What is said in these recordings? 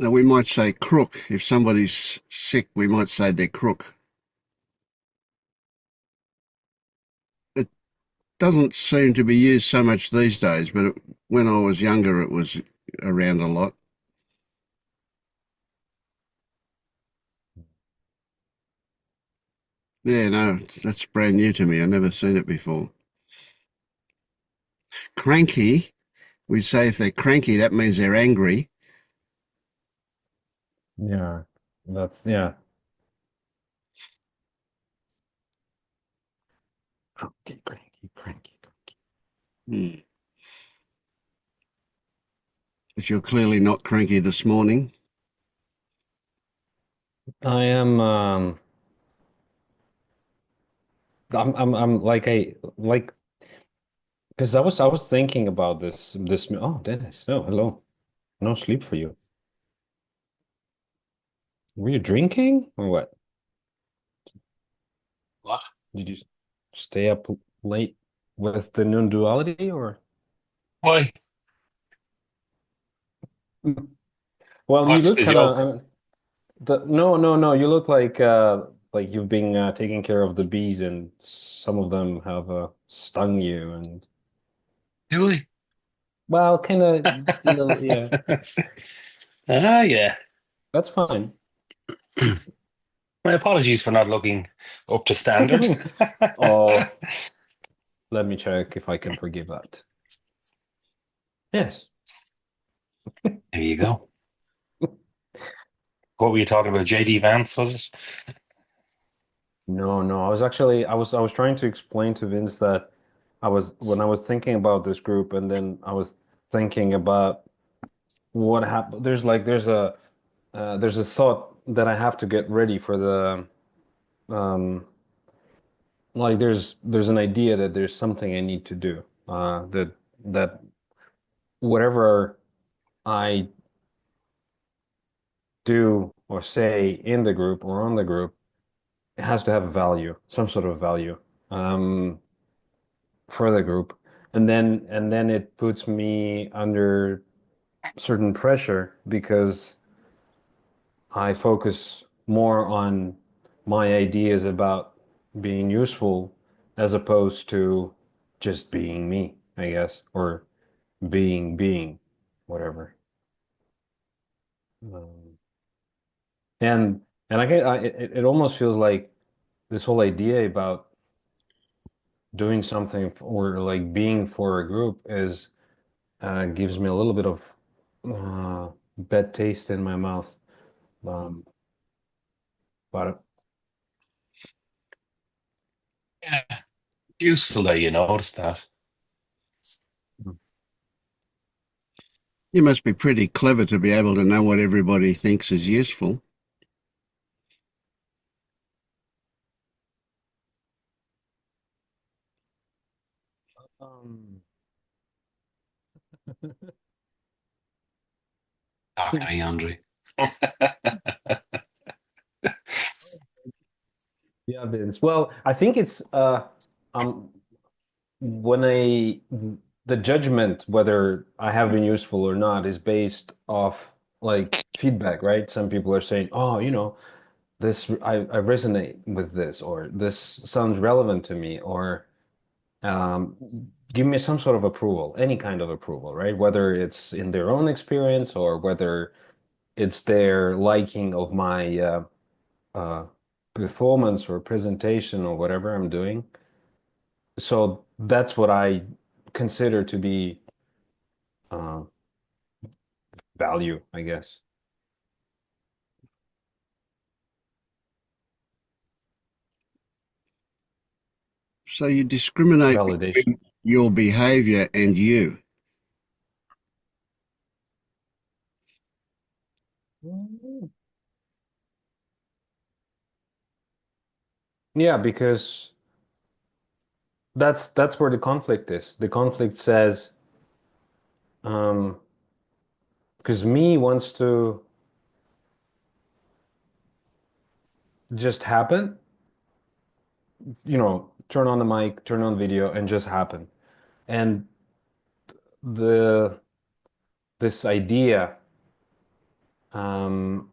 Now, we might say crook. If somebody's sick, we might say they're crook. It doesn't seem to be used so much these days, but when I was younger, it was around a lot. Yeah, no, that's brand new to me. I've never seen it before. Cranky, we say if they're cranky, that means they're angry. Yeah, that's yeah. Cranky, cranky, cranky. Hmm. But you're clearly not cranky this morning. I am I'm like I like because I was thinking about this oh Dennis, no, hello. No sleep for you. Were you drinking or what? What? Did you stay up late with the non-duality or Why? well you What's look the kind of joke? no, you look like you've been taking care of the bees and some of them have stung you and Do we? well kind of little yeah Ah, yeah. that's fine. My apologies for not looking up to standard. Oh, let me check if I can forgive that. Yes. There you go. What were you talking about? JD Vance, was it? No, I was actually I was trying to explain to Vince that I was when I was thinking about this group and then I was thinking about what happened. There's a thought that I have to get ready for the um like there's an idea that there's something I need to do. That whatever I do or say in the group or on the group, it has to have a value, some sort of value. Um for the group. And then it puts me under certain pressure because I focus more on my ideas about being useful as opposed to just being me, I guess, or being whatever. Um, and and it almost feels like this whole idea about doing something or like being for a group is gives me a little bit of bad taste in my mouth. Um, but Yeah. It's useful that you noticed that. You must be pretty clever to be able to know what everybody thinks is useful. um, Talking to me, Andre. yeah, Vince. Well, I think it's um when I the judgment whether I have been useful or not is based off like feedback, right? Some people are saying, "Oh, this I resonate with this," or "This sounds relevant to me," or um, give me some sort of approval, any kind of approval, right? Whether it's in their own experience or whether it's their liking of my uh, performance or presentation or whatever I'm doing. So that's what I consider to be uh, value, I guess. So you discriminate Validation. between your behavior and you. Yeah, because that's where the conflict is. The conflict says, um, because me wants to just happen, turn on the mic, turn on video, and just happen. And the this idea um,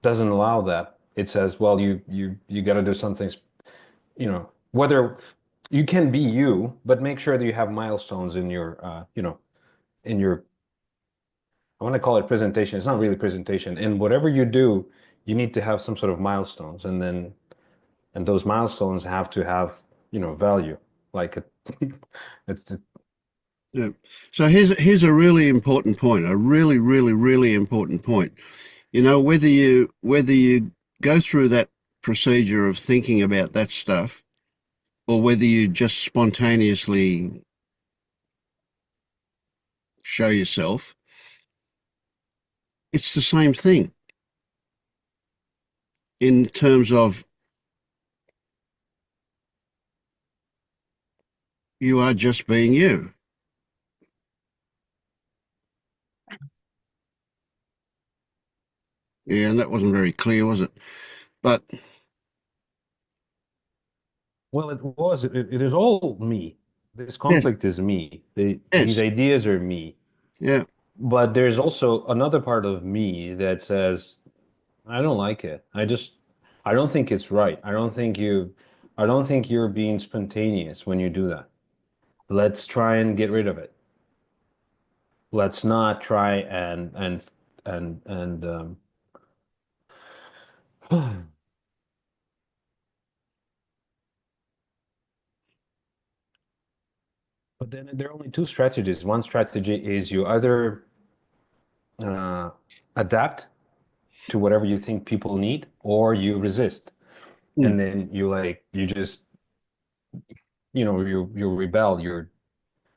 doesn't allow that. It says, well, you got to do something, whether you can be you, but make sure that you have milestones in your, in your, I want to call it presentation. It's not really presentation. And whatever you do, you need to have some sort of milestones, and those milestones have to have, value. Like it's Yeah. So here's a really important point, a really, really, really important point. You know, whether you go through that procedure of thinking about that stuff, or whether you just spontaneously show yourself, it's the same thing in terms of you are just being you. Yeah, and that wasn't very clear, was it? But well, it is all me. This yes, conflict is me. These yes, ideas are me. yeah, But there's also another part of me that says, I don't like it. I don't think it's right. I don't think you're being spontaneous when you do that. Let's try and get rid of it. Let's not try and but then there are only two strategies. One strategy is you either uh, adapt to whatever you think people need, or you resist. mm, And then you just, you rebel.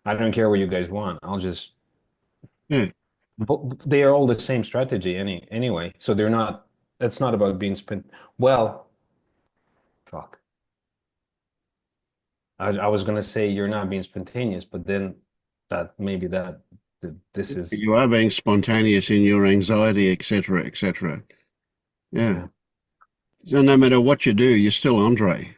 I don't care what you guys want. I'll just yeah. But they are all the same strategy anyway. So they're not, it's not about being spent. Well, fuck. I was gonna say you're not being spontaneous, but then that maybe this is, You are being spontaneous in your anxiety, etc., etc. Yeah. yeah. So no matter what you do, you're still Andre.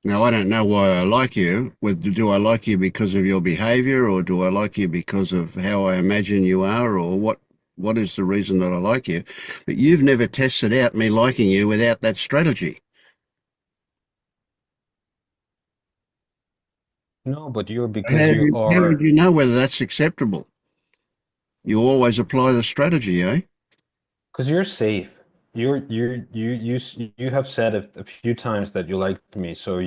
Now, I don't know why I like you. Whether do I like you because of your behavior, or do I like you because of how I imagine you are, or what is the reason that I like you? But you've never tested out me liking you without that strategy. No, but you're because How, you how would are you know whether that's acceptable? You always apply the strategy, eh? because you're safe. You have said a few times that you liked me, so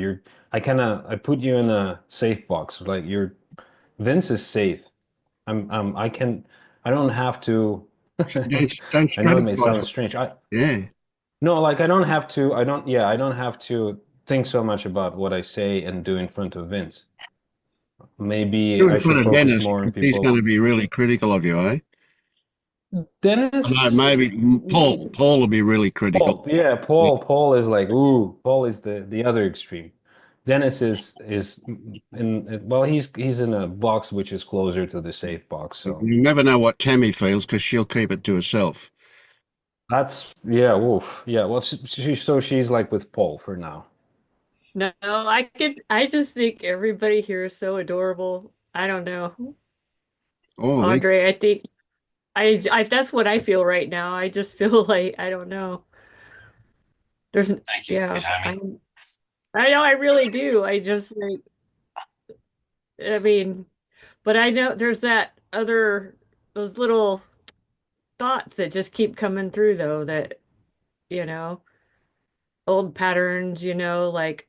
I put you in a safe box. Like Vince is safe. I can I don't have to. So don't I know it may strategize. sound strange. Yeah. No, like I don't have to, I don't have to think so much about what I say and do in front of Vince. Maybe You're in I front should of focus Dennis more on because he's going people. to be really critical of you, eh? No, Dennis, maybe Paul will be really critical. Paul, yeah, Yeah. Paul is like, ooh, Paul is the other extreme. Dennis is well, he's in a box which is closer to the safe box, so You never know what Tammy feels because she'll keep it to herself. that's yeah, oof, yeah. Well, so she's like with Paul for now. No, I just think everybody here is so adorable. I don't know. Oh, they Andre, I think that's what I feel right now. I just feel like I don't know. There's Thank you, yeah, Itami. I know I really do. I just like I mean, but I know there's that other those little thoughts that just keep coming through though that, you know, old patterns, like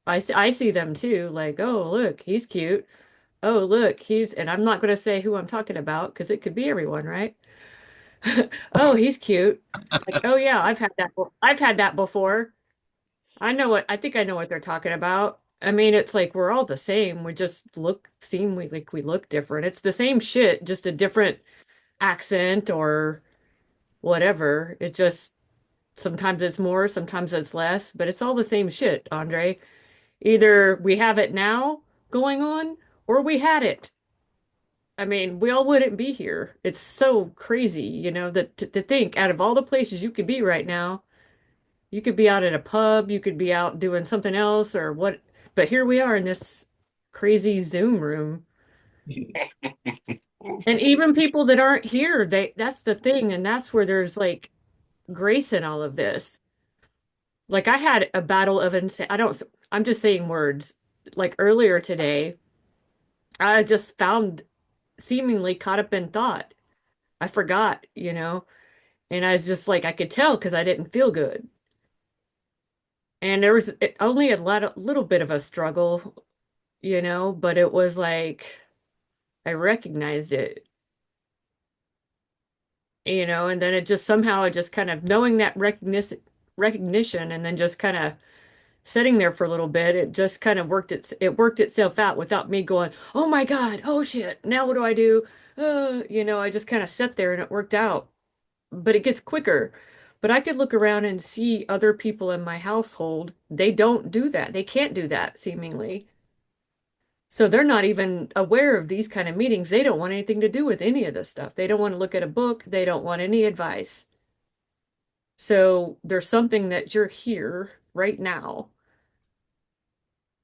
I see them too, like, oh, look, he's cute. Oh, look, and I'm not going to say who I'm talking about because it could be everyone, right? Oh, he's cute. Like, oh yeah, I've had that before. I think I know what they're talking about. I mean, it's like we're all the same. We just like we look different. It's the same shit, just a different accent or whatever. It just sometimes it's more, sometimes it's less, but it's all the same shit, Andre. Either we have it now going on or we had it. I mean, we all wouldn't be here. It's so crazy, that to think out of all the places you could be right now, you could be out at a pub, you could be out doing something else or what, but here we are in this crazy Zoom room. And even people that aren't here, that's the thing, and that's where there's like grace in all of this. Like I had a battle of insane. I'm just saying words. Like earlier today, I just found seemingly caught up in thought. I forgot, and I was just like, I could tell because I didn't feel good. And there was only little bit of a struggle, but it was like I recognized it, and then it just somehow it just kind of knowing that recognition and then just kind of sitting there for a little bit, it just kind of worked itself out without me going, oh my God, oh shit, now what do I do? I just kind of sat there and it worked out. But it gets quicker. But I could look around and see other people in my household. They don't do that. They can't do that, seemingly. So they're not even aware of these kind of meetings. They don't want anything to do with any of this stuff. They don't want to look at a book. They don't want any advice. So there's something that you're here right now.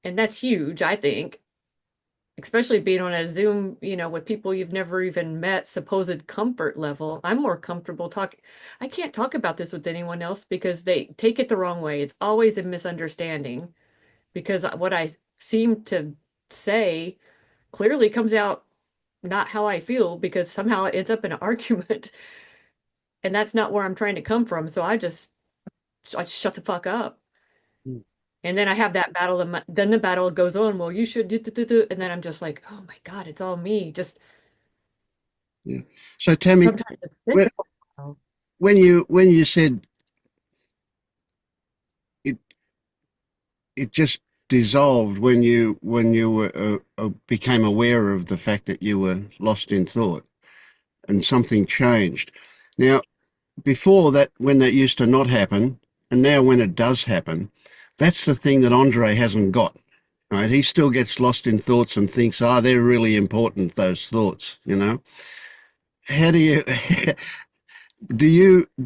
And that's huge, I think, especially being on a Zoom, with people you've never even met, supposed comfort level. I'm more comfortable talking. I can't talk about this with anyone else because they take it the wrong way. It's always a misunderstanding because what I seem to say clearly comes out not how I feel because somehow it ends up in an argument. And that's not where I'm trying to come from. So I shut the fuck up. Mm. And then I have that battle, and then the battle goes on. Well, you should do, and then I'm just like, oh my God, it's all me. Just Yeah. So Tammy, sometimes it's when, difficult. when you said it, it just dissolved when you were became aware of the fact that you were lost in thought and something changed. Now, before that, when that used to not happen, and now when it does happen, that's the thing that Andre hasn't got. Right? He still gets lost in thoughts and thinks, they're really important, those thoughts. How do you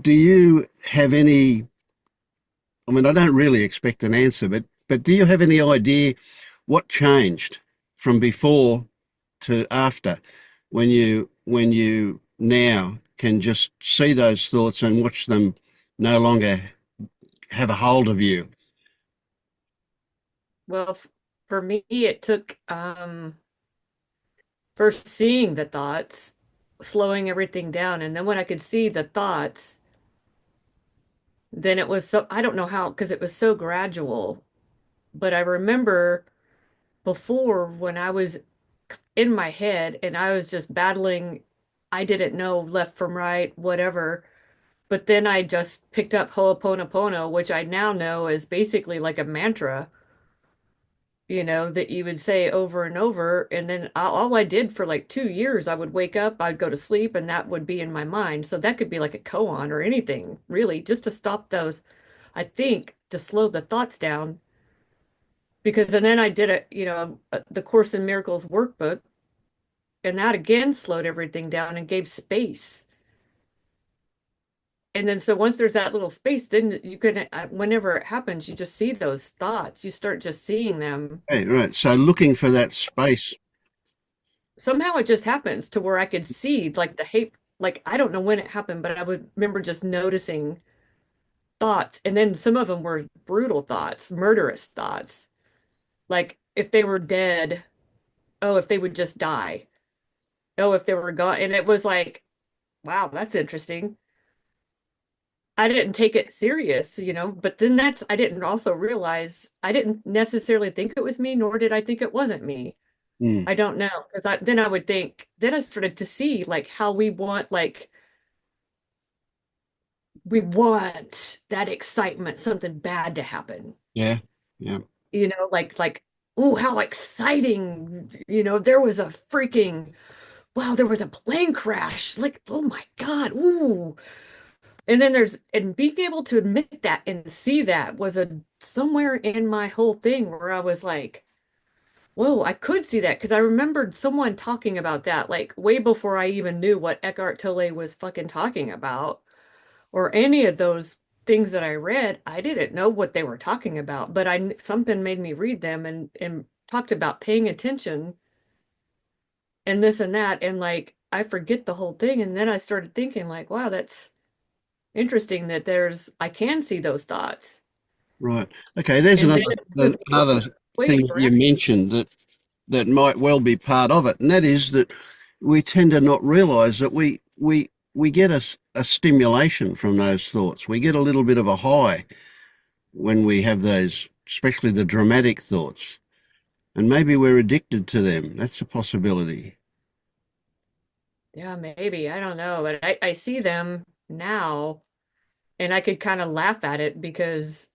do you have any, I mean, I don't really expect an answer, but do you have any idea what changed from before to after when you now can just see those thoughts and watch them no longer have a hold of you? Well, for me, it took first seeing the thoughts, slowing everything down, and then when I could see the thoughts, then it was so I don't know how because it was so gradual. But I remember before when I was in my head and I was just battling, I didn't know left from right, whatever. But then I just picked up Ho'oponopono, which I now know is basically like a mantra, that you would say over and over. And then all I did for like 2 years, I would wake up, I'd go to sleep, and that would be in my mind. So that could be like a koan or anything, really, just to stop those, I think, to slow the thoughts down. Because and then I did the Course in Miracles workbook, and that again slowed everything down and gave space. And then so once there's that little space, then you can, whenever it happens, you just see those thoughts. You start just seeing them. Right, right. So looking for that space. Somehow it just happens to where I could see like the hate, like I don't know when it happened, but I would remember just noticing thoughts. And then some of them were brutal thoughts, murderous thoughts. Like if they were dead, oh, if they would just die. Oh, if they were gone. And it was like, wow, that's interesting. I didn't take it serious, but then I didn't also realize I didn't necessarily think it was me, nor did I think it wasn't me. Mm, I don't know. Because then I would think, then I started to see like how we want that excitement, something bad to happen. yeah, yeah. Like, oh, how exciting, there was a freaking, wow, there was a plane crash. Like, oh my God, ooh. And then and being able to admit that and see that was somewhere in my whole thing where I was like, whoa, I could see that because I remembered someone talking about that like way before I even knew what Eckhart Tolle was fucking talking about or any of those things that I read. I didn't know what they were talking about, but something made me read them and talked about paying attention and this and that. And like I forget the whole thing. And then I started thinking like, wow, that's interesting that I can see those thoughts. Right. Okay. There's And then another it just another wait, thing that you right? mentioned that might well be part of it, and that is that we tend to not realise that we get a stimulation from those thoughts. We get a little bit of a high when we have those, especially the dramatic thoughts, and maybe we're addicted to them. That's a possibility. Yeah, maybe. I don't know. But I see them now and I could kind of laugh at it because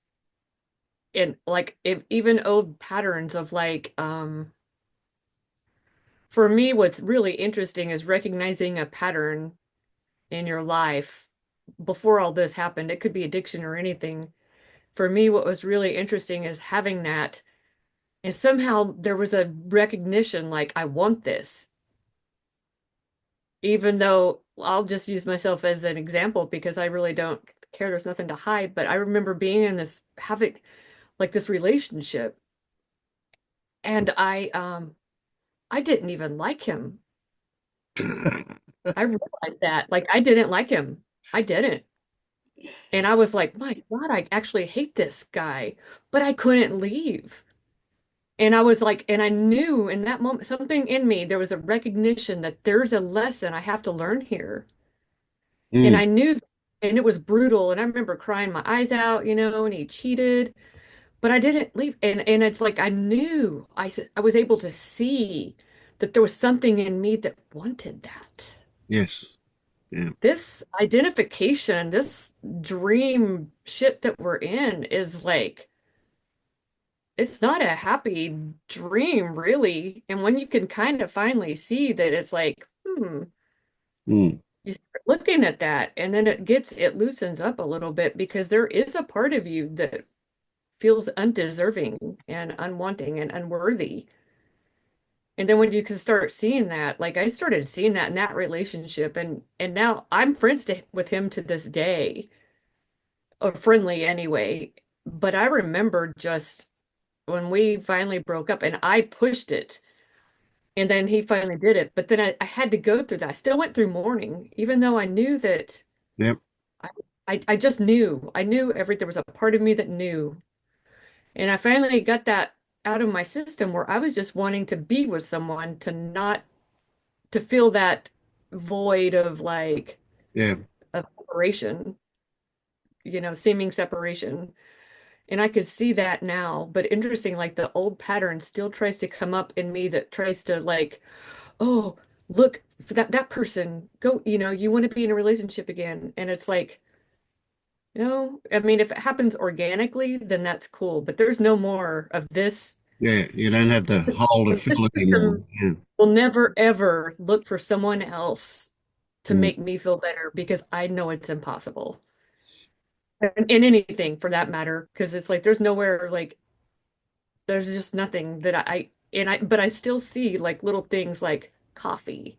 in like if, even old patterns of like for me what's really interesting is recognizing a pattern in your life before all this happened. It could be addiction or anything. For me, what was really interesting is having that, and somehow there was a recognition like, I want this, even though I'll just use myself as an example because I really don't care. There's nothing to hide. But I remember being in this, having like this relationship, and I didn't even like him. I realized that. Like, I didn't like him. I didn't. And I was like, my God, I actually hate this guy, but I couldn't leave. And I was like, and I knew in that moment, something in me, there was a recognition that there's a lesson I have to learn here. And Mm, I knew, and it was brutal. And I remember crying my eyes out, and he cheated, but I didn't leave. And it's like, I knew, I was able to see that there was something in me that wanted that. yes. Yeah. This identification, this dream shit that we're in is like, it's not a happy dream, really. And when you can kind of finally see that it's like, Mm, you start looking at that, and then it loosens up a little bit because there is a part of you that feels undeserving and unwanting and unworthy. And then when you can start seeing that, like I started seeing that in that relationship, and now I'm friends with him to this day, or friendly anyway. But I remember just when we finally broke up and I pushed it. And then he finally did it. But then I had to go through that. I still went through mourning, even though I knew that yep. I, I just knew. I knew there was a part of me that knew. And I finally got that out of my system where I was just wanting to be with someone to feel that void of like Yeah. of separation, seeming separation. And I could see that now. But interesting, like the old pattern still tries to come up in me that tries to like, oh, look for that person. Go, you want to be in a relationship again. And it's like, I mean, if it happens organically, then that's cool. But there's no more of this. Yeah. You don't have the hole to This fill anymore. person Yeah. will never ever look for someone else to Mm, make me feel better because I know it's impossible. In anything for that matter, because it's like there's nowhere like there's just nothing that but I still see like little things like coffee.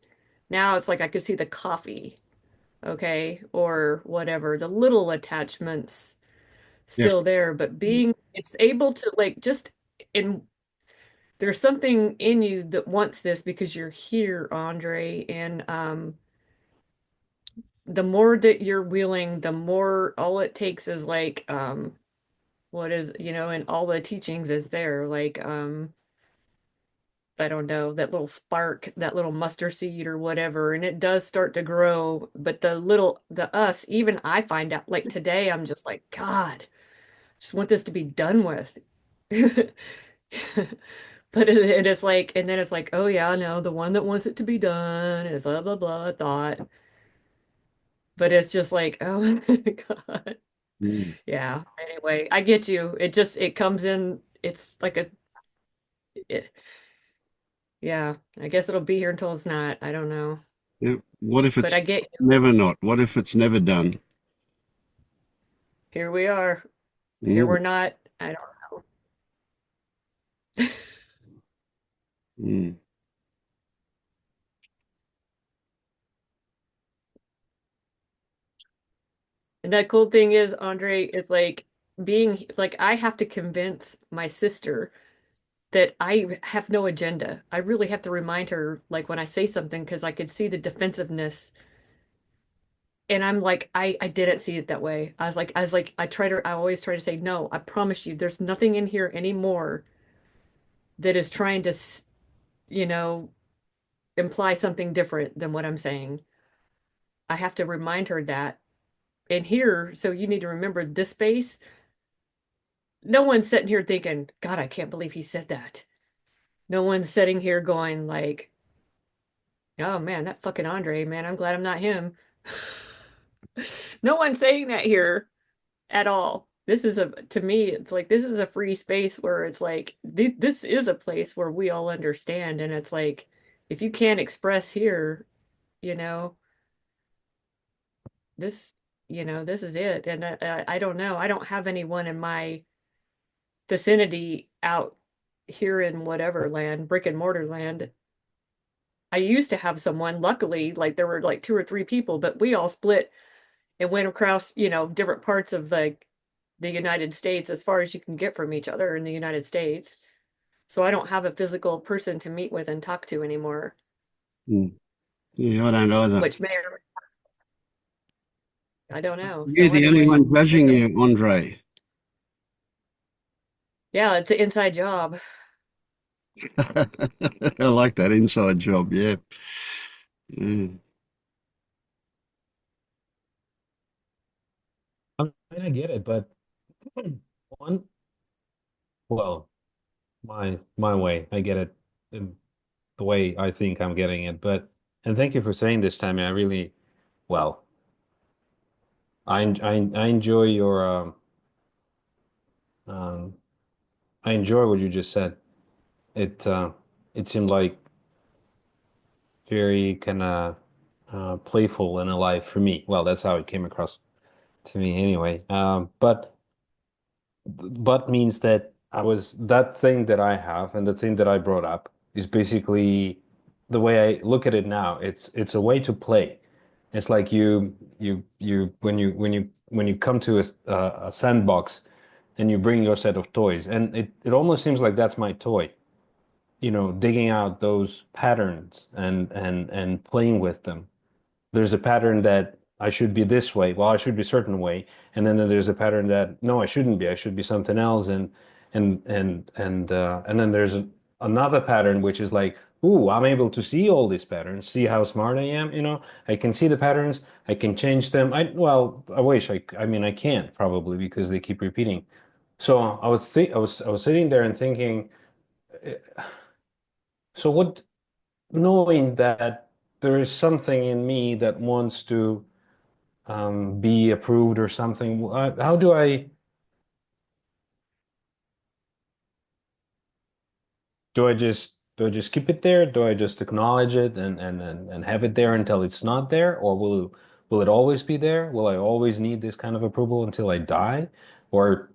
Now it's like I could see the coffee, okay, or whatever, the little attachments yeah. still there, but it's able to like just in there's something in you that wants this because you're here, Andre, and the more that you're willing, the more all it takes is like what is, and all the teachings is there, like I don't know, that little spark, that little mustard seed or whatever, and it does start to grow. But the us, even I find out, like today, I'm just like, God, just want this to be done with. But it is like, and then it's like, oh yeah, no, the one that wants it to be done is blah blah blah thought. But it's just like, oh my God. Mm, Yeah. Anyway, I get you. It comes in, it's like it, yeah, I guess it'll be here until it's not. I don't know. yeah. What if But I it's get you. never not? What if it's never done? Here we are. Here Mm, we're not. I don't know. mm, And that cool thing is, Andre, is like being like I have to convince my sister that I have no agenda. I really have to remind her, like when I say something, because I could see the defensiveness. And I'm like, I didn't see it that way. I always try to say, no, I promise you, there's nothing in here anymore that is trying to, you know, imply something different than what I'm saying. I have to remind her that. And here, so you need to remember this space, no one's sitting here thinking, God, I can't believe he said that. No one's sitting here going like, oh man, that fucking Andre, man, I'm glad I'm not him. No one's saying that here at all. This is to me, it's like this is a free space where it's like this is a place where we all understand, and it's like if you can't express here, you know, this, this is it. And I don't know. I don't have anyone in my vicinity out here in whatever land, brick and mortar land. I used to have someone, luckily, like there were like two or three people, but we all split and went across, different parts of like the United States as far as you can get from each other in the United States. So I don't have a physical person to meet with and talk to anymore, Mm. Yeah, I don't either. which may or I don't know. You're So the only anyway, one judging you, Andre. yeah, it's an inside job. I like that inside job. Yeah. Yeah. I get it, but one, well, my way, I get it in the way I think I'm getting it. But and thank you for saying this, Tammy. I really, well, I enjoy your um I enjoy what you just said. It it seemed like very kind of playful and alive for me. Well, that's how it came across to me anyway. But means that I was that thing that I have and the thing that I brought up is basically the way I look at it now. It's a way to play. It's like you when you come to a sandbox and you bring your set of toys, and it almost seems like that's my toy. Digging out those patterns and playing with them. There's a pattern that I should be this way. Well, I should be a certain way, and then there's a pattern that no, I shouldn't be. I should be something else, and then there's another pattern which is like, ooh, I'm able to see all these patterns, see how smart I am. I can see the patterns, I can change them. I wish I mean, I can't probably because they keep repeating. So I was sitting there and thinking, eh, so what? Knowing that there is something in me that wants to be approved or something. How do I just keep it there? Do I just acknowledge it and have it there until it's not there, or will it always be there? Will I always need this kind of approval until I die, or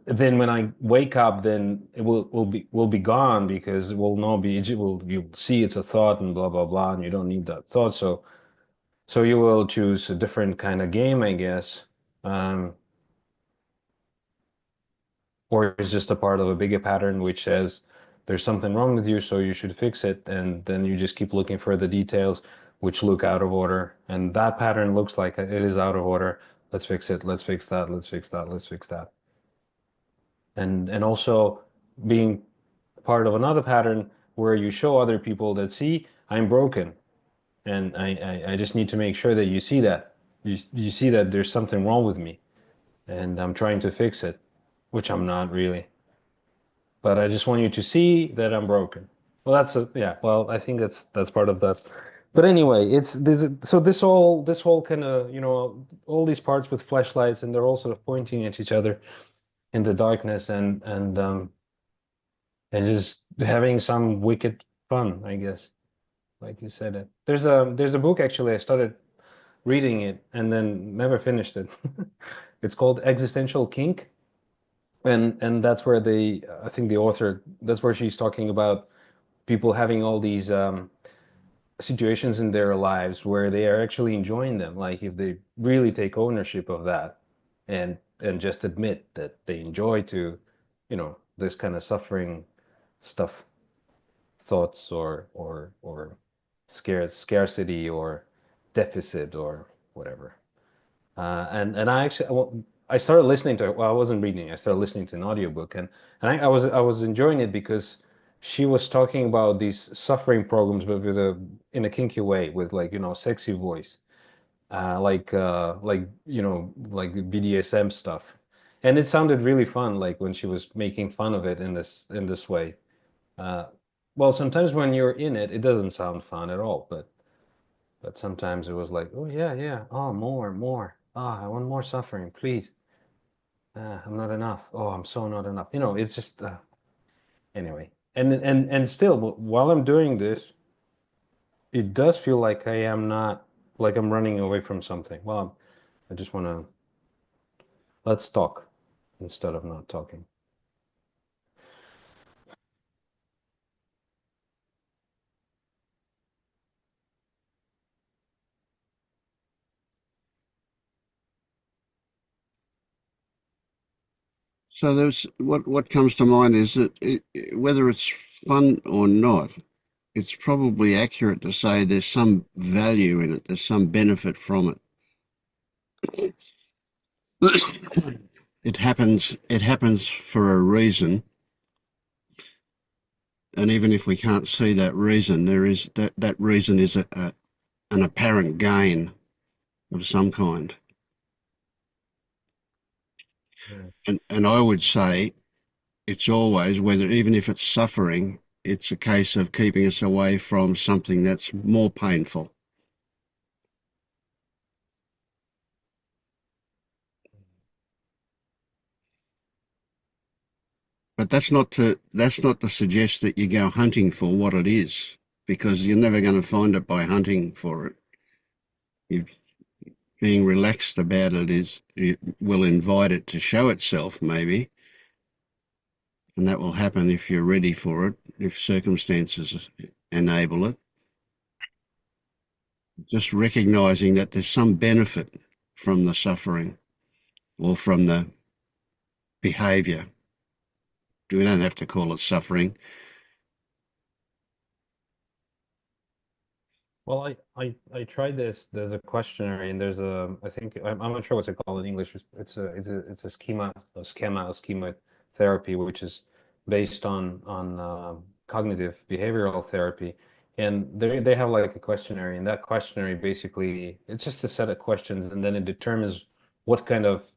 then when I wake up, then it will be gone because it will not be. You'll see it's a thought and blah blah blah, and you don't need that thought. So you will choose a different kind of game, I guess. Um, or it's just a part of a bigger pattern which says there's something wrong with you, so you should fix it, and then you just keep looking for the details which look out of order, and that pattern looks like it is out of order. Let's fix it. Let's fix that. Let's fix that. Let's fix that. And also being part of another pattern where you show other people that see I'm broken, and I just need to make sure that you see that you see that there's something wrong with me, and I'm trying to fix it, which I'm not really. But I just want you to see that I'm broken. Well, yeah. Well, I think that's part of that. But anyway, it's this. So this whole kind of all these parts with flashlights, and they're all sort of pointing at each other in the darkness, and just having some wicked fun, I guess. Like you said it. There's a book actually. I started reading it and then never finished it. It's called Existential Kink. And that's where I think the author, that's where she's talking about people having all these situations in their lives where they are actually enjoying them. Like if they really take ownership of that and just admit that they enjoy to, this kind of suffering stuff, thoughts or scarcity or deficit or whatever. And I actually I started listening to it. Well, I wasn't reading. I started listening to an audiobook, and I was enjoying it because she was talking about these suffering programs, but with a in a kinky way, with like sexy voice, like like BDSM stuff, and it sounded really fun. Like when she was making fun of it in this way. Uh, well, sometimes when you're in it, it doesn't sound fun at all, but sometimes it was like, oh yeah, yeah, oh more, more. Ah, I want more suffering, please. I'm not enough. Oh, I'm so not enough. It's just anyway. And still, while I'm doing this, it does feel like I am not like I'm running away from something. Well, I just want to let's talk instead of not talking. So there's what comes to mind is that whether it's fun or not, it's probably accurate to say there's some value in it. There's some benefit from it. It happens. It happens for a reason, and even if we can't see that reason, there is that reason is an apparent gain of some kind. And I would say it's always, whether even if it's suffering, it's a case of keeping us away from something that's more painful. But that's not to suggest that you go hunting for what it is, because you're never going to find it by hunting for it. You being relaxed about it will invite it to show itself, maybe, and that will happen if you're ready for it, if circumstances enable it. Just recognizing that there's some benefit from the suffering or from the behavior. We don't have to call it suffering. Well, I tried the questionnaire, and there's I think I'm not sure what's it called in English. It's a schema therapy, which is based on cognitive behavioral therapy, and they have like a questionnaire, and that questionnaire basically it's just a set of questions, and then it determines what kind of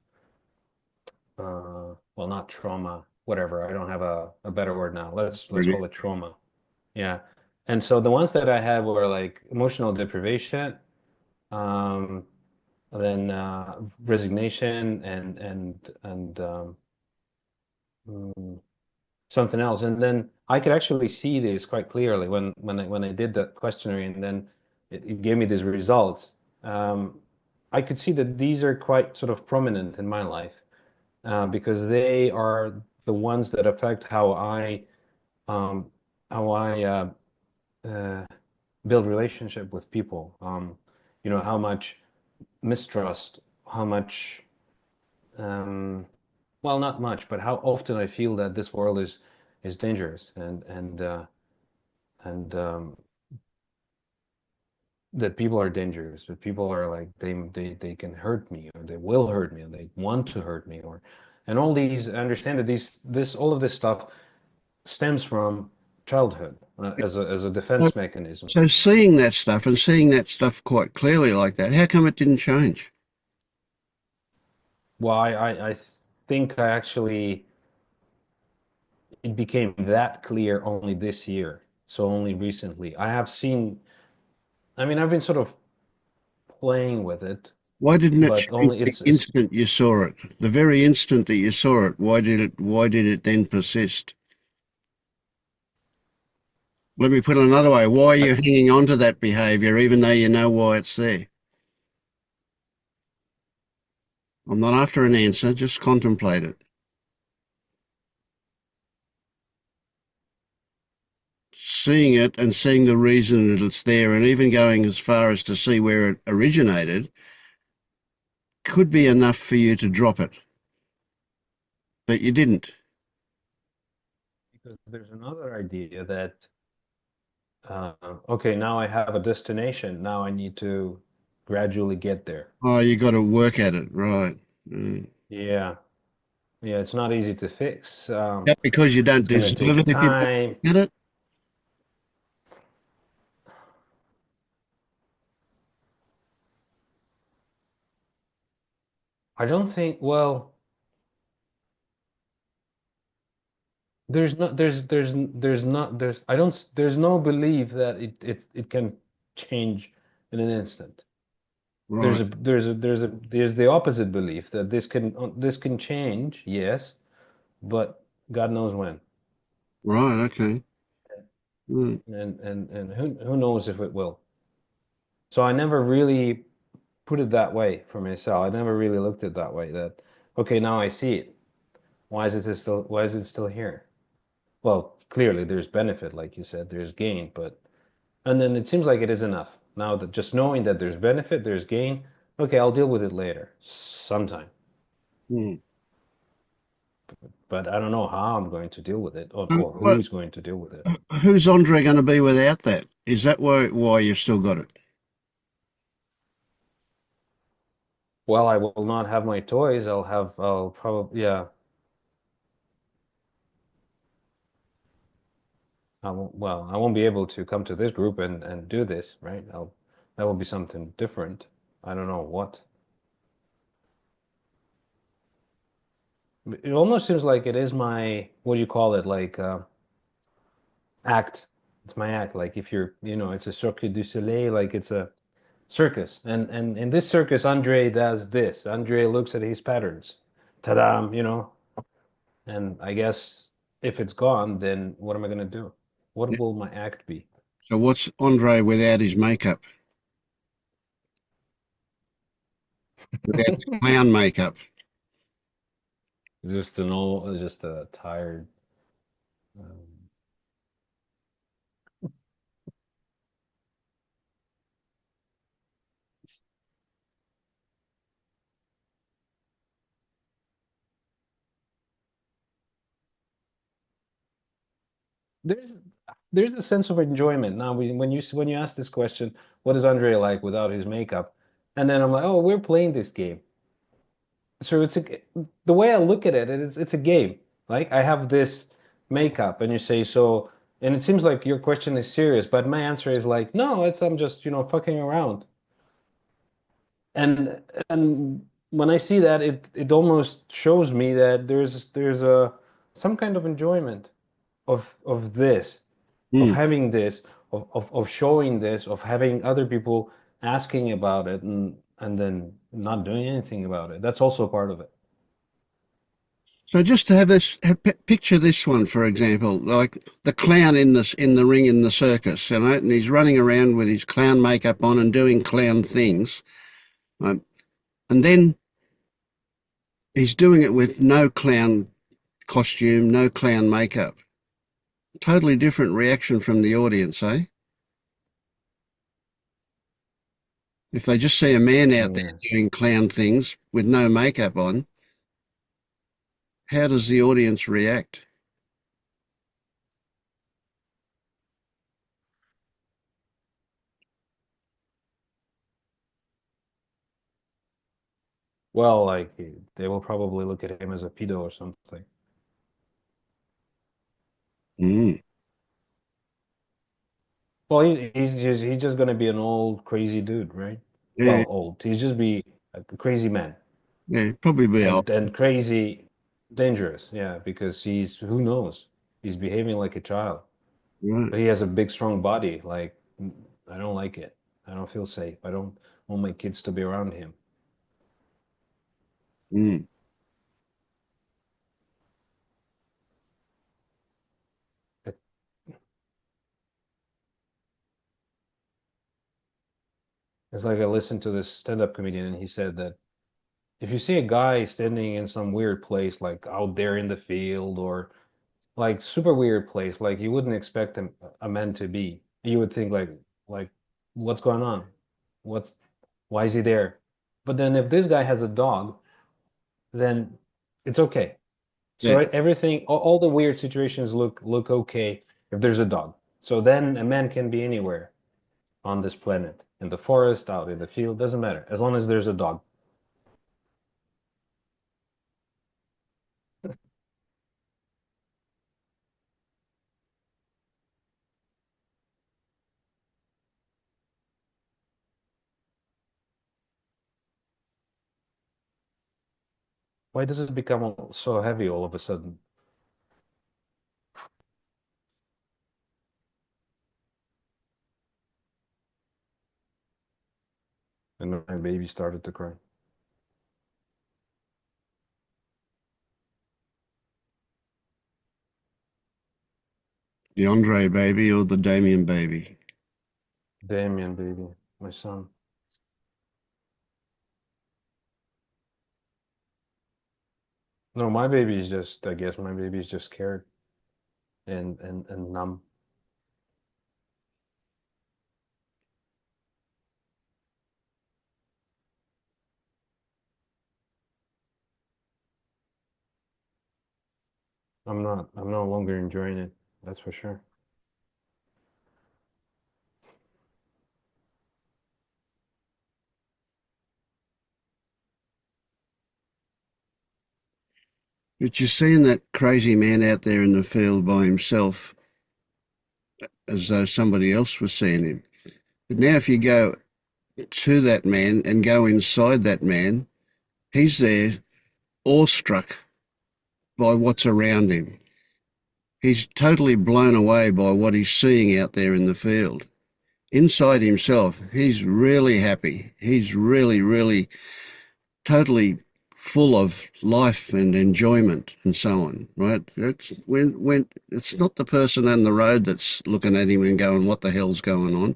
well, not trauma, whatever. I don't have a better word now. Let's Really. call it trauma. Yeah. And so the ones that I had were like emotional deprivation, um, then resignation and mm, something else. And then I could actually see this quite clearly when I did the questionnaire, and then it gave me these results. I could see that these are quite sort of prominent in my life because they are the ones that affect um, how I uh, build relationship with people. How much mistrust, how much, um, well, not much, but how often I feel that this world is dangerous and that people are dangerous, that people are like they can hurt me or they will hurt me or they want to hurt me or and all these. I understand that this all of this stuff stems from childhood as a So, defense mechanism. so seeing that stuff and seeing that stuff quite clearly like that, how come it didn't change? Well, I think I actually it became that clear only this year, so only recently. I mean, I've been sort of playing with it, Why didn't it but change only the it's instant you saw it? The very instant that you saw it, why did it then persist? Let me put it another way. Why are I, you hanging on to that behavior even though you know why it's there? I'm not after an answer, just contemplate it. Seeing it and seeing the reason that it's there and even going as far as to see where it originated could be enough for you to drop it, but you didn't. because there's another idea that uh, okay, now I have a destination. Now I need to gradually get there. Oh, you got to work at it, right? Mm. Yeah, yeah, it's not easy to fix. That because you don't It's going to deserve take it if you don't time. get it. I don't think, well, I don't, there's no belief that it can change in an instant. Right, There's the opposite belief that this can change, yes, but God knows when. right, okay. Mm. And who knows if it will. So I never really put it that way for myself. I never really looked at it that way that okay, now I see it. Why is it still here? Well, clearly there's benefit, like you said, there's gain, but and then it seems like it is enough. Now that just knowing that there's benefit, there's gain, okay, I'll deal with it later, sometime. Mm. But I don't know how I'm going to deal with it or who What, is going to deal with it. who's Andre going to be without that? Is that why you've still got it? Well, I will not have my toys. I'll probably, yeah. I won't be able to come to this group and do this, right? That will be something different. I don't know what. It almost seems like it is my, what do you call it? Like act. It's my act. Like if you're, it's a Cirque du Soleil, like it's a circus. And in this circus, Andre does this. Andre looks at his patterns. Ta-da, And I guess if it's gone, then what am I gonna do? What Yeah. will my act be? So what's Andre without his makeup, without his clown makeup? Just a tired. Um, there's there's a sense of enjoyment now when you ask this question, what is Andre like without his makeup? And then I'm like, oh, we're playing this game. So the way I look at it is it's a game. Like I have this makeup, and you say so, and it seems like your question is serious, but my answer is like, no, it's I'm just fucking around. And when I see that, it almost shows me that there's a some kind of enjoyment of this, of Mm. having this, of showing this, of having other people asking about it and then not doing anything about it. That's also a part of it. So just to have this, picture this one, for example, like the clown in the ring in the circus, and he's running around with his clown makeup on and doing clown things, right? And then he's doing it with no clown costume, no clown makeup. Totally different reaction from the audience, eh? If they just see a man out there Yeah. doing clown things with no makeup on, how does the audience react? Well, like they will probably look at him as a pedo or something. Mm. Well, he's just gonna be an old crazy dude, right? Yeah, Well, old. He's just be a crazy man yeah, probably be old. and crazy dangerous. Yeah, because he's who knows? He's behaving like a child, Right. but he has a big, strong body. Like I don't like it. I don't feel safe. I don't want my kids to be around him. Mm. It, it's like I listened to this stand-up comedian, and he said that if you see a guy standing in some weird place, like out there in the field or like super weird place, like you wouldn't expect a man to be. You would think like what's going on? What's why is he there? But then if this guy has a dog, then it's okay. So Yeah. right, everything, all the weird situations look okay if there's a dog. So then a man can be anywhere on this planet, in the forest, out in the field, doesn't matter, as long as there's a dog. Why does it become so heavy all of a sudden? And my baby started to cry. The Andre baby or the Damien baby? Damien, baby, my son. No, my baby is just, I guess my baby is just scared and numb. I'm no longer enjoying it, that's for sure. But you're seeing that crazy man out there in the field by himself as though somebody else was seeing him. But now if you go to that man and go inside that man, he's there awestruck by what's around him. He's totally blown away by what he's seeing out there in the field. Inside himself, he's really happy. He's really, really totally full of life and enjoyment and so on, right? That's when it's not the person on the road that's looking at him and going, what the hell's going on?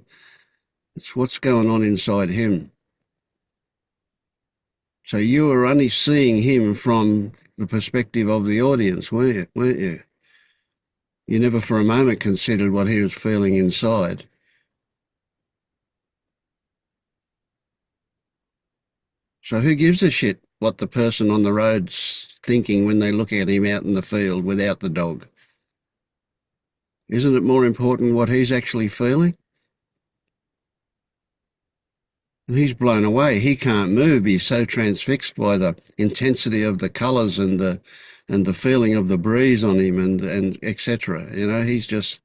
It's what's going on inside him. So you were only seeing him from the perspective of the audience, weren't you? You never for a moment considered what he was feeling inside. So who gives a shit what the person on the road's thinking when they look at him out in the field without the dog? Isn't it more important what he's actually feeling? And he's blown away. He can't move. He's so transfixed by the intensity of the colours and the feeling of the breeze on him and etc. You know, he's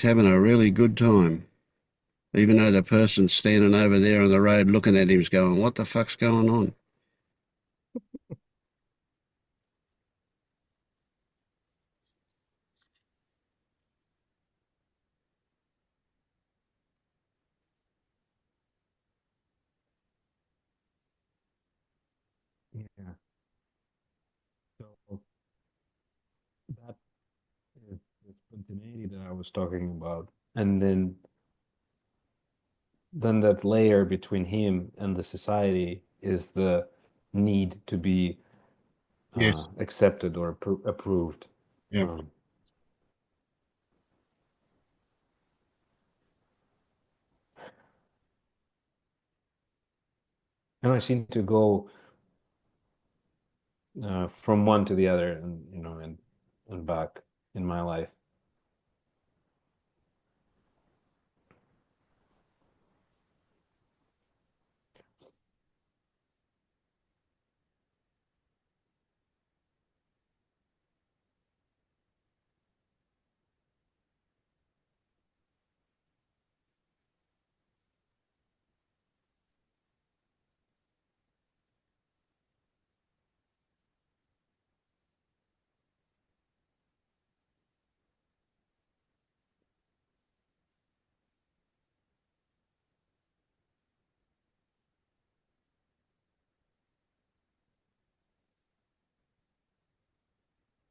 having a really good time. Even though the person standing over there on the road looking at him's going, what the fuck's going on? Yeah. So that is the spontaneity that I was talking about. And then that layer between him and the society is the need to be Yes. accepted or approved. Yeah. Um, and I seem to go from one to the other, and and back in my life.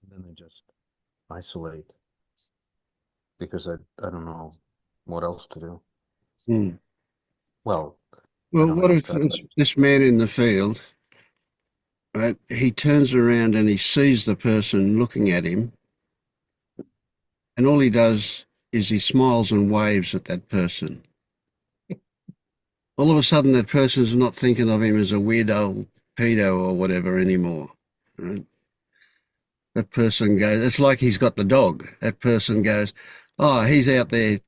And then I just isolate because I don't know what else to do. Mm. Well, I Well, don't what know if if that's this man in the field, right, he turns around and he sees the person looking at him, and all he does is he smiles and waves at that person. All of a sudden, that person's not thinking of him as a weird old pedo or whatever anymore. Uh, That person goes, it's like he's got the dog. That person goes, oh, he's out there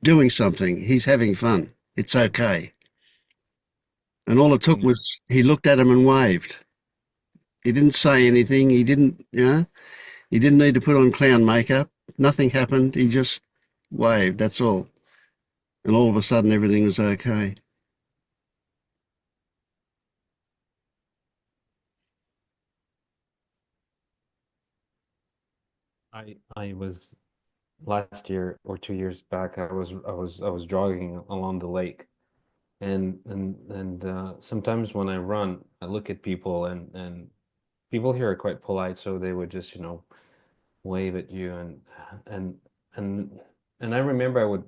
doing something. He's having fun. It's okay. And all it took Yeah. was he looked at him and waved. He didn't say anything. He didn't, he didn't need to put on clown makeup. Nothing happened. He just waved. That's all. And all of a sudden, everything was okay. I was last year or 2 years back, I was jogging along the lake, and sometimes when I run, I look at people, and people here are quite polite, so they would just, wave at you, and and and I remember I would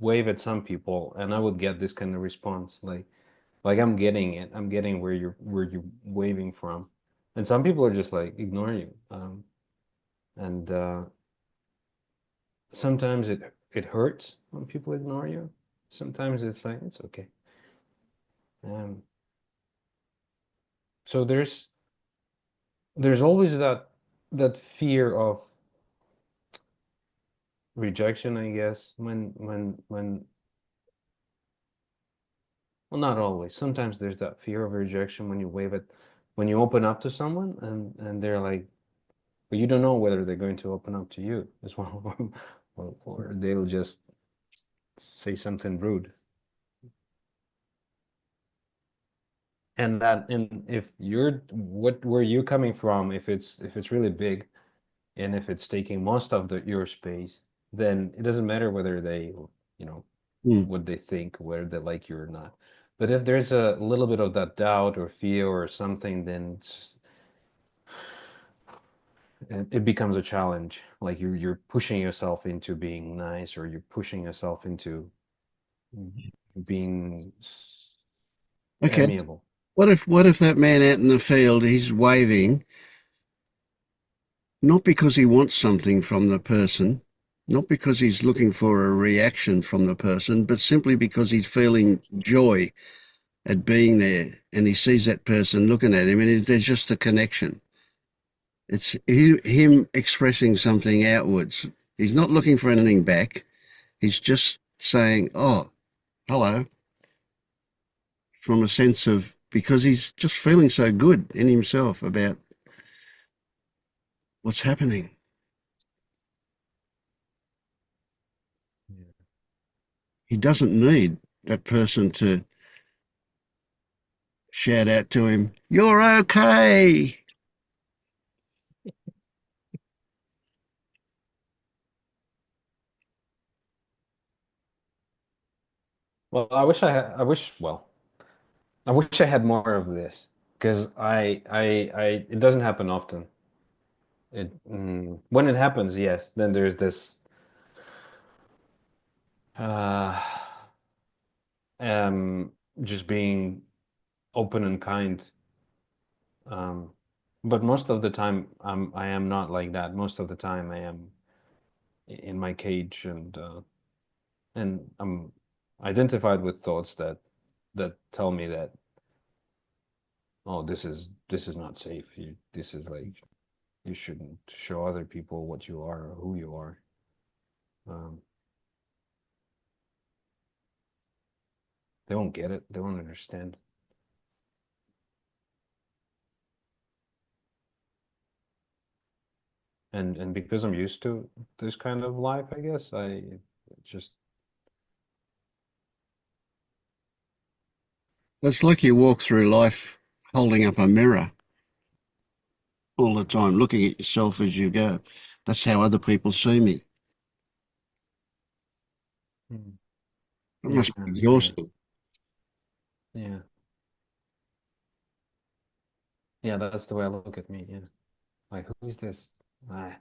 wave at some people, and I would get this kind of response, like I'm getting it, I'm getting where you're waving from, and some people are just like ignore you, and sometimes it hurts when people ignore you. Sometimes it's like it's okay. Um, so there's always that fear of rejection, I guess, when well, not always. Sometimes there's that fear of rejection when you wave it, when you open up to someone, and they're like, but you don't know whether they're going to open up to you as well, or they'll just say something rude. And if you're where you coming from, if it's really big, and if it's taking most of your space, then it doesn't matter whether you know, Mm. what they think, whether they like you or not. But if there's a little bit of that doubt or fear or something, then it becomes a challenge. Like you're pushing yourself into being nice, or you're pushing yourself into being Okay. amiable. What if that man out in the field, he's waving, not because he wants something from the person, not because he's looking for a reaction from the person, but simply because he's feeling joy at being there, and he sees that person looking at him, and there's just a connection. It's him expressing something outwards. He's not looking for anything back. He's just saying, "Oh, hello," from a sense of, because he's just feeling so good in himself about what's happening. Yeah. He doesn't need that person to shout out to him, "You're okay." Well, I wish I had more of this, because it doesn't happen often. When it happens, yes, then there's this uh, um, just being open and kind. Um, but most of the time, I am not like that. Most of the time, I am in my cage, and I'm identified with thoughts that tell me that, oh, this is not safe. This is like, you shouldn't show other people what you are or who you are. Um, they won't get it. They won't understand. And because I'm used to this kind of life, I guess I just It's like you walk through life holding up a mirror all the time, looking at yourself as you go. That's how other people see me. Mm. It Yeah, must be yeah, exhausting. yeah, yeah. That's the way I look at me. Yeah, like, who is this? Ah,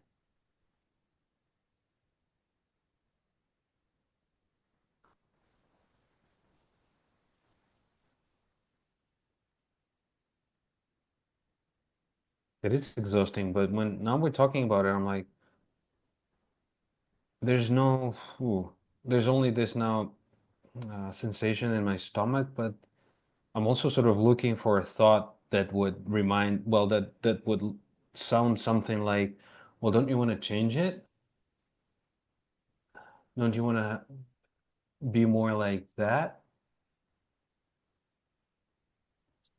it is exhausting. But when now we're talking about it, I'm like, there's no, there's only this now sensation in my stomach, but I'm also sort of looking for a thought that would remind, well, that would sound something like, well, don't you want to change it? Don't you want to be more like that?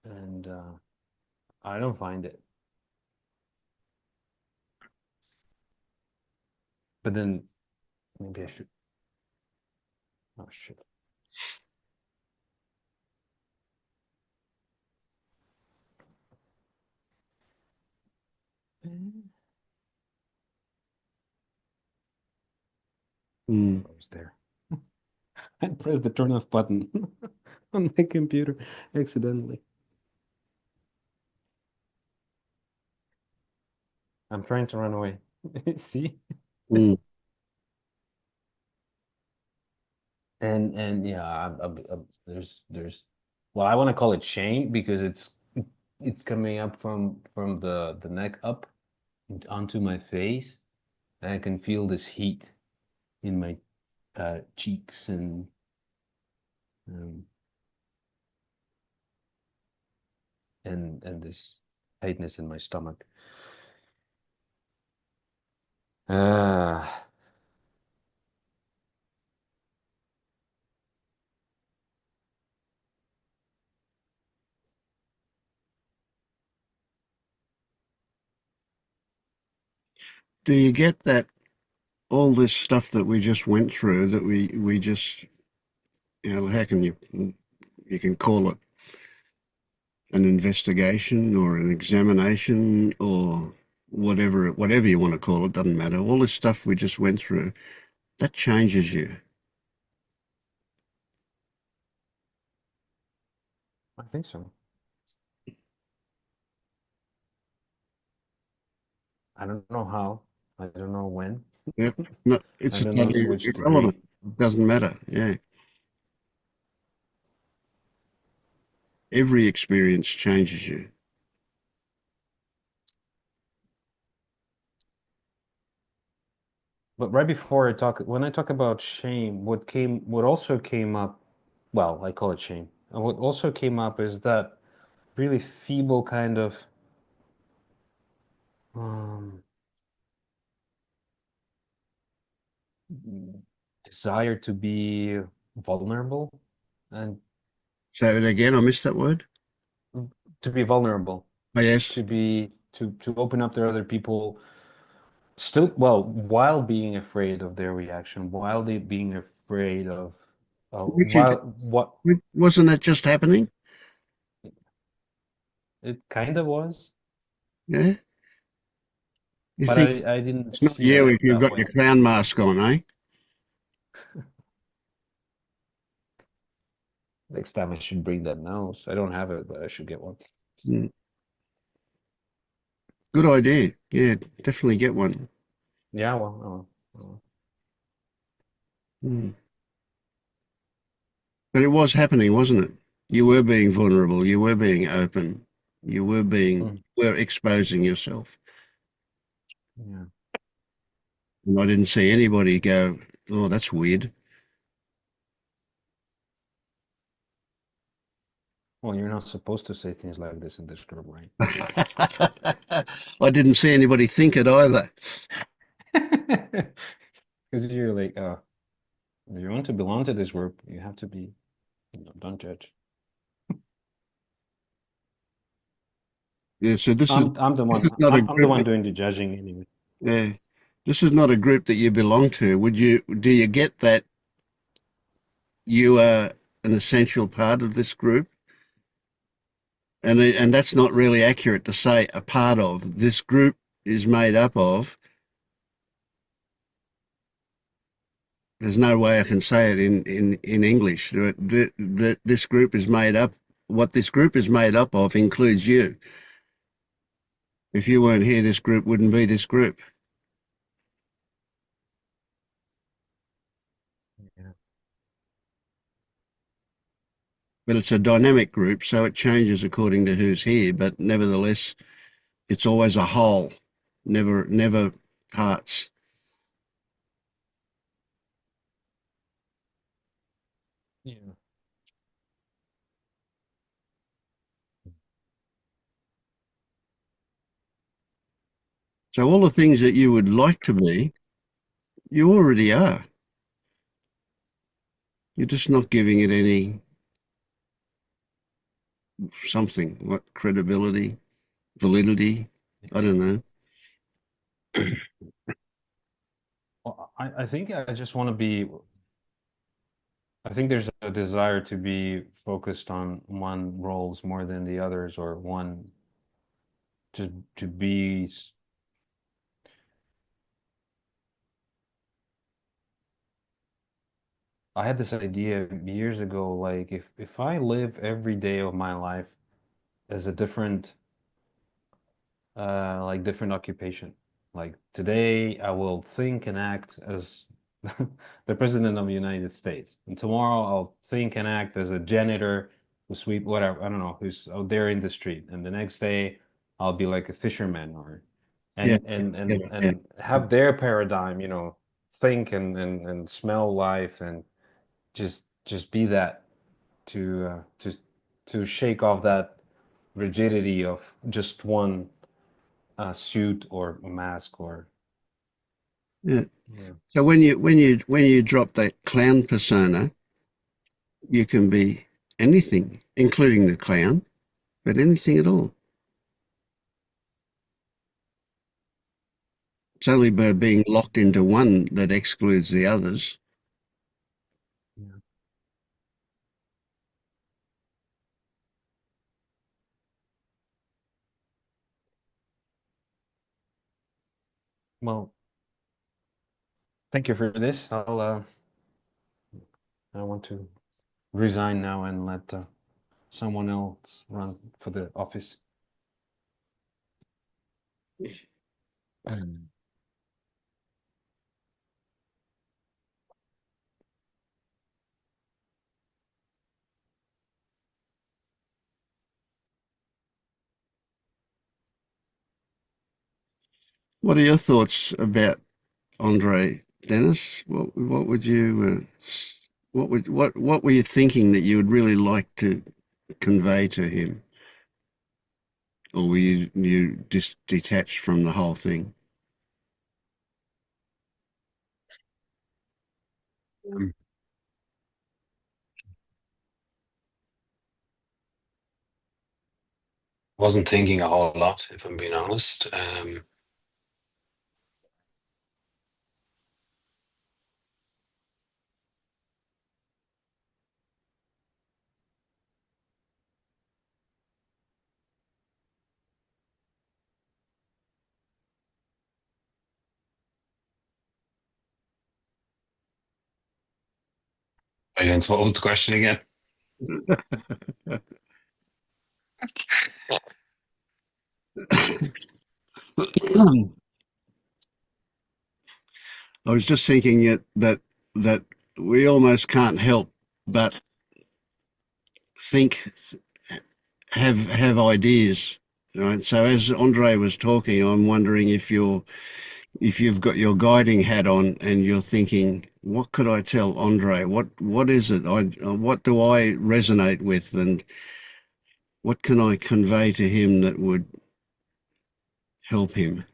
And I don't find it. But then maybe I should. Oh, shit. Mm. I was there. I pressed the turn off button on my computer accidentally. I'm trying to run away. See? Mm. And yeah, there's well, I want to call it shame because it's coming up from the neck up onto my face, and I can feel this heat in my cheeks um, and this tightness in my stomach. Uh, Do you get that all this stuff that we just went through that we just, how can you can call it an investigation or an examination or whatever you want to call it, doesn't matter. All this stuff we just went through, that changes you. I think so. I don't know how. I don't know when. Yep. No, I it's don't know to totally which degree. irrelevant. It doesn't matter. Yeah. Every experience changes you. But right before when I talk about shame, what also came up, well, I call it shame. And what also came up is that really feeble kind of um, desire to be vulnerable and So again, I missed that word. to be vulnerable, Oh, yes. to open up to other people, still, well, while being afraid of their reaction, while they being afraid of Which it, while what wasn't that just happening? it kind of was, Yeah. You but think I didn't it's not see you that if you've that got your way. clown mask on, eh? Next time I should bring that nose. I don't have it, but I should get one. Mm. Good idea. Yeah, definitely get one. Yeah, well, Mm. But it was happening, wasn't it? You were being vulnerable. You were being open. mm, Were exposing yourself. yeah. And I didn't see anybody go, oh, that's weird. Well, you're not supposed to say things like this in this group, right? I didn't see anybody think it either. Because you're like, if you want to belong to this group, you have to be, don't judge. Yeah, so I'm the this is one. not a I'm the group one that, doing the judging anyway. yeah, this is not a group that you belong to. Do you get that you are an essential part of this group? And that's not really accurate to say a part of. This group is made up of. There's no way I can say it in English. This group is made up. What this group is made up of includes you. If you weren't here, this group wouldn't be this group. Yeah. But it's a dynamic group, so it changes according to who's here. But nevertheless, it's always a whole, never parts. Yeah. So all the things that you would like to be, you already are. You're just not giving it any something, what credibility, validity, I don't know. Well, I think I just want to be, I think there's a desire to be focused on one roles more than the others, or one just to be. I had this idea years ago, like if I live every day of my life as a different like different occupation. Like today, I will think and act as the President of the United States, and tomorrow I'll think and act as a janitor who sweep whatever, I don't know, who's out there in the street, and the next day I'll be like a fisherman, or Yeah, yeah, yeah. and have their paradigm, think and smell life, and just be that to shake off that rigidity of just one a suit or a mask or Yeah. yeah. So when you drop that clown persona, you can be anything, including the clown, but anything at all. It's only by being locked into one that excludes the others. Yeah. Well, thank you for this. I want to resign now and let someone else run for the office. Mm. What are your thoughts about Andre, Dennis? What would you what were you thinking that you would really like to convey to him, or were you just detached from the whole thing? Um, Wasn't thinking a whole lot, if I'm being honest. Against what was the question again? I was just thinking that we almost can't help but think, have ideas, right? So as Andre was talking, I'm wondering if you've got your guiding hat on and you're thinking, what could I tell Andre? What is it? What do I resonate with, and what can I convey to him that would help him?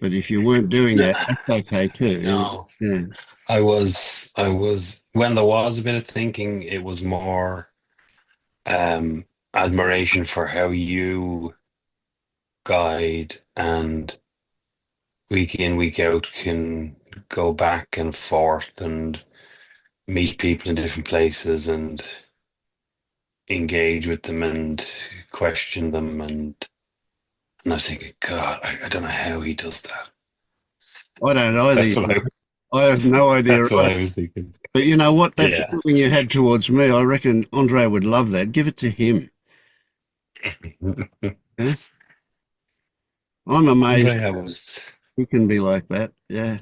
But if you weren't doing that, that's okay too. No, Yeah. I was when there was a bit of thinking, it was more admiration for how you guide and week in, week out can go back and forth and meet people in different places and engage with them and question them and I was thinking, God, I don't know how he does that. I don't either. That's what I I have no idea that's what either. I was thinking. But you know what? That Yeah. feeling you had towards me, I reckon Andre would love that. Give it to him. Yeah? I'm amazed Andre, he can be like that. Yeah.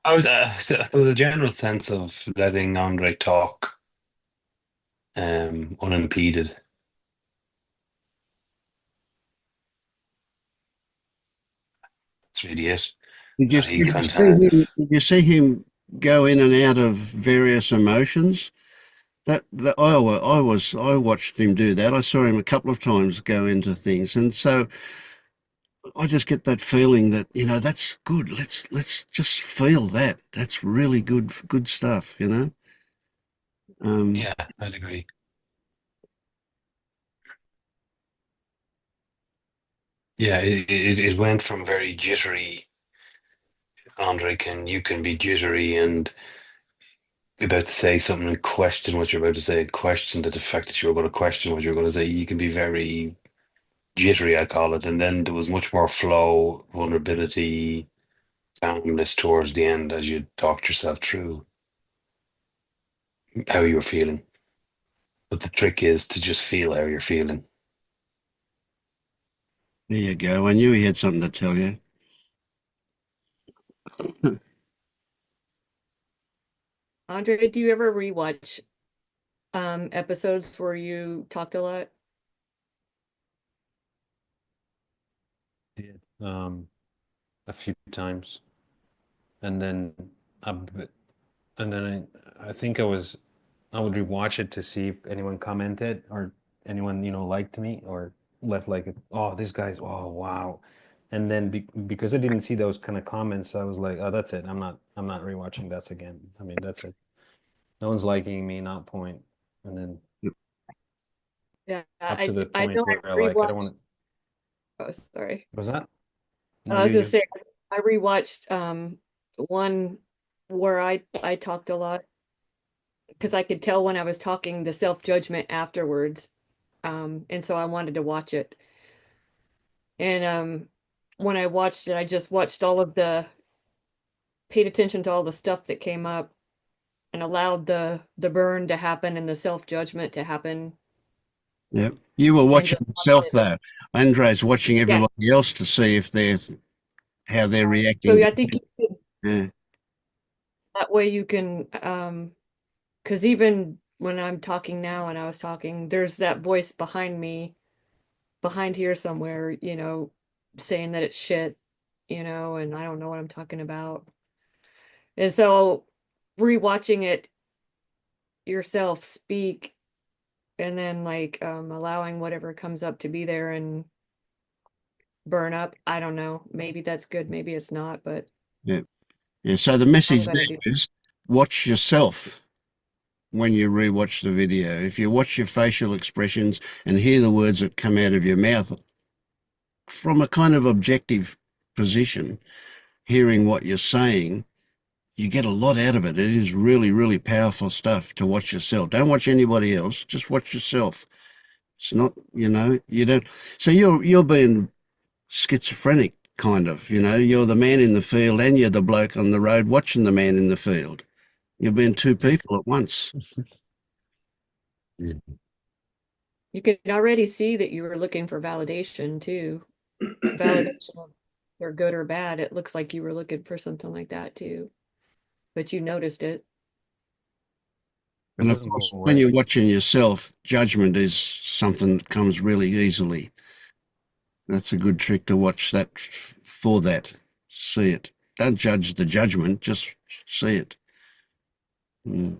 there was a general sense of letting Andre talk unimpeded. That's really it. That he kind of have. Did you see him go in and out of various emotions? That I watched him do that. I saw him a couple of times go into things, and so I just get that feeling that, that's good. Let's just feel that. That's really good stuff, Um, Yeah, I'd agree. Yeah, it went from very jittery. Andre, you can be jittery and about to say something and question what you're about to say, question the fact that you're going to question what you're going to say. You can be very jittery, I call it. And then there was much more flow, vulnerability, calmness towards the end as you talked yourself through how you were feeling. But the trick is to just feel how you're feeling. there you go. I knew he had something to tell you. Andre, do you ever rewatch episodes where you talked a lot? Did a few times, and then a bit, and then I think I would rewatch it to see if anyone commented or anyone, liked me or left like, oh, this guy's, oh, wow. And then because I didn't see those kind of comments, I was like, oh, that's it. I'm not rewatching this again. I mean, that's it. No one's liking me, not point. And then Yeah, up to the I point know where I I don't rewatched. want Oh, sorry. was that? No, I was gonna you. say I rewatched one where I talked a lot because I could tell when I was talking the self-judgment afterwards. And so I wanted to watch it. And when I watched it, I just watched all of paid attention to all the stuff that came up and allowed the burn to happen and the self-judgment to happen Yeah. You were and watching just watched yourself it. though. Andre's watching Yeah. everybody else to see if how they're So reacting. yeah, I think Yeah. that way you can because even when I'm talking now and I was talking, there's that voice behind me, behind here somewhere, saying that it's shit, and I don't know what I'm talking about. And so rewatching it yourself speak and then like allowing whatever comes up to be there and burn up. I don't know. Maybe that's good, maybe it's not, but Yeah. Yeah. So the I'm message gonna there do. is watch yourself when you rewatch the video. If you watch your facial expressions and hear the words that come out of your mouth from a kind of objective position, hearing what you're saying, you get a lot out of it. It is really, really powerful stuff to watch yourself. Don't watch anybody else, just watch yourself. It's not, you don't. So you're being schizophrenic, kind of. You're the man in the field and you're the bloke on the road watching the man in the field. You're being two It's people at once. You can already see that you were looking for validation too. Validation of they're good or bad. It looks like you were looking for something like that too, but you noticed it. it And of doesn't go course, when away. you're watching yourself, judgment is something that comes really easily. That's a good trick to watch that for that. See it. Don't judge the judgment, just see it. Mm.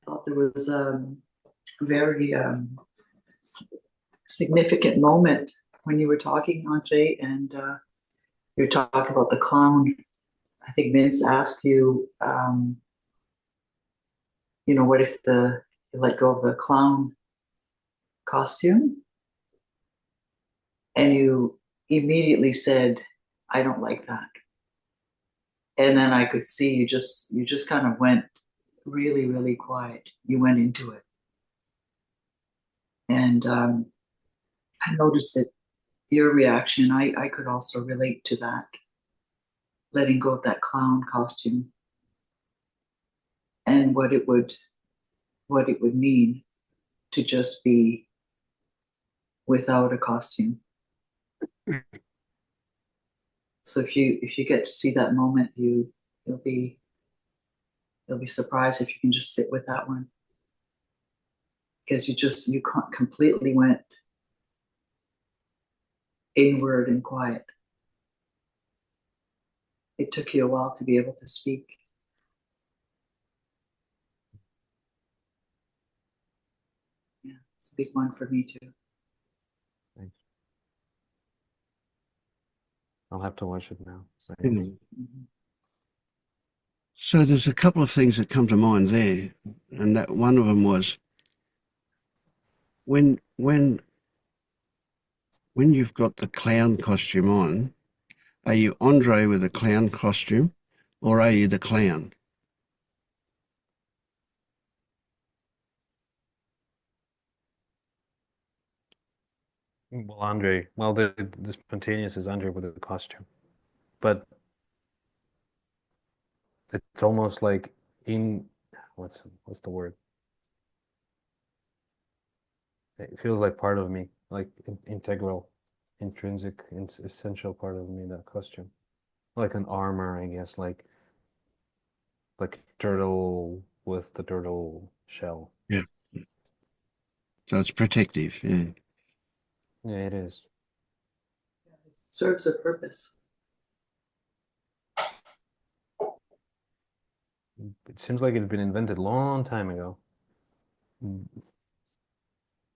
Thought there was a very significant moment when you were talking, Andre, and you were talking about the clown. I think Vince asked you, what if you let go of the clown costume? And you immediately said, I don't like that. And then I could see you just kind of went really, really quiet. You went into it. And I noticed that your reaction, I could also relate to that, letting go of that clown costume and what it would mean to just be without a costume. So if you get to see that moment, you'll be surprised if you can just sit with that one, because you completely went inward and quiet. It took you a while to be able to speak. Yeah, it's a big one for me too. I'll have to watch it now. Right. Mm. So there's a couple of things that come to mind there, and that one of them was when when when you've got the clown costume on, are you Andre with a clown costume, or are you the clown? Well, Andre, well, the spontaneous is Andre with the costume, but it's almost like in what's the word? It feels like part of me, like integral, intrinsic, essential part of me, that costume. Like an armor, I guess, like turtle with the turtle shell. Yeah. So it's protective. Yeah. Yeah, it is. It serves a purpose. It seems like it's been invented a long time ago.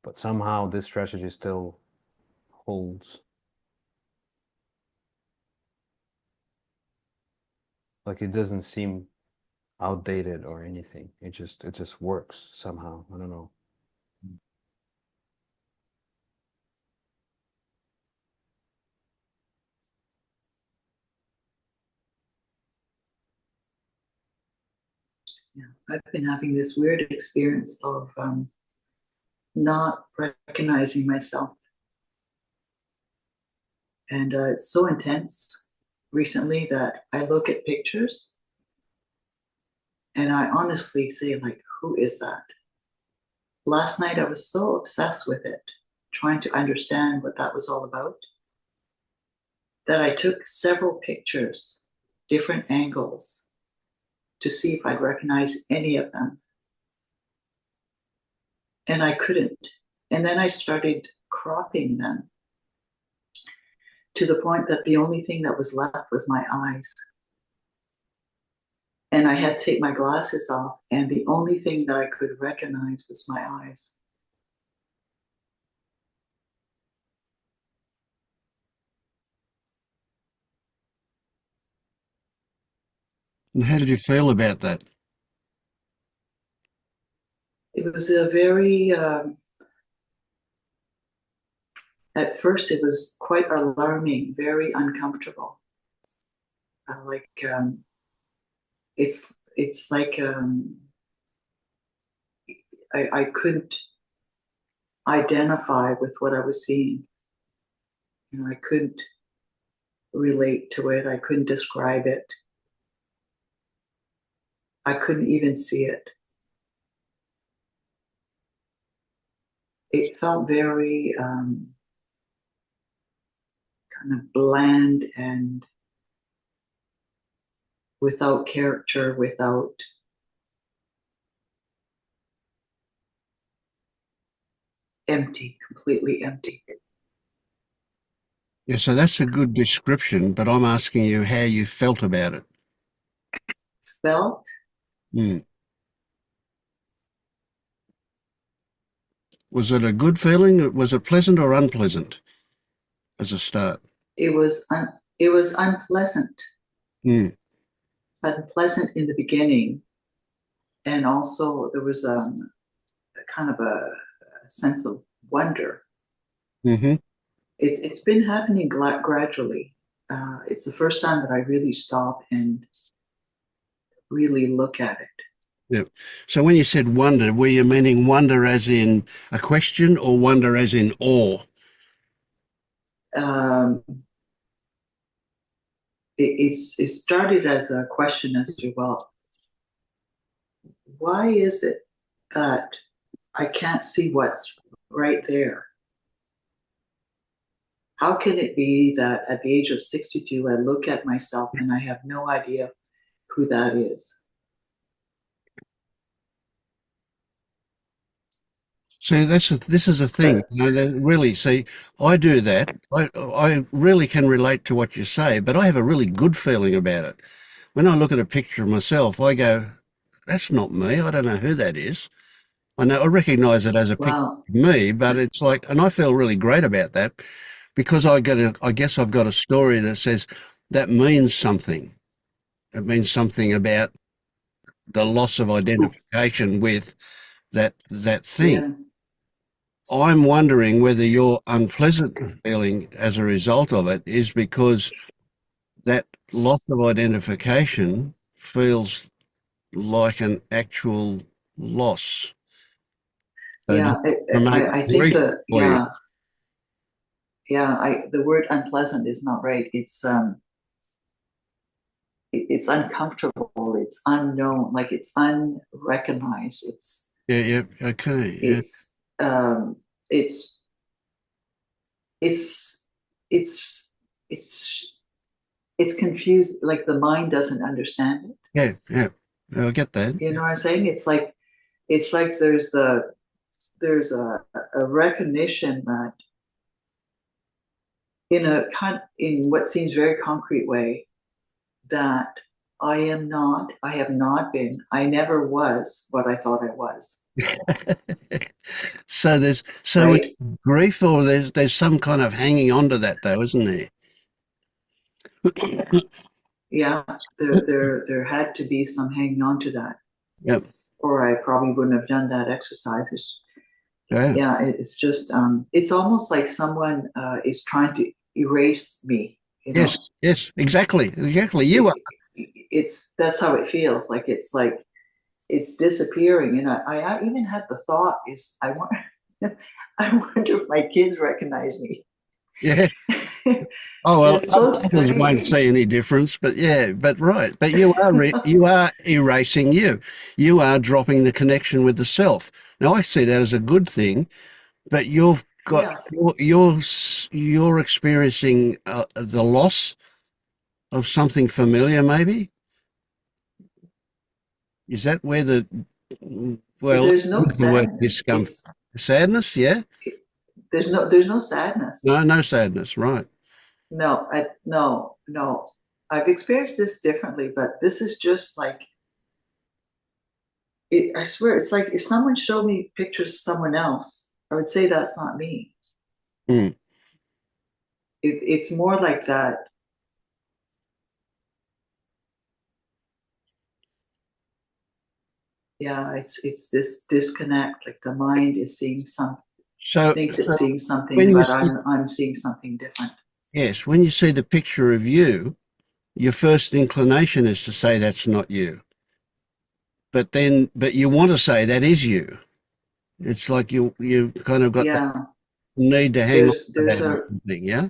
But somehow this strategy still holds. Like it doesn't seem outdated or anything. It just works somehow. I don't know. Yeah, I've been having this weird experience of not recognizing myself. And it's so intense recently that I look at pictures and I honestly say, like, who is that? Last night I was so obsessed with it, trying to understand what that was all about, that I took several pictures, different angles, to see if I'd recognize any of them. And I couldn't. And then I started cropping them to the point that the only thing that was left was my eyes. And I had to take my glasses off, and the only thing that I could recognize was my eyes. And how did you feel about that? It was a very, at first, it was quite alarming, very uncomfortable. Like, it's like I couldn't identify with what I was seeing. You know, I couldn't relate to it. I couldn't describe it. I couldn't even see it. It felt very kind of bland and without character, without empty, completely empty. Yeah, so that's a good description, but I'm asking you how you felt about it. Felt Mm. Was it a good feeling? Was it pleasant or unpleasant as a start? it was it was unpleasant, Mm. unpleasant in the beginning, and also there was a kind of a sense of wonder. Mm-hmm. It's been happening gradually. It's the first time that I really stop and really look at it. Yeah. So when you said wonder, were you meaning wonder as in a question or wonder as in awe? Um, it started as a question as to, well, why is it that I can't see what's right there? How can it be that at the age of 62, I look at myself and I have no idea who that is? See, this is a thing. Really, see, I do that. I really can relate to what you say, but I have a really good feeling about it. When I look at a picture of myself, I go, that's not me. I don't know who that is. I know I recognize it as a picture Well, of me, but it's like, and I feel really great about that. because I guess I've got a story that says that means something. It means something about the loss of identification with that thing. Yeah. I'm wondering whether your unpleasant feeling as a result of it is because that loss of identification feels like an actual loss. So Yeah. to promote I think grief that, for you. the word unpleasant is not right. It's uncomfortable. It's unknown. Like it's unrecognized. Yeah, okay, yeah. It's, um, it's, it's, it's, it's, it's confused. Like the mind doesn't understand it. Yeah. I get that. You know what I'm saying? It's like there's a recognition that in what seems very concrete way that I have not been, I never was what I thought I was. So with Right? grief, or there's some kind of hanging on to that though, isn't there? Yeah. There had to be some hanging on to that, Yep. or I probably wouldn't have done that exercise. Yeah. It's just, it's almost like someone is trying to erase me, you know? Yes, exactly. You are. It, it's, that's how it feels. Like it's disappearing. And I even had the thought is, I wonder if my kids recognize me. Yeah. Oh well, It's so others won't strange. see any difference, but yeah, but right. But you are erasing you. You are dropping the connection with the self. Now I see that as a good thing, but you've got Yes. you're experiencing the loss of something familiar. Maybe is that where well, let's There's no use the word sadness. discomfort, sadness. Yeah, There's no sadness. no sadness. Right. No. I've experienced this differently, but this is just like I swear, it's like if someone showed me pictures of someone else, I would say that's not me. Mm. It's more like that. Yeah, it's this disconnect. Like the mind is seeing some, So, thinks it's seeing something, when you but see I'm seeing something different. yes, when you see the picture of you, your first inclination is to say that's not you. But you want to say that is you. It's like you kind of got the Yeah, need to hang on there's to there's that or a something, yeah?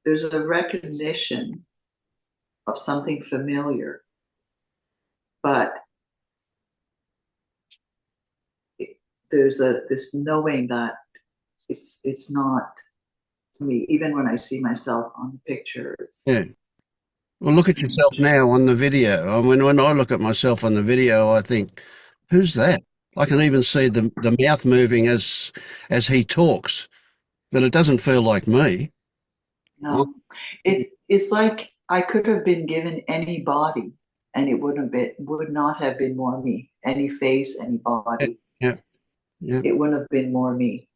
there's a recognition of something familiar, but it, there's a this knowing that it's not me. Even when I see myself on the picture, Yeah. Well, look it's at yourself strange. now on the video. I mean, when I look at myself on the video, I think, who's that? I can even see the mouth moving as he talks, but it doesn't feel like me. Oh, No, it's like I could have been given any body, and it would not have been more me. Any face, any yeah, body, yeah, yeah. it wouldn't have been more me.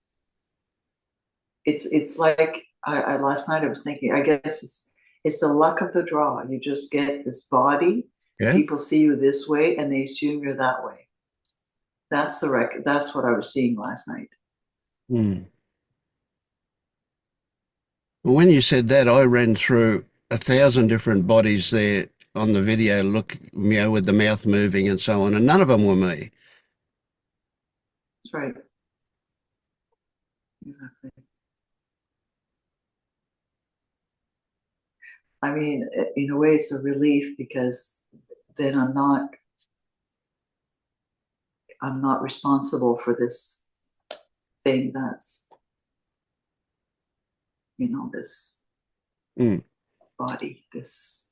It's like I last night I was thinking. I guess it's the luck of the draw. You just get this body. Yeah. People see you this way, and they assume you're that way. That's the record. That's what I was seeing last night. Hmm. Well, when you said that, I ran through 1,000 different bodies there on the video, with the mouth moving and so on, and none of them were me. That's right. Exactly. I mean, in a way, it's a relief because then I'm not responsible for this thing that's, this Mm, body, this,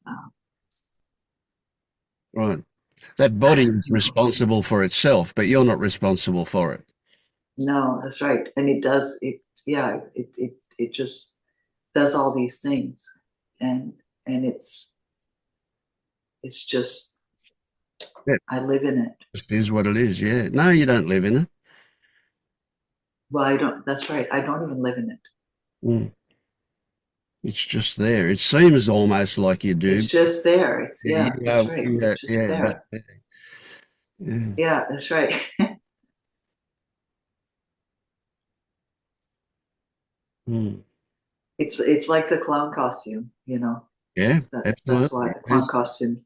uh, right. That body is responsible for itself, but you're not responsible for it. no, that's right. And it does, yeah, it just does all these things. And, and it's just, Yeah. I live in it. It is what it is, yeah. No, you don't live in it. Well, I don't, that's right. I don't even live in it. Mm. It's just there. It seems almost like you do. It's just there. It's, You yeah, that's are, right. yeah, It's just yeah, there. yeah. Yeah, that's right. Mm. It's like the clown costume, you know. Yeah, That's why absolutely. the clown costume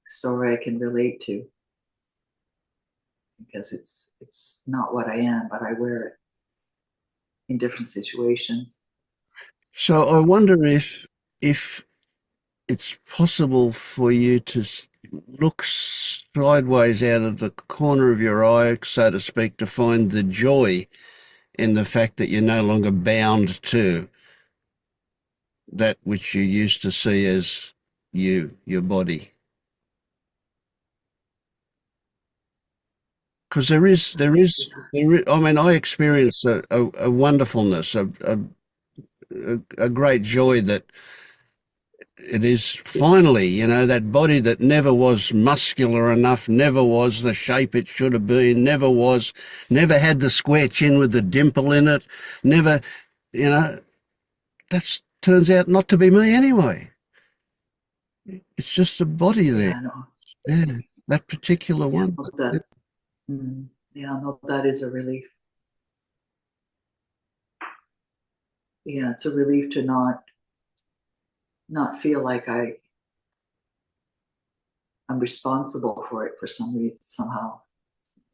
story I can relate to, because it's not what I am, but I wear it in different situations. So I wonder if it's possible for you to look sideways out of the corner of your eye, so to speak, to find the joy in the fact that you're no longer bound to that which you used to see as your body. Because I mean, I experience a wonderfulness, a great joy that it is finally, that body that never was muscular enough, never was the shape it should have been, never had the square chin with the dimple in it, never, you know, that turns out not to be me anyway. It's just a body there. Yeah, no, Yeah, that particular yeah, one. no, that, yeah, no, that is a relief. Yeah, it's a relief to not feel like I'm responsible for it for some reason somehow,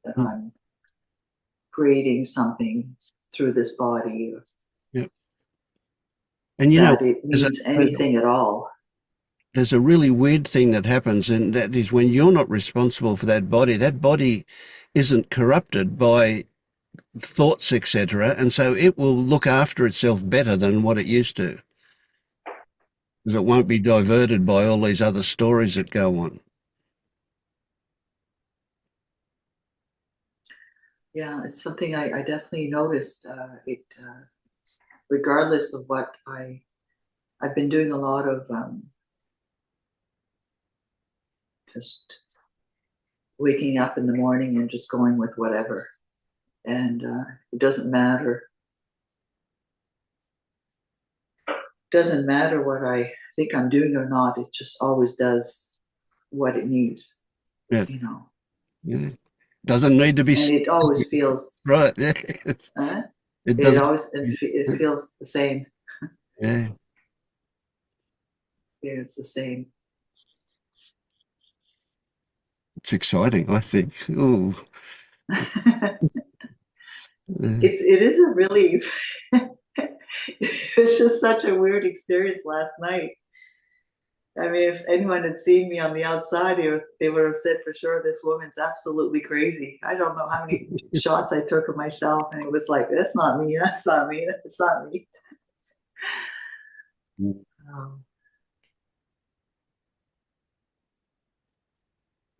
that Mm, I'm creating something through this body, or yeah. And that it there's a, means anything at all. there's a really weird thing that happens, and that is when you're not responsible for that body isn't corrupted by thoughts, etc., and so it will look after itself better than what it used to, because it won't be diverted by all these other stories that go on. Yeah, it's something I definitely noticed. Regardless of what I've been doing a lot of just waking up in the morning and just going with whatever. And it doesn't matter what I think I'm doing or not. It just always does what it needs, Yeah, you know. yeah. Doesn't need to be And it always feels, right. Yeah, uh, it it doesn't. always it feels the same. Yeah, It's the same. it's exciting, I think. Oh, It is a relief. It's just such a weird experience last night. I mean, if anyone had seen me on the outside, they would have said for sure, this woman's absolutely crazy. I don't know how many shots I took of myself, and it was like, that's not me, that's not me, that's not me. Um,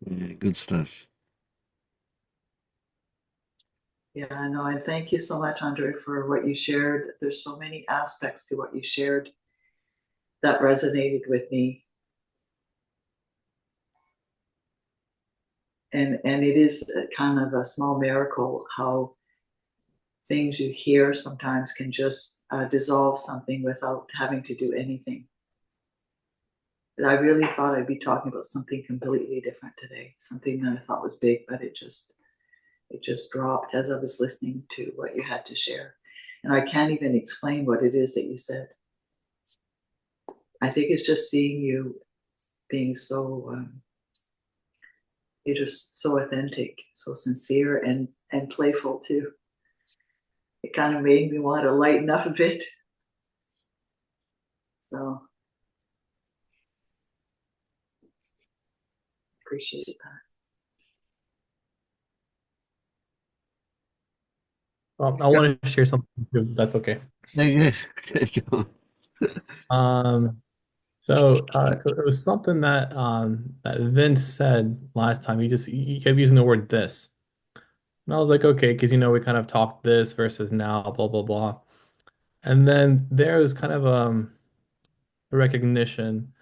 yeah, good stuff. yeah, I know. And thank you so much, Andre, for what you shared. There's so many aspects to what you shared that resonated with me. And it is a kind of a small miracle how things you hear sometimes can just dissolve something without having to do anything. But I really thought I'd be talking about something completely different today, something that I thought was big, but it just dropped as I was listening to what you had to share. And I can't even explain what it is that you said. I think it's just seeing you being you're just so authentic, so sincere, and playful too. It kind of made me want to lighten up a bit. So appreciate that. I want to share something too. That's okay. Yeah, yeah. So it was something that Vince said last time. He kept using the word this, and I was like, okay, because we kind of talked this versus now, blah blah blah. And then there was kind of a recognition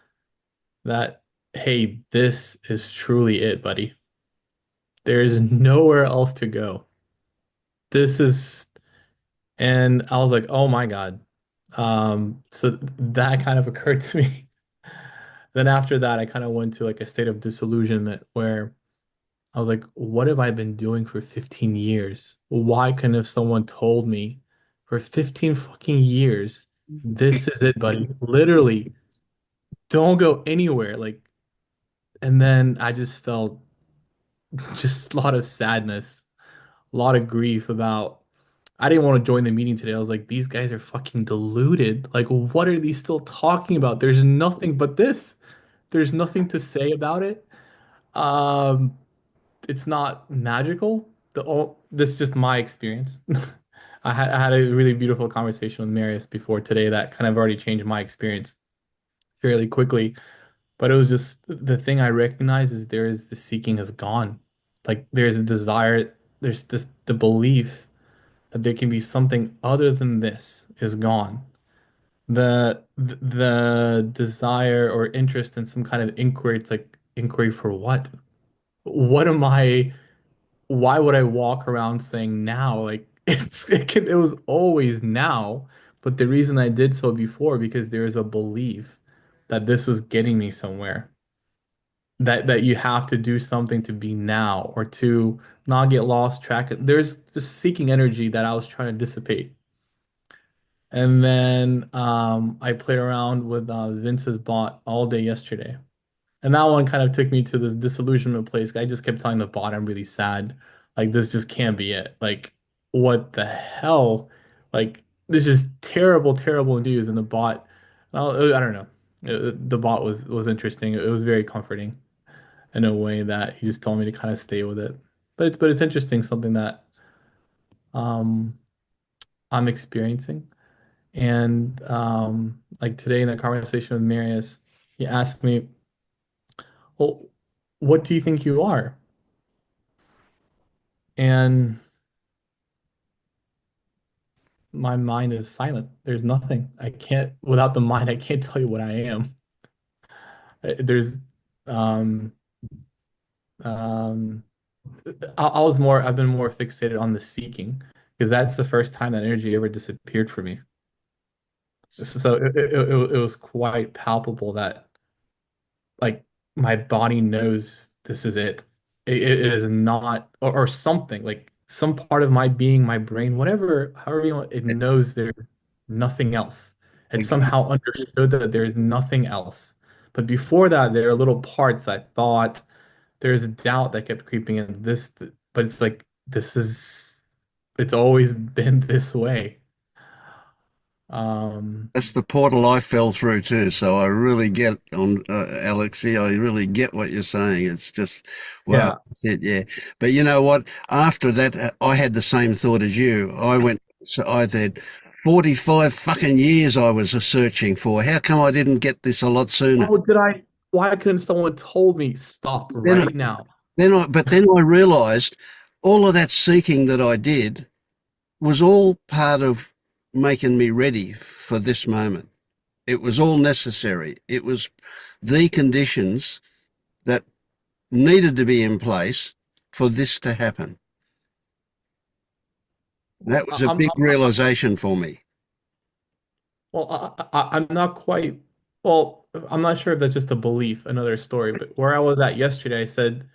that, hey, this is truly it, buddy. There's nowhere else to go. this is, and I was like, oh my God. So that kind of occurred to me. Then after that, I kind of went to like a state of disillusionment where I was like, what have I been doing for 15 years? Why couldn't have someone told me for 15 fucking years, this is it, buddy? Literally, don't go anywhere. Like, and then I just felt just a lot of sadness, a lot of grief about. I didn't want to join the meeting today. I was like, these guys are fucking deluded. Like, what are these still talking about? There's nothing but this. There's nothing to say about it. Um, it's not magical. This is just my experience. I had a really beautiful conversation with Marius before today that kind of already changed my experience fairly quickly. But it was just the thing I recognize is there is the seeking has gone. Like there's a desire, there's this the belief that there can be something other than this is gone. The desire or interest in some kind of inquiry, it's like inquiry for what? What am I? Why would I walk around saying now? Like it was always now, but the reason I did so before because there is a belief that this was getting me somewhere. That you have to do something to be now or to not get lost track. There's just seeking energy that I was trying to dissipate. And then I played around with Vince's bot all day yesterday. And that one kind of took me to this disillusionment place. I just kept telling the bot I'm really sad. Like this just can't be it. Like what the hell? Like this is terrible, terrible news. And the bot, well, I don't know. The bot was interesting. It was very comforting in a way that he just told me to kind of stay with it. But it's interesting, something that um I'm experiencing. And like today in that conversation with Marius, he asked me, well, what do you think you are? And my mind is silent. There's nothing. I can't, without the mind, I can't tell you what I am. There's, um, um, I've been more fixated on the seeking because that's the first time that energy ever disappeared for me. So it was quite palpable that like my body knows this is it. It is not, or something like some part of my being, my brain, whatever, however you want, it knows there's nothing else. It somehow understood that there's nothing else. But before that, there are little parts that thought there's doubt that kept creeping in. But it's like it's always been this way. Um, That's the portal I fell through too. So I really get on Alexey. I really get what you're saying. It's just, wow, yeah. that's it. Yeah. But you know what? After that, I had the same thought as you. So I had 45 fucking years I was searching for. How come I didn't get this a lot sooner? Oh, did I? Why couldn't someone told me stop Then, right now? then I realized all of that seeking that I did was all part of making me ready for this moment. It was all necessary. It was the conditions that needed to be in place for this to happen. That Well, was a big realization for me. I'm not quite. Well, I'm not sure if that's just a belief, another story. But where I was at yesterday, I said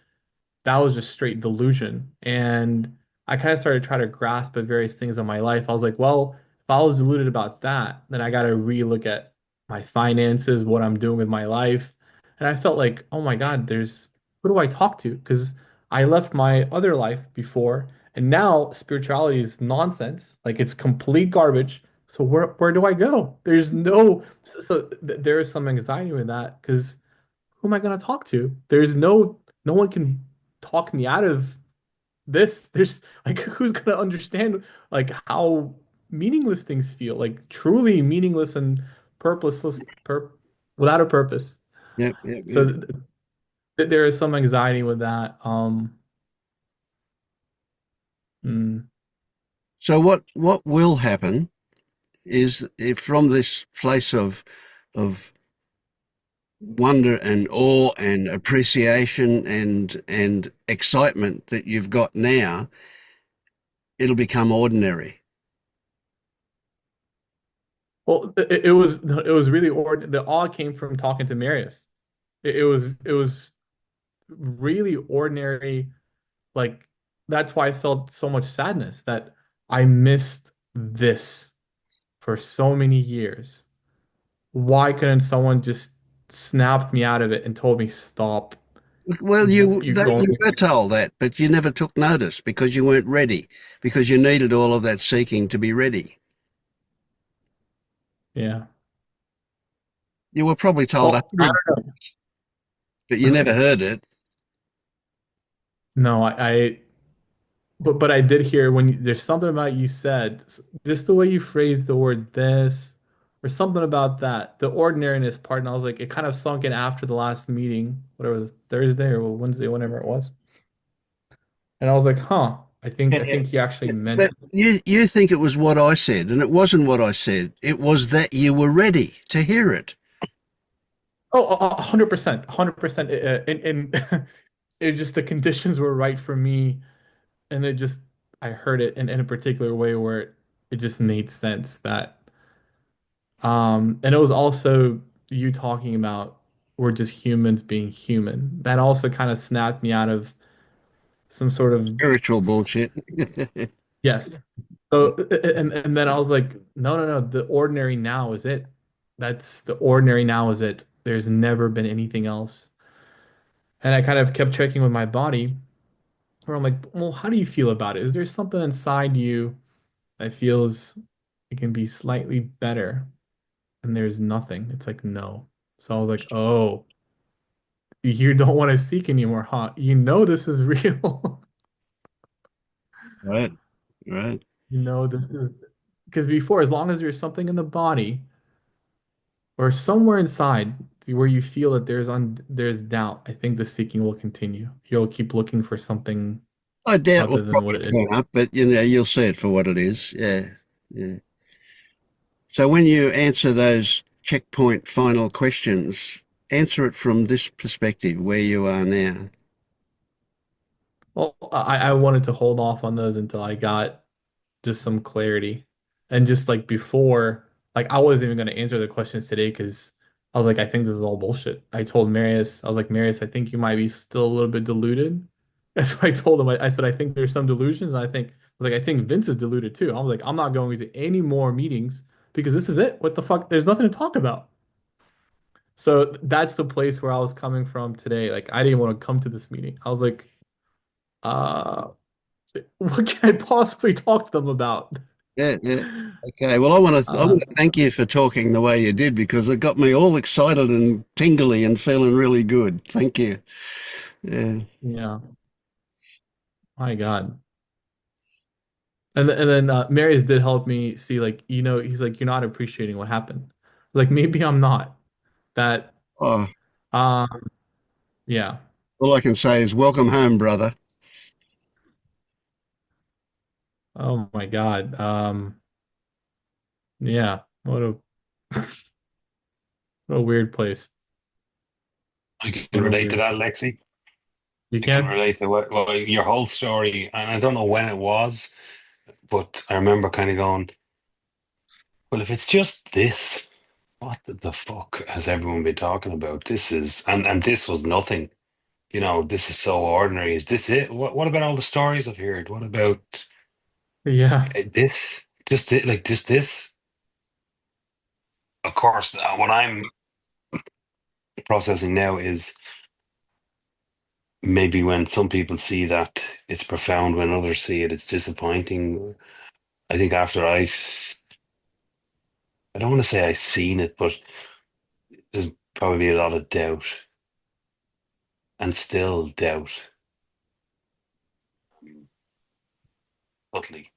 that was just straight delusion. And I kind of started trying to grasp at various things in my life. I was like, well, if I was deluded about that, then I got to relook at my finances, what I'm doing with my life. And I felt like, oh my God, who do I talk to? Because I left my other life before, and now spirituality is nonsense. Like it's complete garbage. So where do I go? There is some anxiety with that because who am I going to talk to? No one can talk me out of this. There's like who's going to understand like how meaningless things feel, like truly meaningless and purposeless, without a purpose. Yep, yep, So yep. there is some anxiety with that. Mm, So what will happen is if from this place of wonder and awe and appreciation and excitement that you've got now, it'll become ordinary. Well, it was really the awe came from talking to Marius. It was really ordinary. Like that's why I felt so much sadness that I missed this for so many years. Why couldn't someone just snapped me out of it and told me stop? Well, You're going. you were told that, but you never took notice because you weren't ready, because you needed all of that seeking to be ready. Yeah. You were probably told a Well, I hundred, don't know. but you never heard it. No, but I did hear when there's something about you said, just the way you phrased the word this, or something about that, the ordinariness part, and I was like, it kind of sunk in after the last meeting, whatever it was, Thursday or Wednesday, whenever it was. And I was like, huh, I think he actually meant But it. you think it was what I said, and it wasn't what I said. It was that you were ready to hear it. Oh, 100%, 100%. And it just the conditions were right for me, and it just I heard it in a particular way where it just made sense that and it was also you talking about we're just humans being human. That also kind of snapped me out of some sort of Spiritual bullshit. yes. So and then I was like, no, no, no, the ordinary now is it. That's the ordinary now is it. There's never been anything else. And I kind of kept checking with my body where I'm like, well, how do you feel about it? Is there something inside you that feels it can be slightly better? And there's nothing. It's like, no. So I was like, oh, you don't want to seek anymore, huh? You know this is real. Right, right. You know this is because before, as long as there's something in the body or somewhere inside where you feel that there's doubt, I think the seeking will continue. You'll keep looking for something I doubt we'll other than what probably it is. turn up, but you'll see it for what it is. Yeah, yeah. So when you answer those checkpoint final questions, answer it from this perspective, where you are now. Well, I wanted to hold off on those until I got just some clarity. And just like before, like I wasn't even going to answer the questions today because I was like, I think this is all bullshit. I told Marius, I was like, Marius, I think you might be still a little bit deluded. That's what I told him. I said, I think there's some delusions. And I was like, I think Vince is deluded too. I was like, I'm not going to any more meetings because this is it. What the fuck? There's nothing to talk about. So that's the place where I was coming from today. Like I didn't want to come to this meeting. I was like, uh, what can I possibly talk to them about? Yeah, yeah. Uh, Okay. Well, I want to thank you for talking the way you did because it got me all excited and tingly and feeling really good. Thank you. Yeah. yeah, my God. And then Marius did help me see, like, he's like, you're not appreciating what happened. Like, maybe I'm not. That, Oh, um, yeah. all I can say is welcome home, brother. Oh my God. Yeah. What a weird place. I can What a relate to weird. that, Lexi. You I can can? relate to your whole story, and I don't know when it was, but I remember kind of going, "Well, if it's just this, what the fuck has everyone been talking about? This is, and this was nothing. This is so ordinary. Is this it? What about all the stories I've heard? What about Yeah. this? Just it, like just this? Of course, what I'm processing now is maybe when some people see that it's profound, when others see it, it's disappointing. I think after I don't want to say I've seen it, but there's probably a lot of doubt and still doubt. Utterly.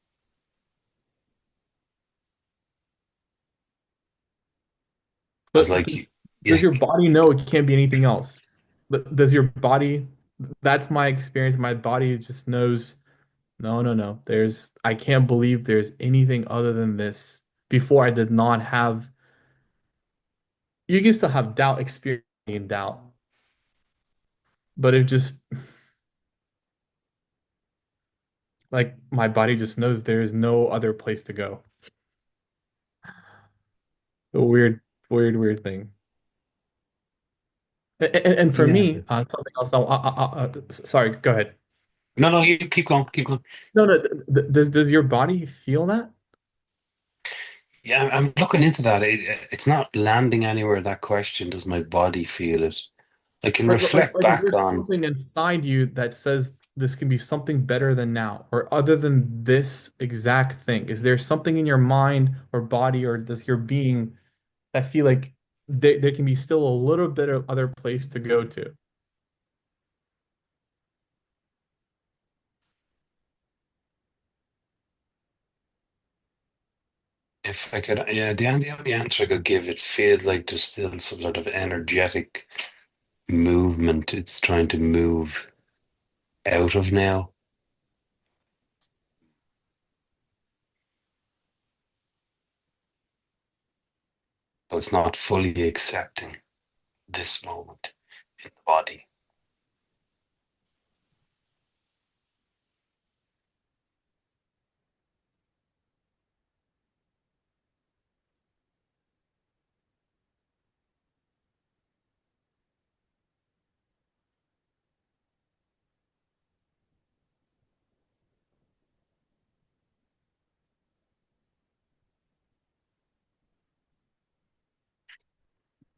Because But like, does yeah, your body know it can't be anything else? But does your body, that's my experience. My body just knows, no, no, no. I can't believe there's anything other than this. Before I did not have, you can still have doubt, experiencing doubt, but it just, Like my body just knows there is no other place to go. A weird, weird, weird thing. And for Yeah. me, something else. Sorry, go ahead. No, no, you keep going, keep going. No, no. Does your body feel that? Yeah, I'm looking into that. It's not landing anywhere, that question. Does my body feel it? I can reflect Is back there on. something inside you that says this can be something better than now, or other than this exact thing? Is there something in your mind or body or does your being that feel like there can be still a little bit of other place to go to? If I could, yeah, the only answer I could give, it feels like there's still some sort of energetic movement it's trying to move out of now. So it's not fully accepting this moment in the body.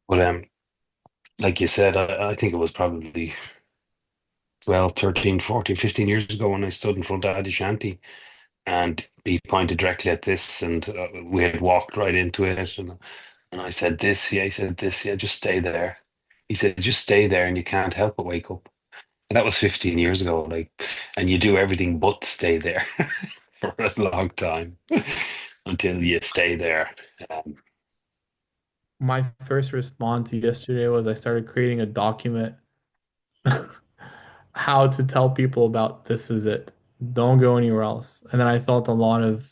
But like you said, I think it was probably 12, 13, 14, 15 years ago when I stood in front of Adi Shanti and he pointed directly at this and we had walked right into it and I said this, yeah, he said this, yeah, just stay there. He said, just stay there and you can't help but wake up. And that was 15 years ago, like, and you do everything but stay there for a long time until you stay there. Um, My first response yesterday was I started creating a document how to tell people about this is it. Don't go anywhere else. And then I felt a lot of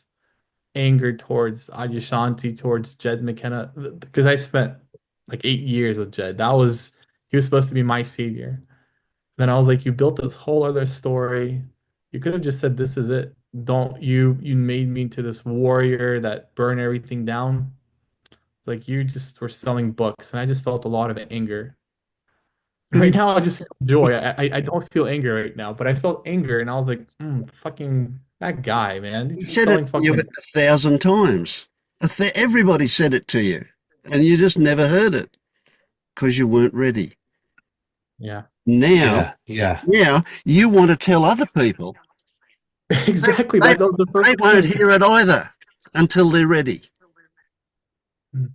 anger towards Adyashanti, towards Jed McKenna, because I spent like 8 years with Jed. He was supposed to be my savior. Then I was like, you built this whole other story. You could have just said, this is it. Don't you made me into this warrior that burned everything down. Like you just were selling books, and I just felt a lot of anger. Right now, I just feel joy. I don't feel anger right now, but I felt anger, and I was like, fucking that guy, man. He's He just said it selling to you fucking. 1,000 times. Everybody said it to you, and you just never heard it because you weren't ready. Yeah, Now, yeah, yeah. now you want to tell other people. They, exactly. they, That was the they perfect won't thing. hear it either until they're ready. Mm.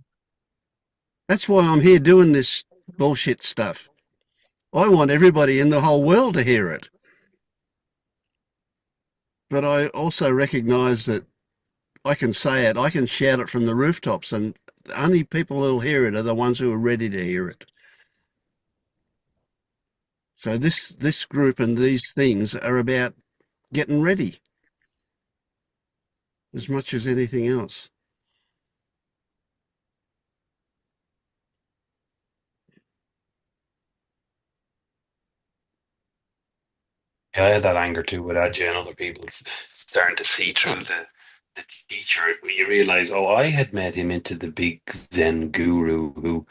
That's why I'm here doing this bullshit stuff. I want everybody in the whole world to hear it. But I also recognize that I can say it, I can shout it from the rooftops, and the only people who'll hear it are the ones who are ready to hear it. So this group and these things are about getting ready as much as anything else. Yeah, I had that anger too with Ajay and other people starting to see through the teacher. You realize, oh, I had made him into the big Zen guru who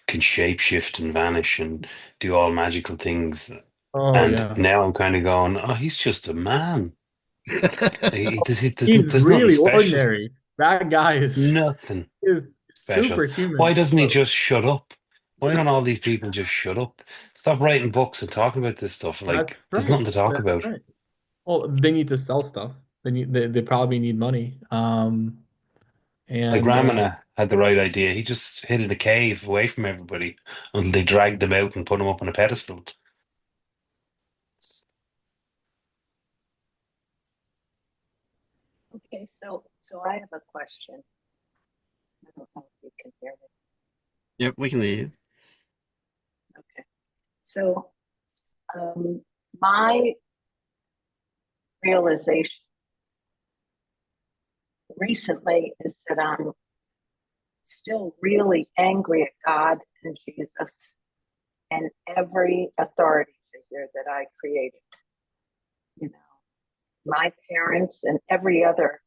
can shapeshift and vanish and do all magical things. Oh And yeah, now I'm kind of going, oh, he's just a man. he's There's nothing really special. ordinary. That guy Nothing is special. Why superhuman. doesn't he just shut up? Why don't all these people just shut up? Stop writing books and talking about this stuff. That's Like, there's right. nothing to talk That's about. right. Well, they need to sell stuff. They probably need money. Like And Ramana had the right idea. He just hid in a cave away from everybody until they dragged him out and put him up on a pedestal. Okay, so I have a question. I don't know if you can hear me. Yep, we can hear you. Okay. So my realization recently is that I'm still really angry at God and Jesus and every authority figure that I created. You know, my parents and every other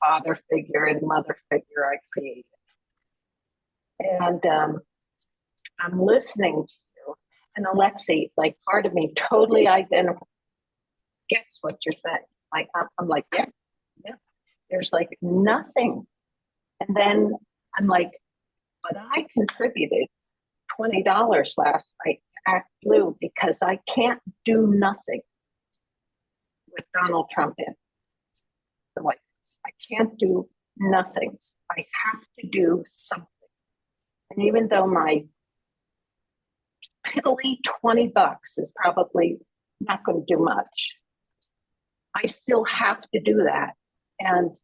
father figure and mother figure I created. And I'm listening to you, and Alexey, like part of me totally identifies, gets what you're saying. Like I'm like, yeah, yeah. There's like nothing. And then I'm like, but I contributed $20 last night to Act Blue because I can't do nothing with Donald Trump in the White House. I can't do nothing. I have to do something. And even though my piddly $20 is probably not going to do much, I still have to do that. And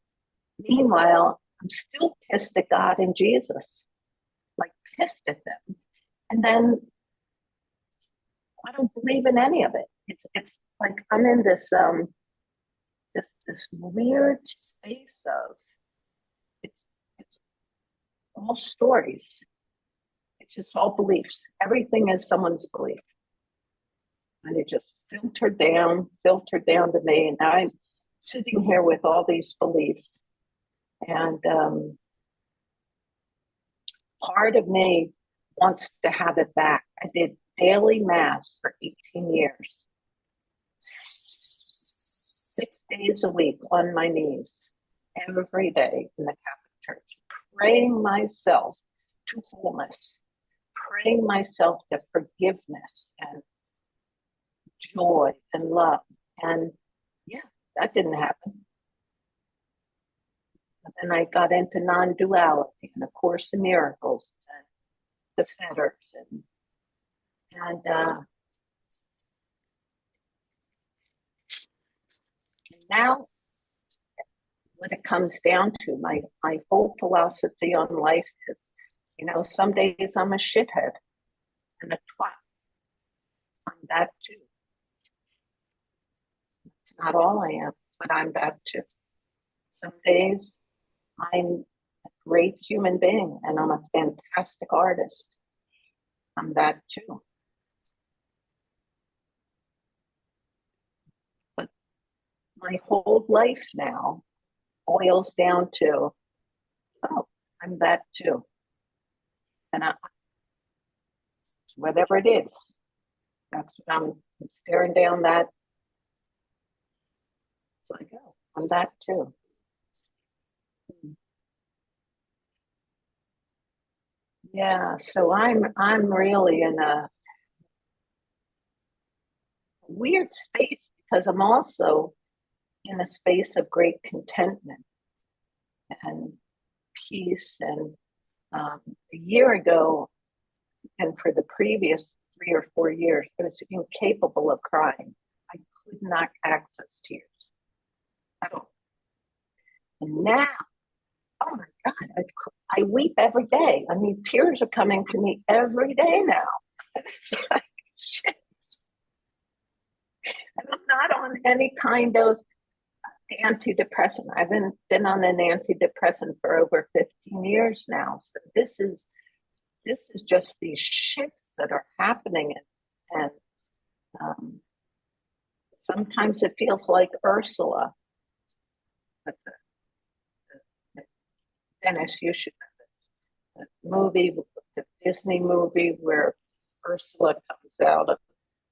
meanwhile, I'm still pissed at God and Jesus, like pissed at them. And then I don't believe in any of it. It's like I'm in this this weird space of it's all stories. It's just all beliefs. Everything is someone's belief. And it just filtered down to me. And now I'm sitting here with all these beliefs. And part of me wants to have it back. I did daily mass for 18 years, 6 days a week on my knees, every day in the Catholic Church, praying myself to wholeness, praying myself to forgiveness and joy and love. And yeah, that didn't happen. And then I got into non-duality and A Course in Miracles and the fetters and now what it comes down to, my whole philosophy on life is, some days I'm a shithead and a twat. I'm that too. It's not all I am, but I'm that too. Some days I'm a great human being and I'm a fantastic artist. I'm that too. But my whole life now boils down to, oh, I'm that too. And whatever it is, that's what I'm staring down that. It's like, oh, I'm that too. Yeah, so I'm really in a weird space because I'm also in a space of great contentment and peace. And a year ago, and for the previous 3 or 4 years, I was incapable of crying. I could not access tears at all. And now, oh my God, I weep every day. I mean, tears are coming to me every day now. It's like, shit. And I'm not on any kind of antidepressant. I've been on an antidepressant for over 15 years now. So this is just these shifts that are happening, and sometimes it feels like Ursula. But Dennis, you should know this. The movie, the Disney movie where Ursula comes out of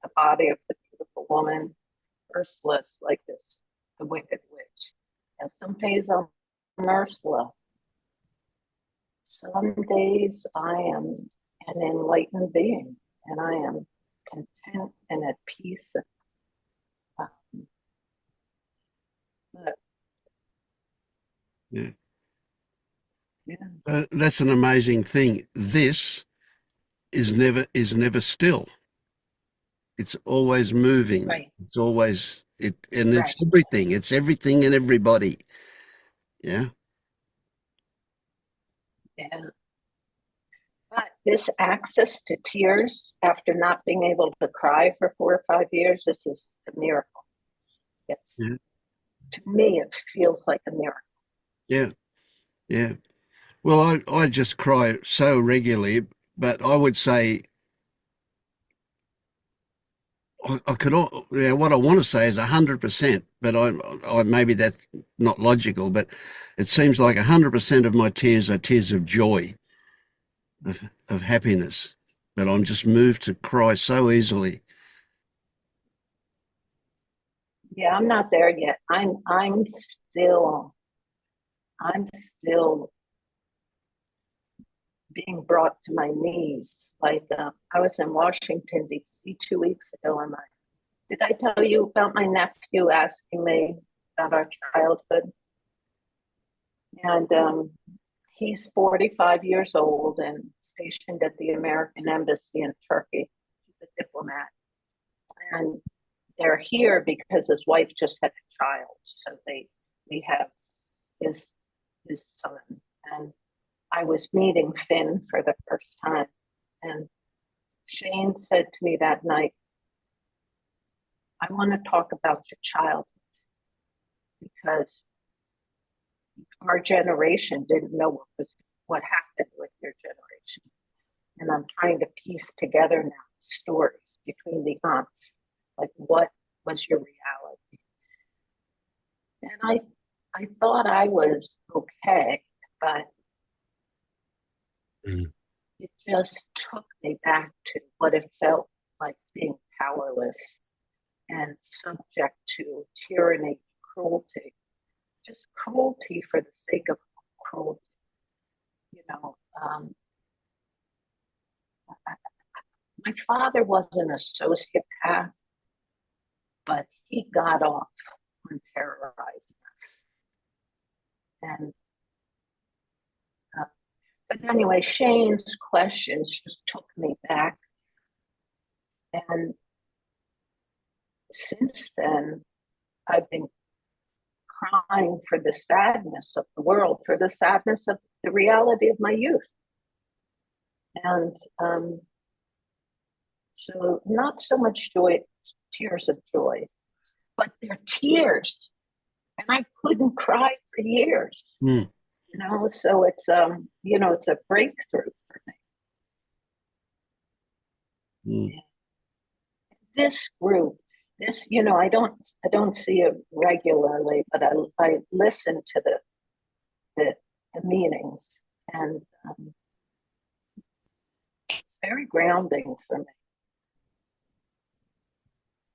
the body of the beautiful woman. Ursula's like this, the wicked witch. And some days I'm Ursula. Some days I am an enlightened being, and I am content and at peace. Yeah. Yeah. That's an amazing thing. This is never still. It's always moving. Right. It's always and Right. it's everything. It's everything and everybody. Yeah. Yeah. But this access to tears after not being able to cry for 4 or 5 years, this is a miracle. It's, Yeah. to me, it feels like a miracle. Yeah. Yeah. Well, I just cry so regularly, but I would say I could, yeah, what I want to say is 100%, but I maybe that's not logical, but it seems like 100% of my tears are tears of joy, of happiness. But I'm just moved to cry so easily. Yeah, I'm not there yet. I'm still being brought to my knees. Like I was in Washington D.C. 2 weeks ago, and did I tell you about my nephew asking me about our childhood? And he's 45 years old and stationed at the American Embassy in Turkey. He's a diplomat, and they're here because his wife just had a child, so we have his son. And I was meeting Finn for the first time, and Shane said to me that night, I want to talk about your childhood because our generation didn't know what happened with your generation. And I'm trying to piece together now stories between the aunts, like what was your reality? And I thought I was okay, but it just took me back to what it felt like being powerless and subject to tyranny, cruelty, just cruelty for the sake of cruelty. You know, my father wasn't a sociopath, but he got off on terrorizing us. And but anyway, Shane's questions just took me back, and since then, I've been crying for the sadness of the world, for the sadness of the reality of my youth. And so not so much joy, tears of joy, but they're tears. And I couldn't cry for years. Mm. You know, so it's it's a breakthrough for me. Mm. This group, I don't see it regularly, but I listen to the meetings, and it's very grounding for me.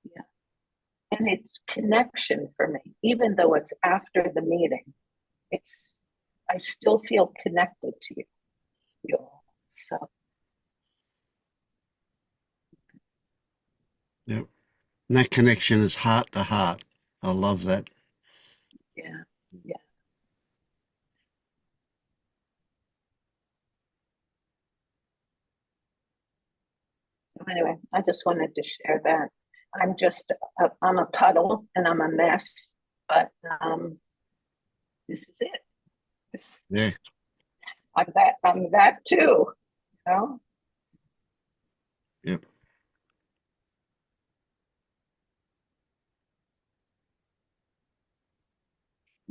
Yeah, and it's connection for me, even though it's after the meeting. I still feel connected to you all. So Yep. And that connection is heart to heart. I love that. yeah. Anyway, I just wanted to share that. I'm a puddle and I'm a mess, but this is it. Yeah. I'm that too, you know? Yep.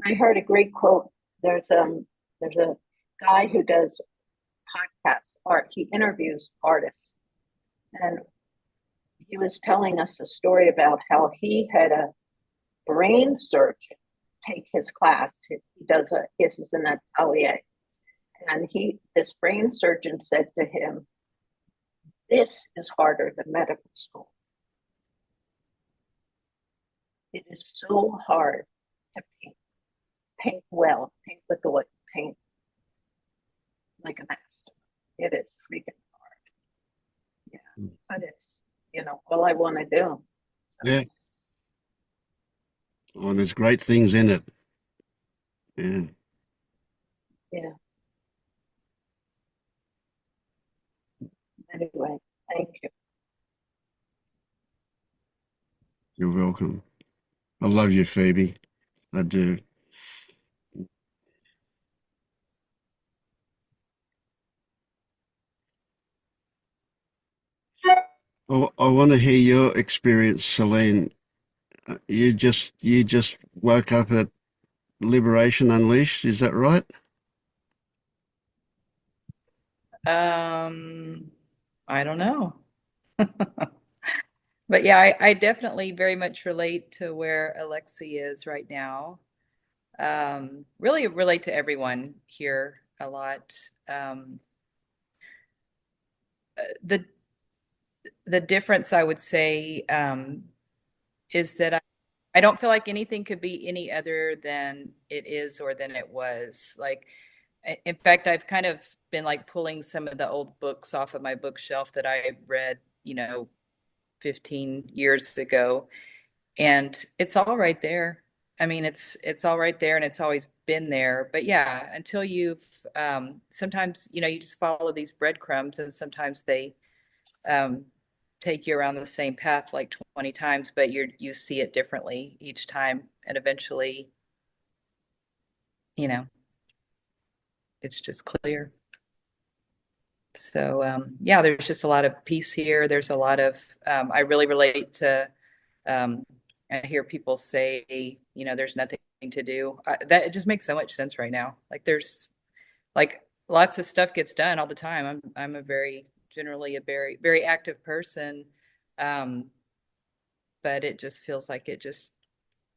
I heard a great quote. There's a guy who does podcasts, art. He interviews artists, and he was telling us a story about how he had a brain surgeon take his class. He does his is an atelier, and this brain surgeon said to him, "This is harder than medical school. It is so hard to paint well, paint with oil, paint like a master. It is freaking hard." Yeah, but it's all I want to do. So. Yeah. Oh, there's great things in it. Yeah. Yeah. Anyway, thank you. You're welcome. I love you, Phoebe. I do. I want to hear your experience, Celine. You just woke up at Liberation Unleashed, is that right? I don't know. But yeah, I definitely very much relate to where Alexey is right now. Really relate to everyone here a lot. The the difference I would say is that I don't feel like anything could be any other than it is or than it was. Like, in fact, I've kind of been like pulling some of the old books off of my bookshelf that I read, 15 years ago, and it's all right there. I mean, it's all right there, and it's always been there. But yeah, until you've sometimes, you just follow these breadcrumbs, and sometimes they um, take you around the same path like 20 times, but you see it differently each time, and eventually, you know, it's just clear. So yeah, there's just a lot of peace here. There's a lot of I really relate to. I hear people say, there's nothing to do. That it just makes so much sense right now. Like there's like lots of stuff gets done all the time. I'm a very generally a very very active person, but it just feels like it just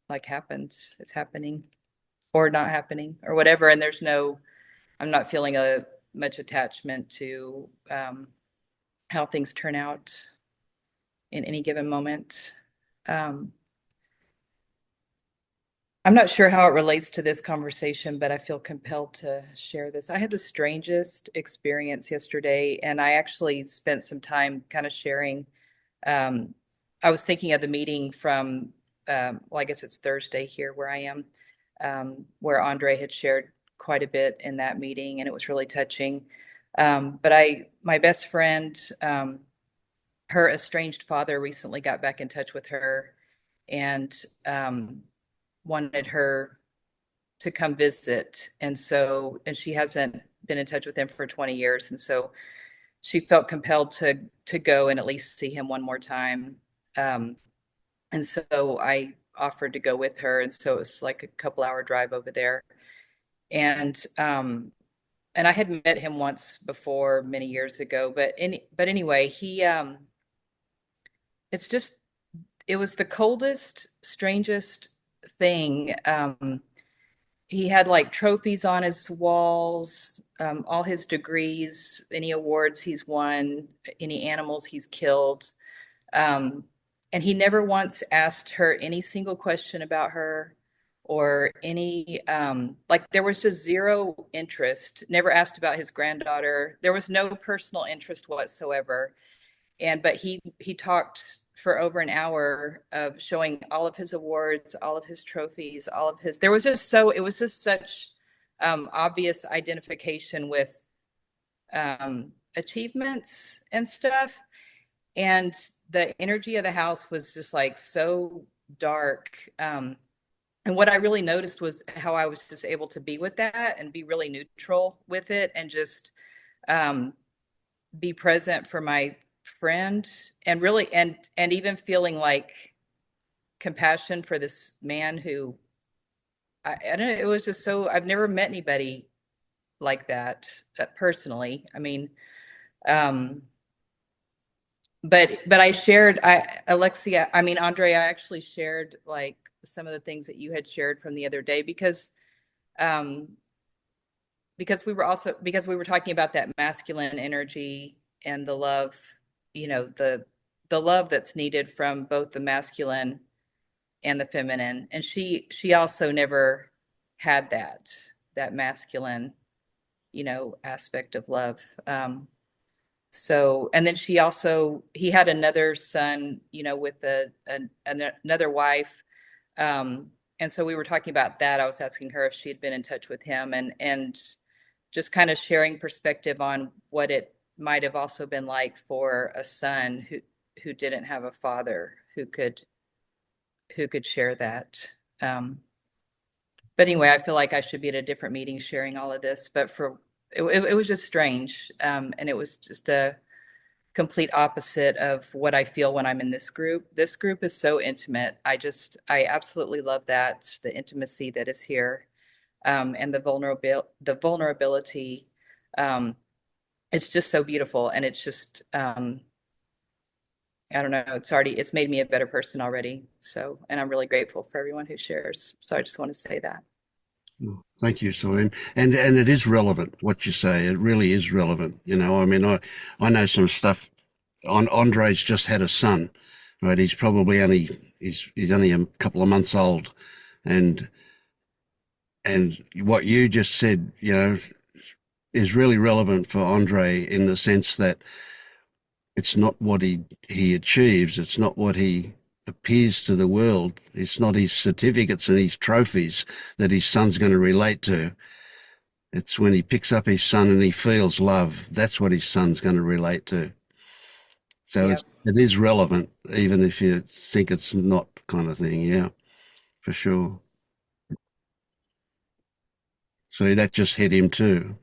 like happens. It's happening or not happening or whatever. And I'm not feeling a much attachment to how things turn out in any given moment. I'm not sure how it relates to this conversation, but I feel compelled to share this. I had the strangest experience yesterday, and I actually spent some time kind of sharing. I was thinking of the meeting from, well, I guess it's Thursday here where I am, where Andre had shared quite a bit in that meeting, and it was really touching. But my best friend, her estranged father recently got back in touch with her and wanted her to come visit. And she hasn't been in touch with him for 20 years. And so she felt compelled to go and at least see him one more time. And so I offered to go with her. And so it was like a couple-hour drive over there. And I had met him once before many years ago, but anyway, it was the coldest, strangest thing. He had like trophies on his walls, all his degrees, any awards he's won, any animals he's killed. And he never once asked her any single question about her or any, like there was just zero interest, never asked about his granddaughter. There was no personal interest whatsoever. But he talked for over an hour of showing all of his awards, all of his trophies, it was just such obvious identification with achievements and stuff. And the energy of the house was just like so dark. And what I really noticed was how I was just able to be with that and be really neutral with it and just be present for my friend and really and even feeling like compassion for this man who I don't know, it was just so I've never met anybody like that personally. I mean, but Alexey, I mean, Andre, I actually shared like some of the things that you had shared from the other day because we were talking about that masculine energy and the love, the love that's needed from both the masculine and the feminine. And she also never had that masculine, aspect of love. And then he had another son, with another wife. And so we were talking about that. I was asking her if she had been in touch with him and just kind of sharing perspective on what it might have also been like for a son who didn't have a father who could share that. But anyway, I feel like I should be at a different meeting sharing all of this, but it was just strange. And it was just a complete opposite of what I feel when I'm in this group. This group is so intimate. I absolutely love that, the intimacy that is here, and the vulnerability. It's just so beautiful. And it's just, I don't know, it's made me a better person already. So, and I'm really grateful for everyone who shares. So I just want to say that. Thank you, Celine. And it is relevant what you say. It really is relevant. You know, I mean, I know some stuff. Andre's just had a son, right? He's probably only he's only a couple of months old, and what you just said, you know, is really relevant for Andre in the sense that it's not what he achieves, it's not what he appears to the world, it's not his certificates and his trophies that his son's going to relate to. It's when he picks up his son and he feels love. That's what his son's going to relate to. So Yep. it is relevant, even if you think it's not, kind of thing. Yeah, for sure. So that just hit him too.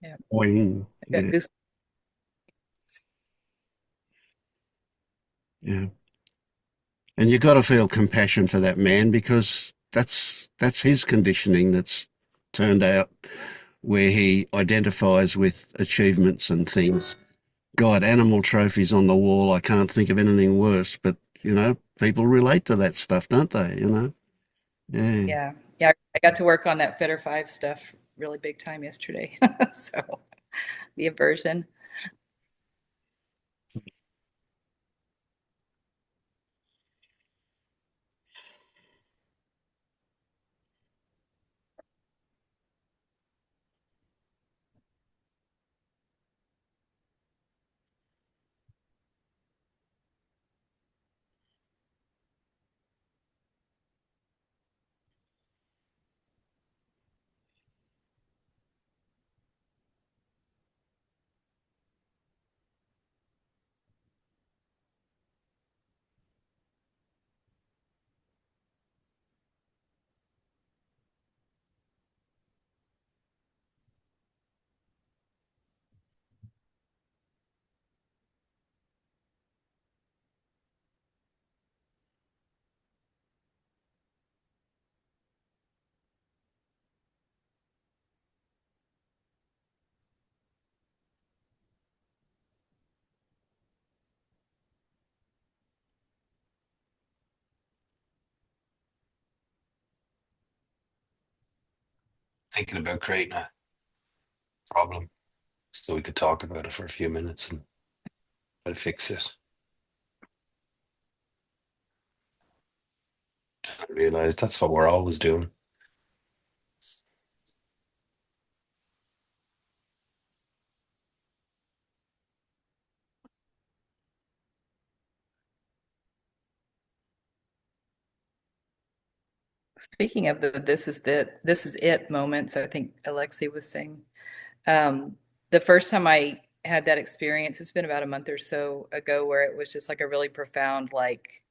Yeah. Boing. I got Yeah, goose. yeah. And you got to feel compassion for that man because that's his conditioning that's turned out where he identifies with achievements and things. God, animal trophies on the wall. I can't think of anything worse, but you know, people relate to that stuff, don't they? You know? Yeah. Yeah. Yeah. I got to work on that Fetter 5 stuff really big time yesterday. So the aversion. Thinking about creating a problem so we could talk about it for a few minutes and try to fix it. I realized that's what we're always doing. Speaking of this is it moments, I think Alexey was saying. The first time I had that experience, it's been about a month or so ago, where it was just like a really profound, like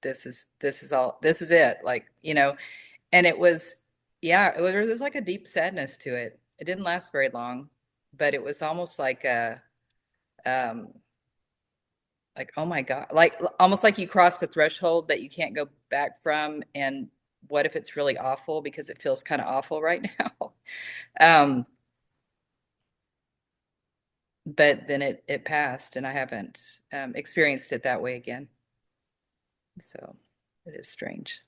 this is it, like, you know, and it was, yeah, there was like a deep sadness to it. It didn't last very long, but it was almost um, like, oh my God, like almost like you crossed a threshold that you can't go back from. And what if it's really awful, because it feels kind of awful right now. Um, but then it passed, and I haven't experienced it that way again. So it is strange.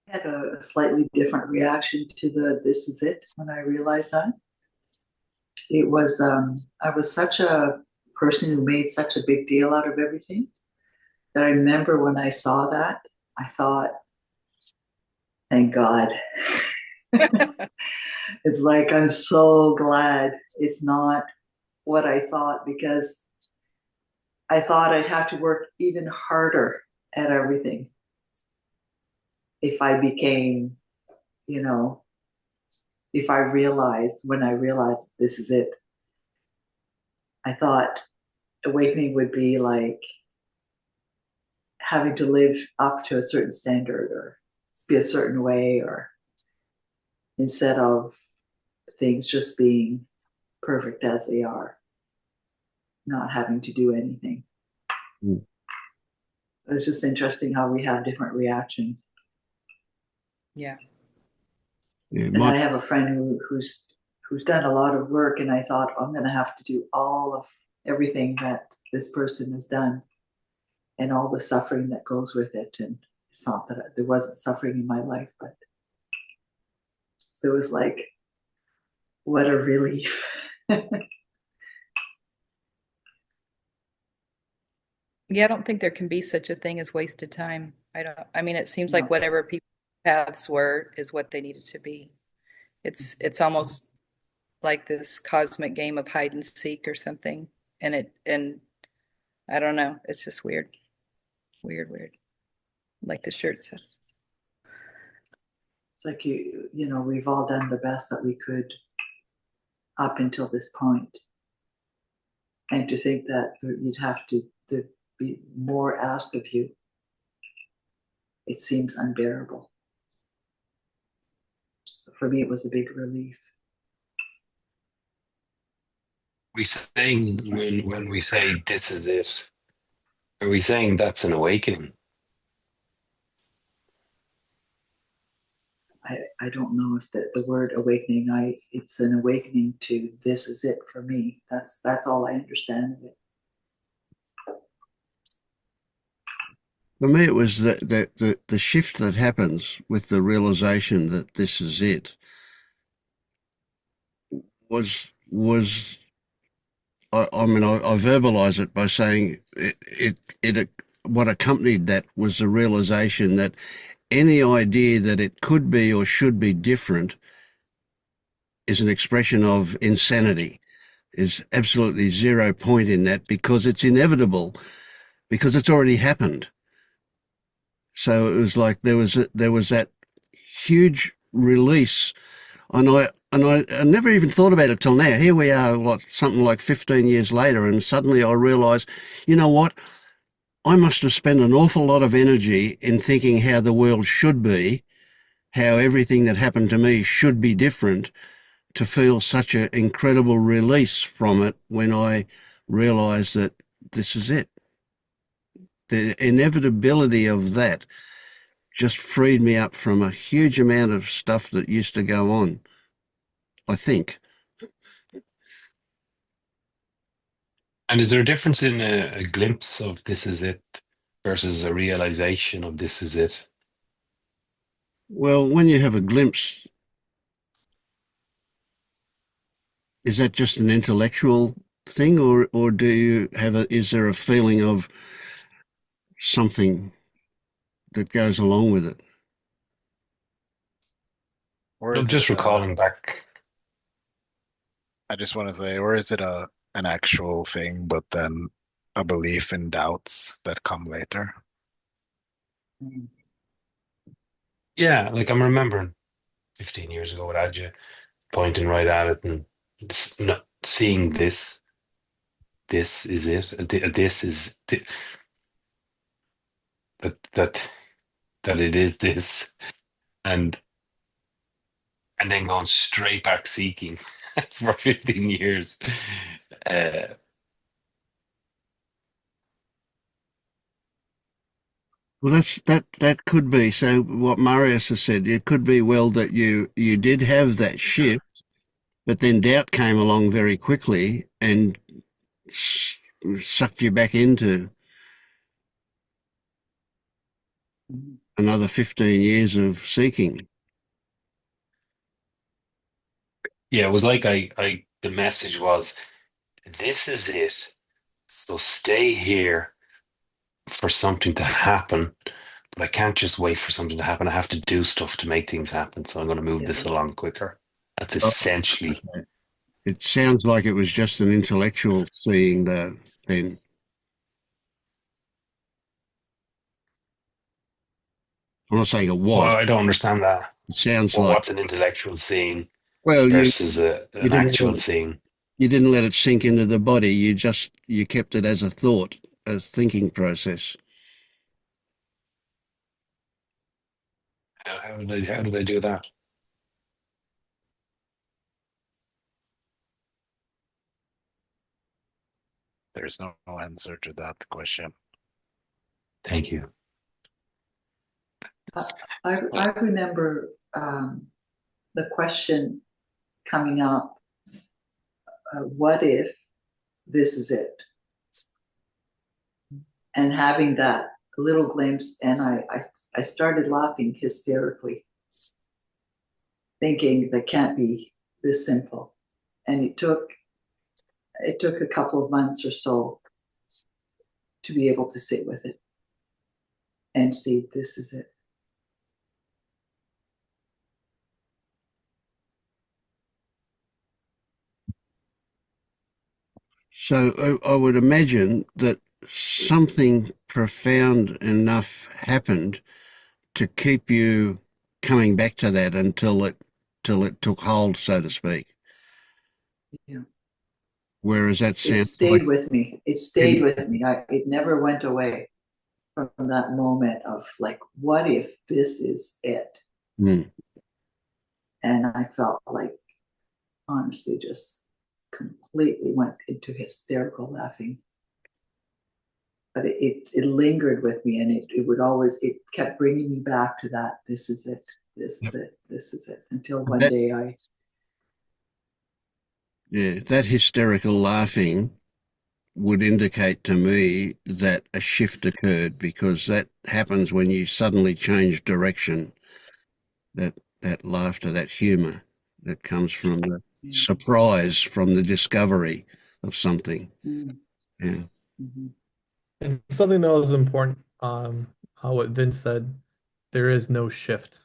I had a slightly different reaction to the "this is it" when I realized that. It was I was such a person who made such a big deal out of everything that I remember when I saw that, I thought, thank God. It's like, I'm so glad it's not what I thought, because I thought I'd have to work even harder at everything if I became, you know, if I realized, when I realized this is it. I thought awakening would be like having to live up to a certain standard or be a certain way, or instead of things just being perfect as they are, not having to do anything. Mm. It's just interesting how we have different reactions. Yeah. Yeah, And I have a friend who's done a lot of work, and I thought, I'm going to have to do all of everything that this person has done and all the suffering that goes with it. And it's not that there wasn't suffering in my life, but it was like, what a relief. Yeah, I don't think there can be such a thing as wasted time. I mean, it seems like No. whatever people's paths were is what they needed to be. It's almost like this cosmic game of hide and seek or something. And I don't know, it's just weird. Weird. Like the shirt says. It's like we've all done the best that we could up until this point. And to think that you'd have to be more asked of you, it seems unbearable. So for me, it was a big relief. We saying when we say this is it, are we saying that's an awakening? I don't know if the word awakening, it's an awakening to this is it for me. That's all I understand of it. For me, it was the shift that happens with the realization that this is it was I mean I verbalize it by saying it what accompanied that was the realization that any idea that it could be or should be different is an expression of insanity. There's absolutely 0 point in that because it's inevitable, because it's already happened. So it was like there was that huge release, and I never even thought about it till now. Here we are, something like 15 years later, and suddenly I realise, you know what? I must have spent an awful lot of energy in thinking how the world should be, how everything that happened to me should be different, to feel such an incredible release from it when I realised that this is it. The inevitability of that just freed me up from a huge amount of stuff that used to go on, I think. And is there a difference in a glimpse of this is it versus a realization of this is it? Well, when you have a glimpse, is that just an intellectual thing, or do you have is there a feeling of something that goes along with it? Or I'm is just it recalling back. I just want to say, or is it an actual thing, but then a belief in doubts that come later? Yeah, like I'm remembering 15 years ago with Adja pointing right at it and not seeing this. This is it. This is that it is this, and then going straight back seeking for 15 years. Uh, Well, that could be. So what Marius has said, it could be well that you did have that shift, but then doubt came along very quickly and sucked you back into another 15 years of seeking. yeah, it was like the message was, this is it. So stay here for something to happen, but I can't just wait for something to happen. I have to do stuff to make things happen. So I'm going to move this Yeah. along quicker. That's Oh, essentially. okay. It sounds like it was just an intellectual seeing, though, then. I'm not saying it Well, was. I don't understand that. It sounds Well, like, what's an intellectual seeing well, versus you an didn't let actual it, seeing? you didn't let it sink into the body. You kept it as a thought, a thinking process. How did I do that? There's no answer to that question. Thank you. I remember the question coming up, what if this is it? And having that little glimpse, and I started laughing hysterically, thinking that can't be this simple. And it took a couple of months or so to be able to sit with it and see this is it. So I would imagine that something profound enough happened to keep you coming back to that until it took hold, so to speak. Yeah. Whereas that It sounds stayed like with me. It stayed with me. It never went away from that moment of like, what if this is it? Mm. And I felt like, honestly, just completely went into hysterical laughing. But it lingered with me, and it kept bringing me back to that. This is it. This is it. This is it. Until one that, day that hysterical laughing would indicate to me that a shift occurred, because that happens when you suddenly change direction. That laughter, that humor that comes from the surprise, from the discovery of something. Yeah. Mm-hmm. And something that was important, what Vince said, there is no shift.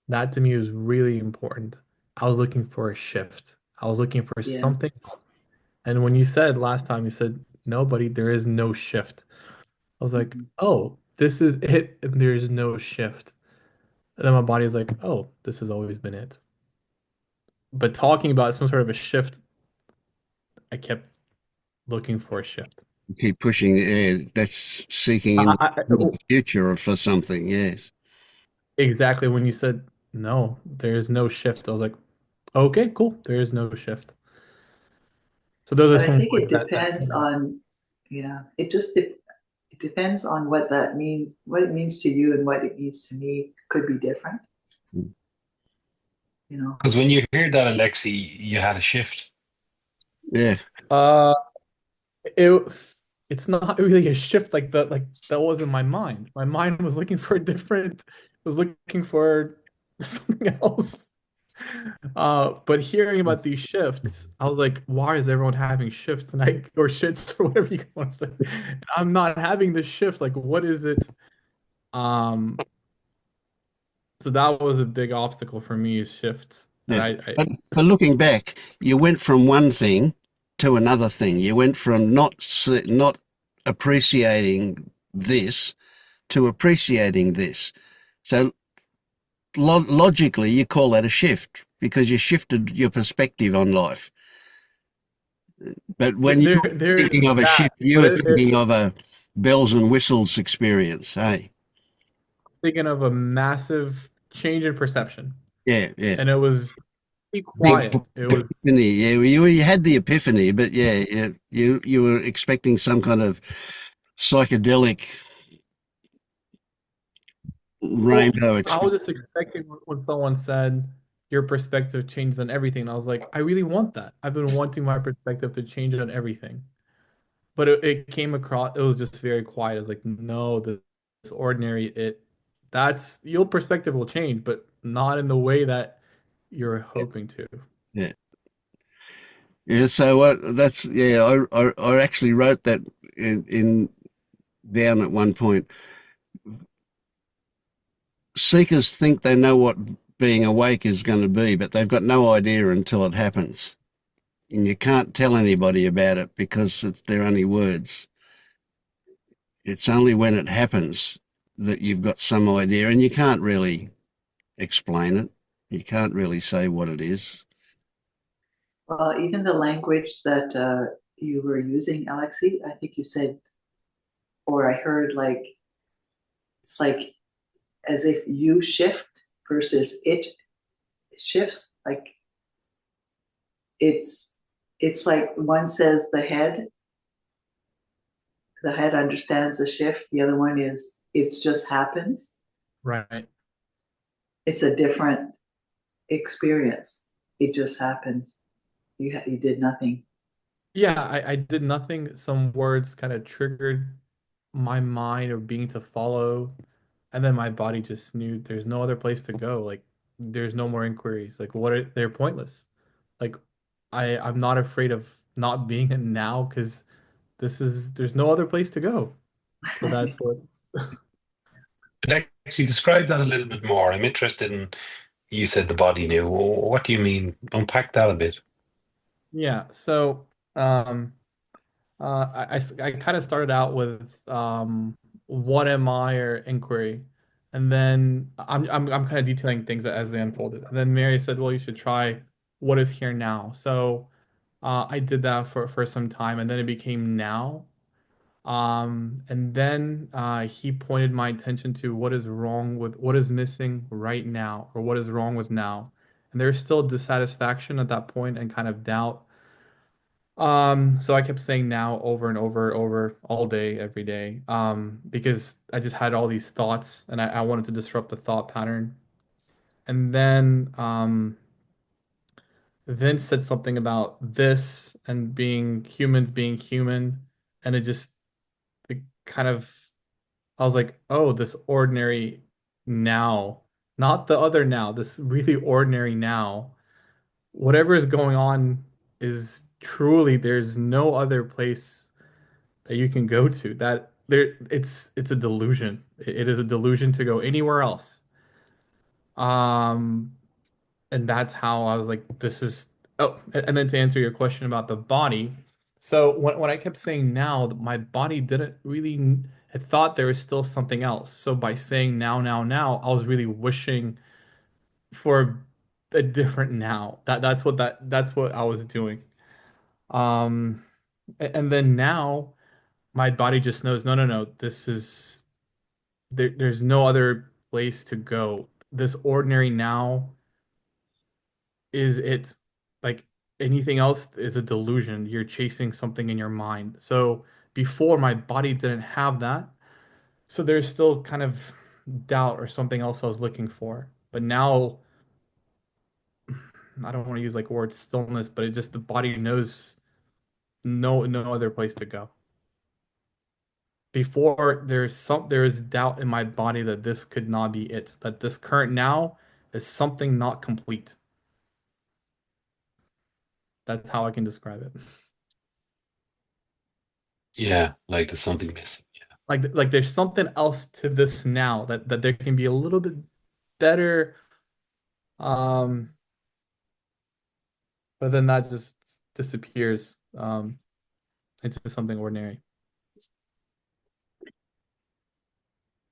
That to me was really important. I was looking for a shift. I was looking for Yeah. something. And when you said last time, you said, nobody, there is no shift. I was like, oh, this is it, and there's no shift. And then my body is like, oh, this has always been it. But talking about some sort of a shift, I kept looking for a shift. Keep pushing. Yeah, that's seeking in the future for something. Yes. Exactly. When you said no, there's no shift, I was like, okay, cool. There is no shift. So those But are I some think it words that depends on, yeah, it depends on what that means, what it means to you, and what it means to me could be different. You know. Because when you hear that, Alexei, you had a shift. Yeah. uh it it's not really a shift like that was in my mind. My mind was looking for a different, was looking for something else. But hearing about these shifts, I was like, why is everyone having shifts tonight or shits or whatever you want to say? I'm not having this shift. Like, what is it? Um, so that was a big obstacle for me is shifts. And Yeah. I But looking back, you went from one thing to another thing. You went from not appreciating this to appreciating this. So logically, you call that a shift, because you shifted your perspective on life. But when you were there's thinking of a that, shift, you but were thinking of a bells and whistles experience, hey? thinking of a massive change in perception. Yeah, yeah. And it was pretty Big quiet. It was epiphany. Yeah, you had the epiphany, but yeah, you were expecting some kind of psychedelic well, rainbow I was experience. just expecting when someone said your perspective changed on everything. And I was like, I really want that. I've been wanting my perspective to change on everything. But it came across, it was just very quiet. It was like, no, this ordinary, that's your perspective will change, but not in the way that you're hoping to. Yeah, yeah. So what? That's yeah. I actually wrote that in down at one point. Seekers think they know what being awake is going to be, but they've got no idea until it happens. And you can't tell anybody about it because they're only words. It's only when it happens that you've got some idea, and you can't really explain it. You can't really say what it is. Well, even the language that you were using, Alexei, I think you said, or I heard like, it's like as if you shift versus it shifts. Like it's like one says the head understands the shift. The other one is it just happens. Right. It's a different experience. It just happens. You did nothing. Yeah, I did nothing. Some words kind of triggered my mind or being to follow, and then my body just knew there's no other place to go. Like there's no more inquiries. Like they're pointless. Like I'm not afraid of not being in now because there's no other place to go. So that's what. But actually, describe that a little bit more. I'm interested in, you said the body knew. What do you mean? Unpack that a bit. Yeah. So I kind of started out with what am I or inquiry, and then I'm kind of detailing things as they unfolded. And then Mary said, "Well, you should try what is here now." So I did that for some time, and then it became now. And then he pointed my attention to what is wrong with what is missing right now, or what is wrong with now. And there's still dissatisfaction at that point and kind of doubt. So I kept saying now over and over and over all day, every day, because I just had all these thoughts and I wanted to disrupt the thought pattern. And then Vince said something about this and being humans being human, and it kind of, I was like, oh, this ordinary now, not the other now, this really ordinary now. Whatever is going on is truly, there's no other place that you can go to. That there it's a delusion. It is a delusion to go anywhere else. Um, and that's how I was like, this is and then to answer your question about the body. So when I kept saying now, my body didn't really, it thought there was still something else. So by saying now, now, now, I was really wishing for a different now. That's what I was doing. Um, and then now my body just knows, no, no, no, this is there's no other place to go. This ordinary now is it. Like anything else is a delusion. You're chasing something in your mind. So before my body didn't have that. So there's still kind of doubt or something else I was looking for. But now I don't want to use like word stillness, but it just the body knows no other place to go. Before there is doubt in my body that this could not be it, that this current now is something not complete. That's how I can describe it. Yeah, like there's something missing. Like there's something else to this now that there can be a little bit better, um but then that just disappears into something ordinary.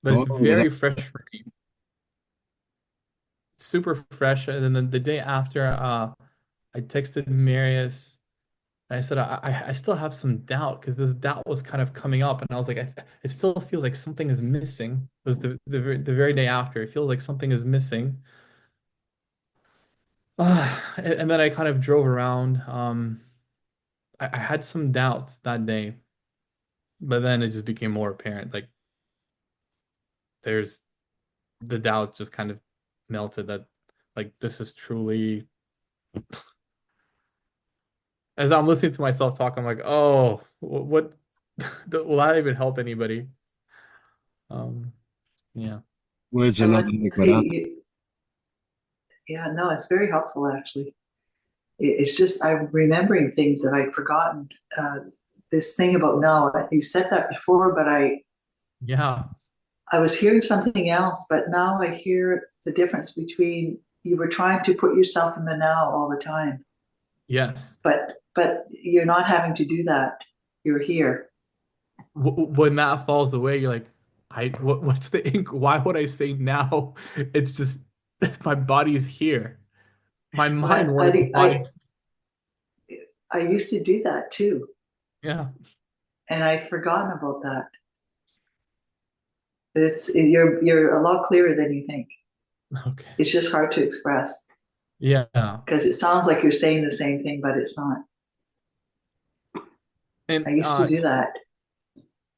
But it's Oh, very fresh for me, super fresh. And then the day after, I texted Marius and I said I still have some doubt because this doubt was kind of coming up, and I was like, it still feels like something is missing. It was the very day after. It feels like something is missing. And then I kind of drove around. I had some doubts that day, but then it just became more apparent. Like there's the doubt just kind of melted that like this is truly, as I'm listening to myself talk, I'm like, oh, what will that even help anybody? Um, yeah. words are And not then like but see, yeah, no, it's very helpful actually. It's just I'm remembering things that I'd forgotten. This thing about now, you said that before, but Yeah. I was hearing something else, but now I hear the difference between you were trying to put yourself in the now all the time, Yes. but you're not having to do that. You're here. When that falls away, you're like, what's the ink? Why would I say now? It's just my body's here. My mind But wanted the body. I used to do that too, Yeah. and I'd forgotten about that. You're a lot clearer than you think. Okay. It's just hard to express Yeah. because it sounds like you're saying the same thing, but it's not. I And used to do that.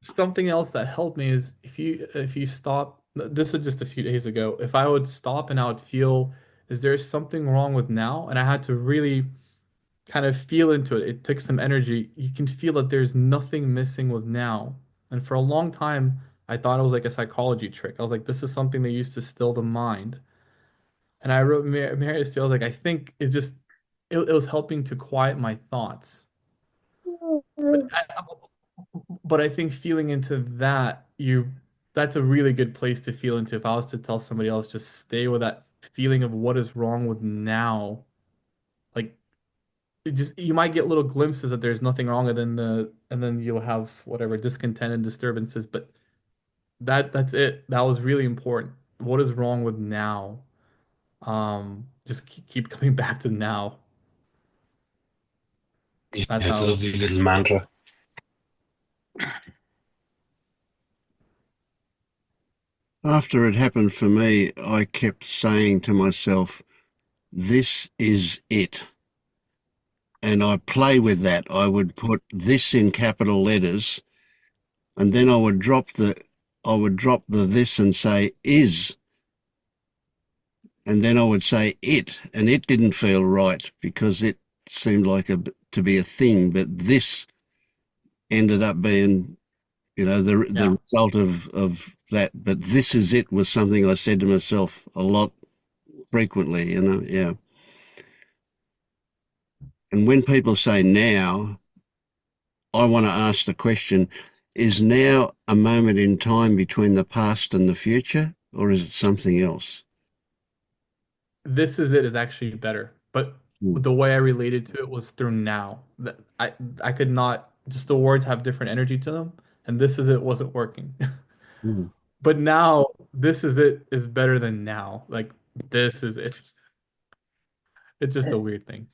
something else that helped me is if you stop, this is just a few days ago, if I would stop and I would feel Is there something wrong with now? And I had to really kind of feel into it. It took some energy. You can feel that there's nothing missing with now. And for a long time, I thought it was like a psychology trick. I was like, this is something they used to still the mind. And I wrote Marius too. I was like, I think it was helping to quiet my thoughts. But I think feeling into that, that's a really good place to feel into. If I was to tell somebody else, just stay with that feeling of what is wrong with now. Like it just you might get little glimpses that there's nothing wrong, and then you'll have whatever discontent and disturbances. But that's it. That was really important. What is wrong with now? Just keep coming back to now. Yeah, That's it's a how. lovely little mantra. After it happened for me, I kept saying to myself, this is it. And I play with that. I would put this in capital letters, and then I would drop the this and say is, and then I would say it, and it didn't feel right because it seemed like to be a thing, but this ended up being, the Yeah. result of that. But this is it was something I said to myself a lot frequently, yeah. And when people say now, I want to ask the question, is now a moment in time between the past and the future, or is it something else? This is it is actually better. But Mm. the way I related to it was through now. That I could not just the words have different energy to them, and this is it wasn't working. Mm. But now this is it is better than now. Like this is it. It's just a weird thing.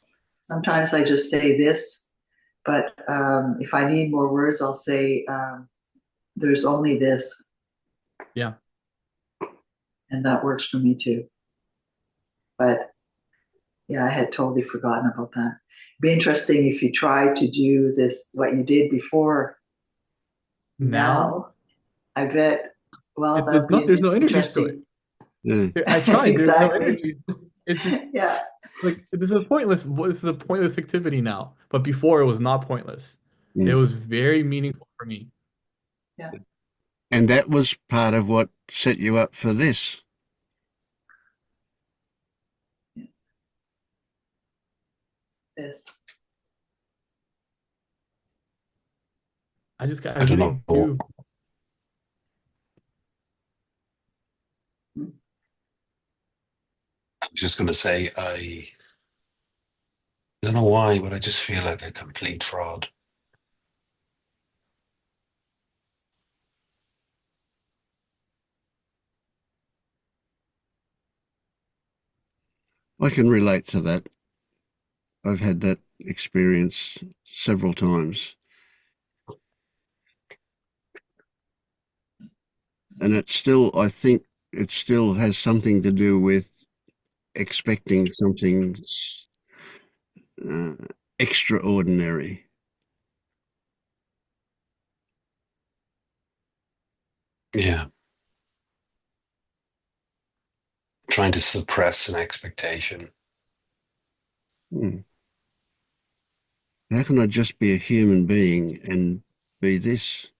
Sometimes I just say this, but if I need more words, I'll say there's only this, Yeah. and that works for me too. But yeah, I had totally forgotten about that. It'd be interesting if you tried to do this, what you did before Now now. I bet, well, that'd it's be not there's an no energy to it. interesting. Yeah. I tried. There's no Exactly. energy. It's just Yeah. like this is a pointless. This is a pointless activity now. But before it was not pointless. It Mm. was very meaningful for me. Yeah. And that was part of what set you up for this. This. I I don't really know. do. I was just going to say, I don't know why, but I just feel like a complete fraud. I can relate to that. I've had that experience several times. And I think it still has something to do with expecting something uh, extraordinary. Yeah. Trying to suppress an expectation. Hmm. How can I just be a human being and be this?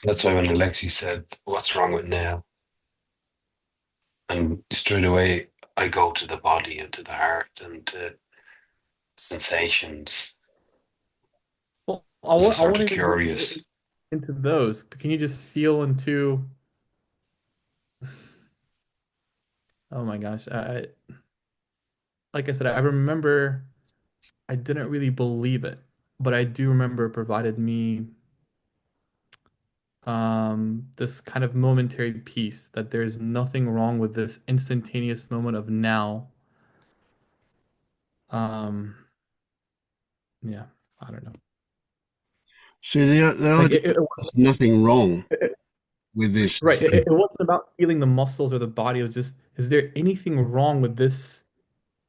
That's why when Alexey said, "What's wrong with now?" and straight away I go to the body and to the heart and to sensations. Well, As a I sort won't of even go curious. into those. But can you just feel into? Oh my gosh! Like I said, I remember I didn't really believe it, but I do remember it provided me this kind of momentary peace that there's nothing wrong with this instantaneous moment of now. Um, yeah, I don't know. See, the Like idea there's nothing wrong it- with this. right. It wasn't about feeling the muscles or the body. It was just, is there anything wrong with this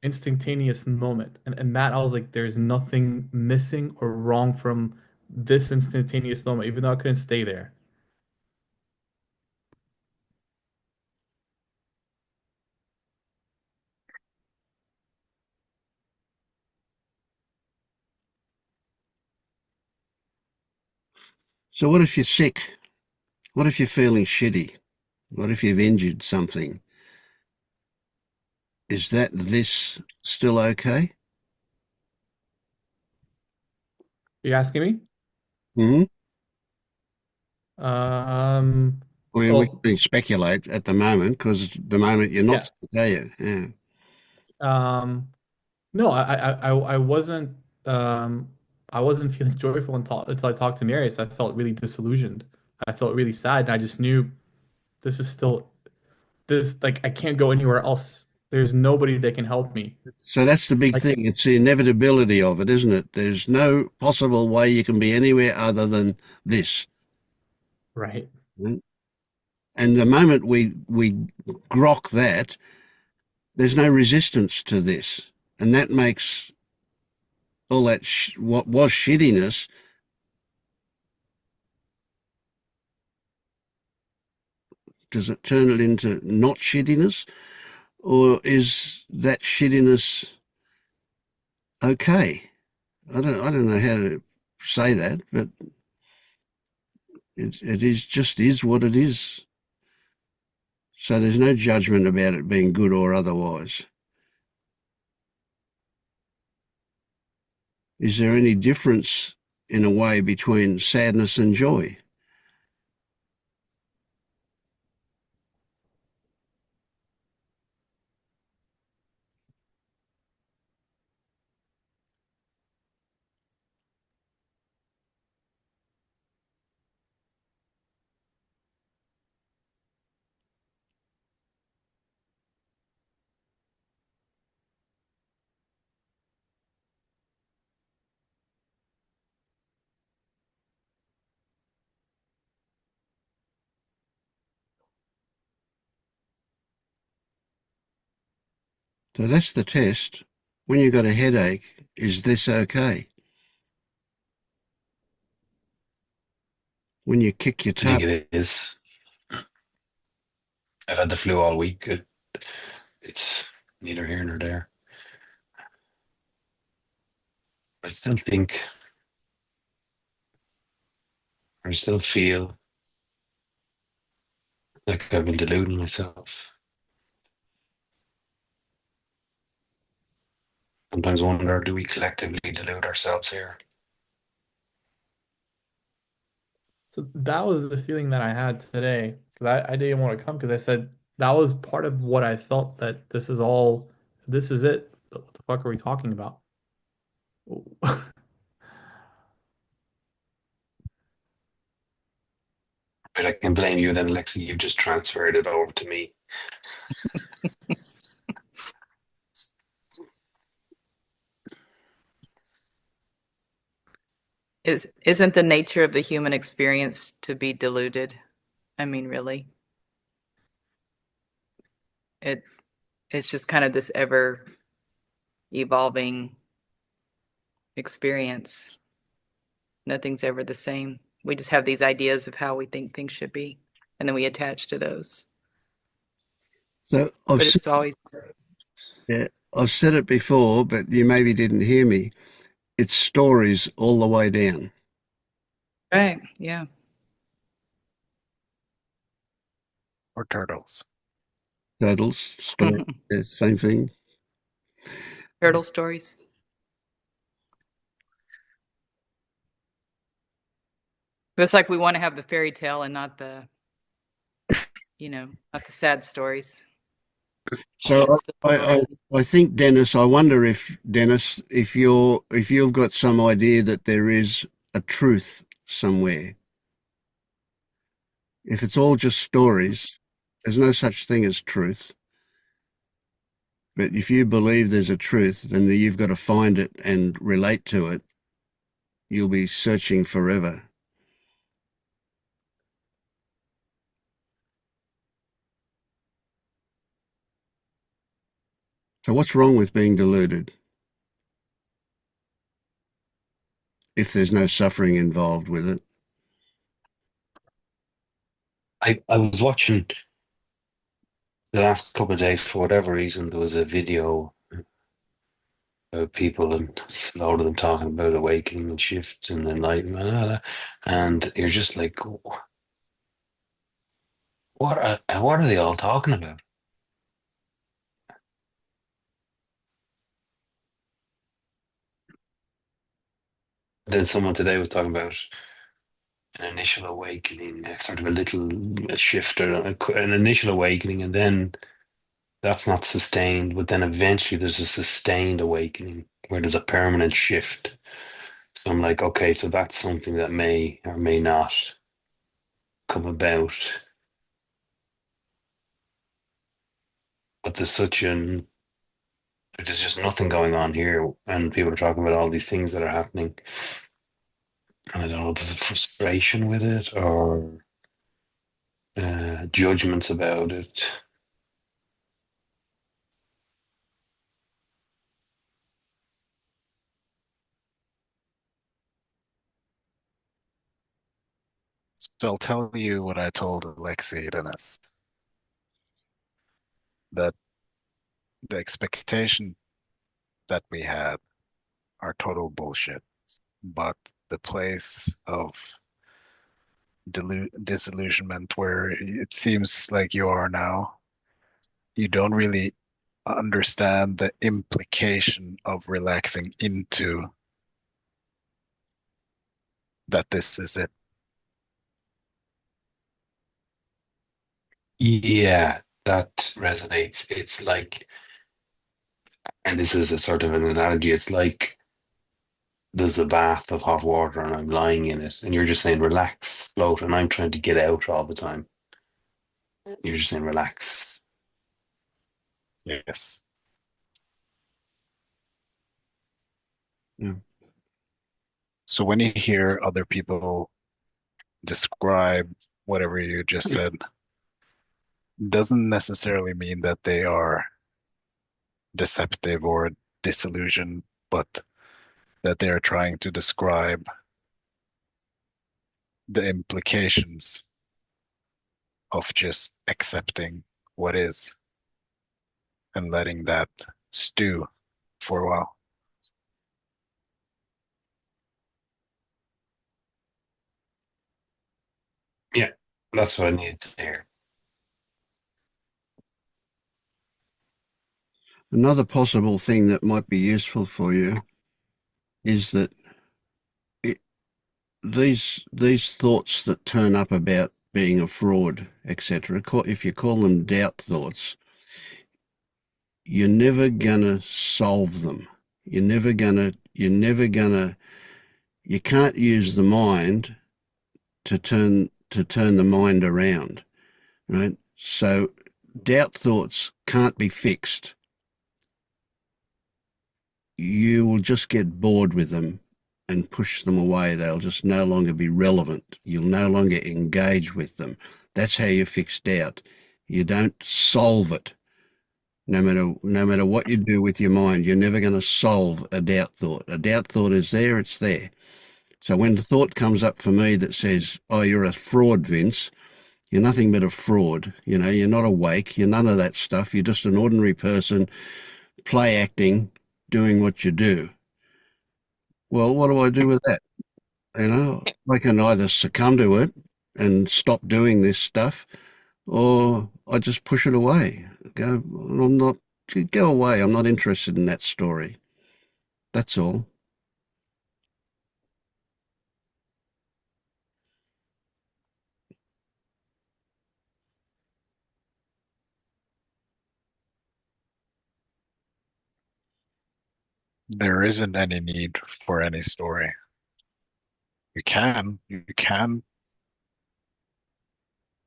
instantaneous moment? And that I was like, there's nothing missing or wrong from this instantaneous moment, even though I couldn't stay there. So what if you're sick? What if you're feeling shitty? What if you've injured something? Is that this still okay? You asking me? Hmm. Um, I mean, we well, can speculate at the moment because at the moment you're not yeah. sick, are you? Yeah. Um, no, I wasn't feeling joyful until I talked to Marius. I felt really disillusioned. I felt really sad, and I just knew this is still this like I can't go anywhere else. There's nobody that can help me. So that's the big Like, thing. It's the inevitability of it, isn't it? There's no possible way you can be anywhere other than this. right. Right? And the moment we grok that, there's no resistance to this, and that makes all that what was shittiness. Does it turn it into not shittiness, or is that shittiness okay? I don't know how to say that, but it is just is what it is. So there's no judgment about it being good or otherwise. Is there any difference in a way between sadness and joy? So that's the test. When you've got a headache, is this okay? When you kick your I toe, think it is. I've had the flu all week. It's neither here nor there. I still think, I still feel like I've been deluding myself. Sometimes wonder, do we collectively delude ourselves here? So that was the feeling that I had today. So I didn't want to come because I said that was part of what I felt that this is it. What the fuck are we talking about? But I can blame you then, Alexey. You just transferred it over to me. Isn't the nature of the human experience to be deluded? I mean, really. It it's just kind of this ever evolving experience. Nothing's ever the same. We just have these ideas of how we think things should be, and then we attach to those. so But it's always yeah, I've said it before, but you maybe didn't hear me. It's stories all the way down. right. Yeah. Or turtles. Totals, stories, same thing. Turtle stories. It's like we want to have the fairy tale and not the, not the sad stories. So It's still I, I, I think, Dennis, I wonder if, Dennis, if you've got some idea that there is a truth somewhere. If it's all just stories, there's no such thing as truth. But if you believe there's a truth, then you've got to find it and relate to it. You'll be searching forever. So what's wrong with being deluded if there's no suffering involved with it? I was watching the last couple of days, for whatever reason, there was a video about people and a lot of them talking about awakening and shifts and enlightenment, and you're just like, what are they all talking about? Then someone today was talking about an initial awakening, sort of a little shift or an initial awakening, and then that's not sustained, but then eventually there's a sustained awakening where there's a permanent shift. So I'm like, okay, so that's something that may or may not come about. But there's just nothing going on here, and people are talking about all these things that are happening. And I don't know if there's a frustration with it or judgments about it. So I'll tell you what I told Alexey, Dennis, that the expectation that we had are total bullshit. But the place of disillusionment where it seems like you are now, you don't really understand the implication of relaxing into that this is it. Yeah, that resonates. It's like, and this is a sort of an analogy, it's like there's a bath of hot water and I'm lying in it, and you're just saying, relax, float, and I'm trying to get out all the time. You're just saying, relax. Yes. Yeah. So when you hear other people describe whatever you just said, doesn't necessarily mean that they are deceptive or disillusioned, but that they are trying to describe the implications of just accepting what is and letting that stew for a while. Yeah, that's what I need to hear. Another possible thing that might be useful for you is that it, these thoughts that turn up about being a fraud, etc., if you call them doubt thoughts, you're never gonna solve them. You can't use the mind to turn the mind around, right? So doubt thoughts can't be fixed. You will just get bored with them and push them away. They'll just no longer be relevant. You'll no longer engage with them. That's how you fix doubt. You don't solve it. No matter what you do with your mind, you're never going to solve a doubt thought. A doubt thought is there, it's there. So when the thought comes up for me that says, oh, you're a fraud, Vince, you're nothing but a fraud. You know, you're not awake. You're none of that stuff. You're just an ordinary person play acting, doing what you do. Well, what do I do with that? You know, I can either succumb to it and stop doing this stuff, or I just push it away. Go away. I'm not interested in that story. That's all. There isn't any need for any story. You can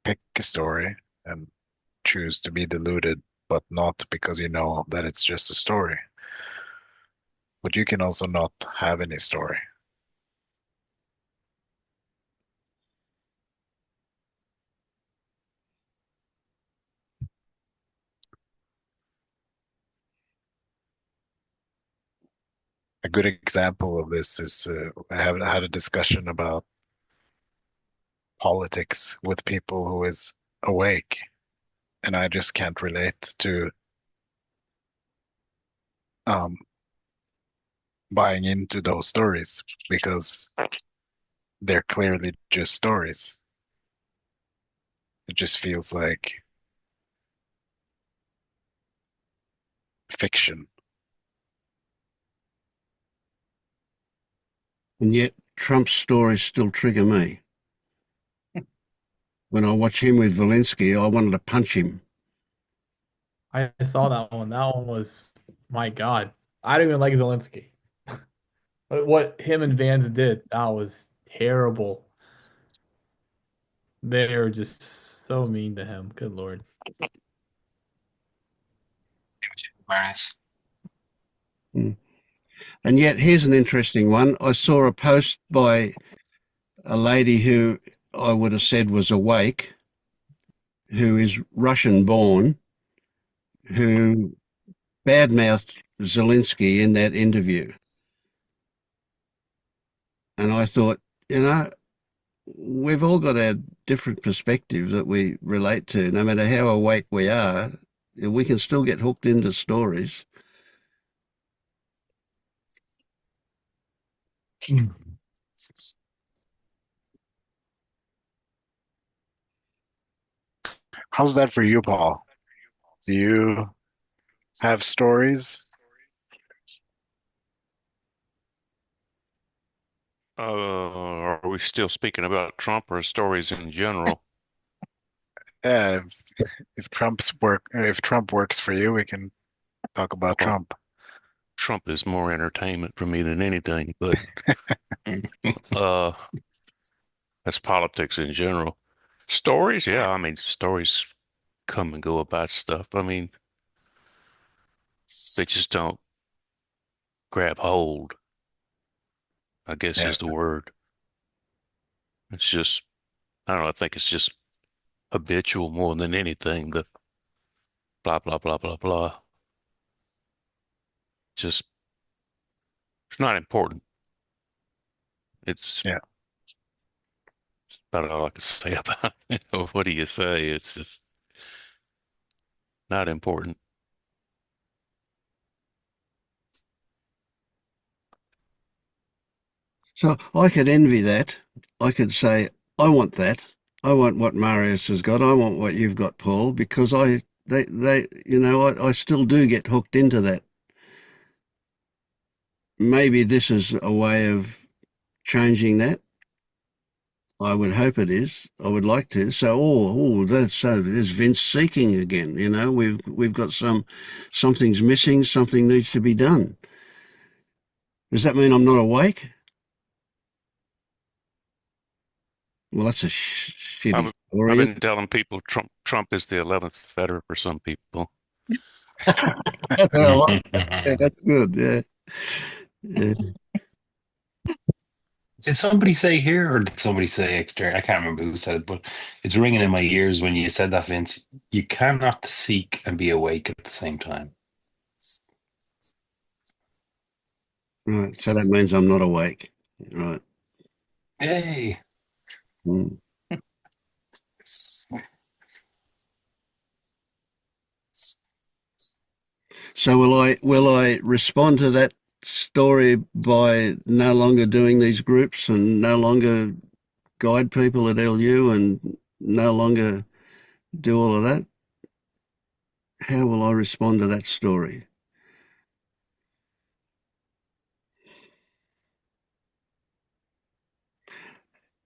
pick a story and choose to be deluded, but not because you know that it's just a story. But you can also not have any story. A good example of this is I have had a discussion about politics with people who is awake, and I just can't relate to um, buying into those stories because they're clearly just stories. It just feels like fiction. And yet Trump's stories still trigger me. When I watch him with Zelensky, I wanted to punch him. I saw that one. That one was, my God. I don't even like Zelensky. But what him and Vance did, that was terrible. They were just so mean to him. Good Lord. Marius. Mm. And yet, here's an interesting one. I saw a post by a lady who I would have said was awake, who is Russian born, who badmouthed Zelensky in that interview. And I thought, we've all got our different perspective that we relate to. No matter how awake we are, we can still get hooked into stories. How's that for you, Paul? Do you have stories? Are we still speaking about Trump or stories in general? Uh, if Trump works for you, we can talk about Well, Trump. Trump is more entertainment for me than anything, but uh, that's politics in general. Stories, yeah, I mean, stories come and go about stuff. I mean, they just don't grab hold, I guess Yeah. is the word. It's just, I don't know, I think it's just habitual more than anything. The blah, blah, blah, blah, blah. Just, it's not important. It's Yeah. about all I can say about it. What do you say? It's just not important. So I could envy that. I could say, I want that. I want what Marius has got. I want what you've got, Paul, because I still do get hooked into that. Maybe this is a way of changing that. I would hope it is. I would like to. So, there's Vince seeking again. We've got something's missing. Something needs to be done. Does that mean I'm not awake? Well, that's a shitty I've, I've story. been telling people Trump is the 11th fetter for some people. I like that. Yeah, that's good. Yeah. Yeah. Did somebody say here or did somebody say external? I can't remember who said it, but it's ringing in my ears when you said that, Vince. You cannot seek and be awake at the same time. Right. So that means I'm not awake. Right. Hey. Mm. So will I respond to that story by no longer doing these groups and no longer guide people at LU and no longer do all of that? How will I respond to that story?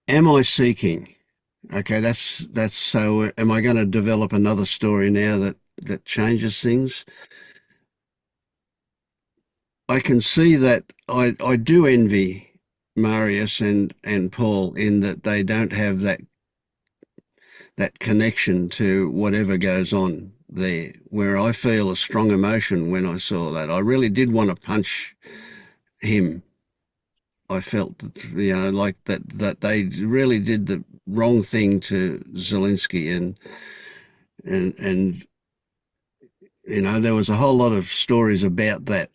Am I seeking? Okay, that's so. Am I going to develop another story now that changes things? I can see that I do envy Marius and Paul in that they don't have that connection to whatever goes on there, where I feel a strong emotion when I saw that. I really did want to punch him. I felt that, like that they really did the wrong thing to Zelensky and there was a whole lot of stories about that.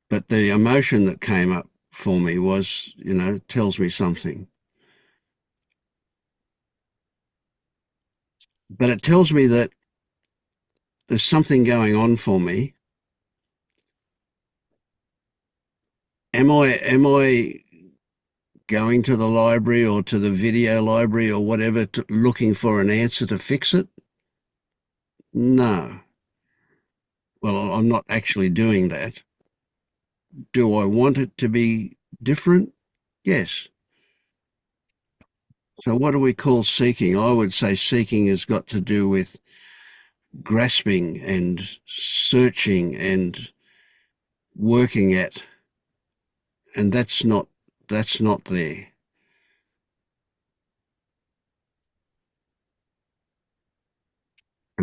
But the emotion that came up for me was, tells me something. But it tells me that there's something going on for me am I going to the library or to the video library or whatever looking for an answer to fix it? No. Well, I'm not actually doing that. Do I want it to be different? Yes. So what do we call seeking? I would say seeking has got to do with grasping and searching and working at, and that's not there.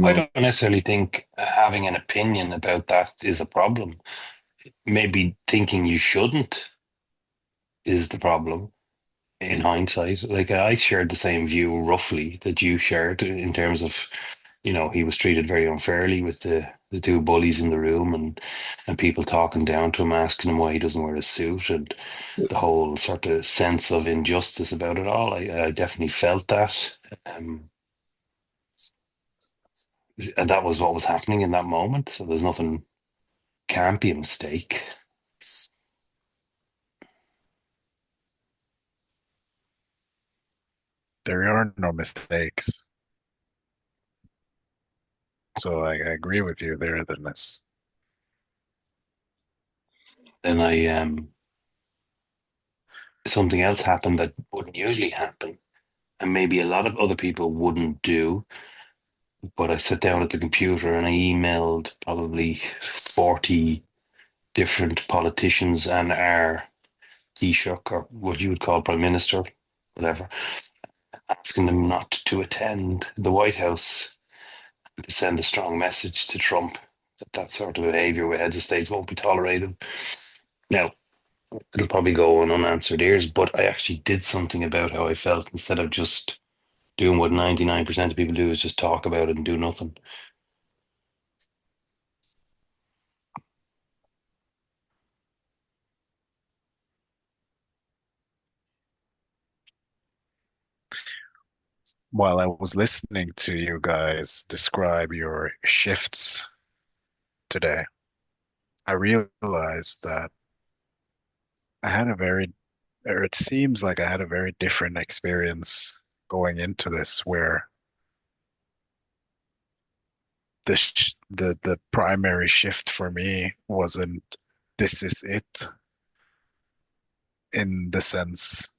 I don't necessarily think having an opinion about that is a problem. Maybe thinking you shouldn't is the problem in hindsight. Like I shared the same view roughly that you shared in terms of, he was treated very unfairly with the two bullies in the room and people talking down to him, asking him why he doesn't wear a suit, and the whole sort of sense of injustice about it all. I definitely felt that. Um, and that was what was happening in that moment. So there's nothing, can't be a mistake. There are no mistakes. So I agree with you there, that this. Then something else happened that wouldn't usually happen, and maybe a lot of other people wouldn't do. But I sat down at the computer and I emailed probably 40 different politicians and our Taoiseach, or what you would call Prime Minister, whatever, asking them not to attend the White House, to send a strong message to Trump that that sort of behaviour with heads of states won't be tolerated. Now, it'll probably go on unanswered ears, but I actually did something about how I felt instead of just doing what 99% of people do, is just talk about it and do nothing. While I was listening to you guys describe your shifts today, I realized that it seems like I had a very different experience going into this, where the primary shift for me wasn't this is it, in the sense,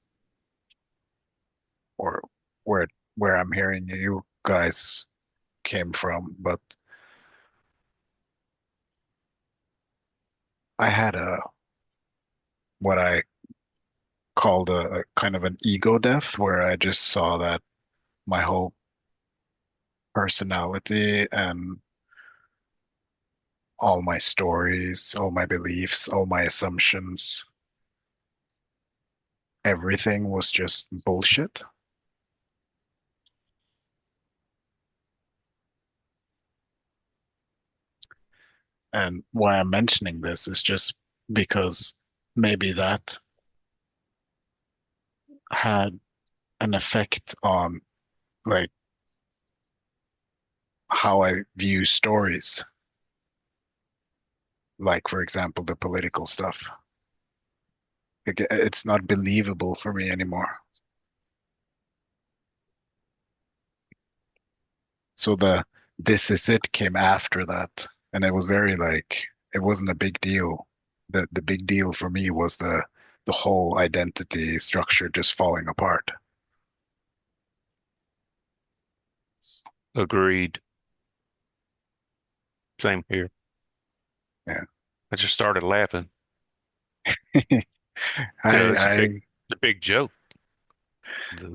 or where I'm hearing you guys came from, but I had what I called a kind of an ego death, where I just saw that my whole personality and all my stories, all my beliefs, all my assumptions, everything was just bullshit. And why I'm mentioning this is just because maybe that had an effect on, like, how I view stories. Like, for example, the political stuff. It's not believable for me anymore. So this is it came after that. And it was very, like, it wasn't a big deal. The big deal for me was the whole identity structure just falling apart. Agreed. Same here. Yeah. I just started laughing. I It's I a big joke.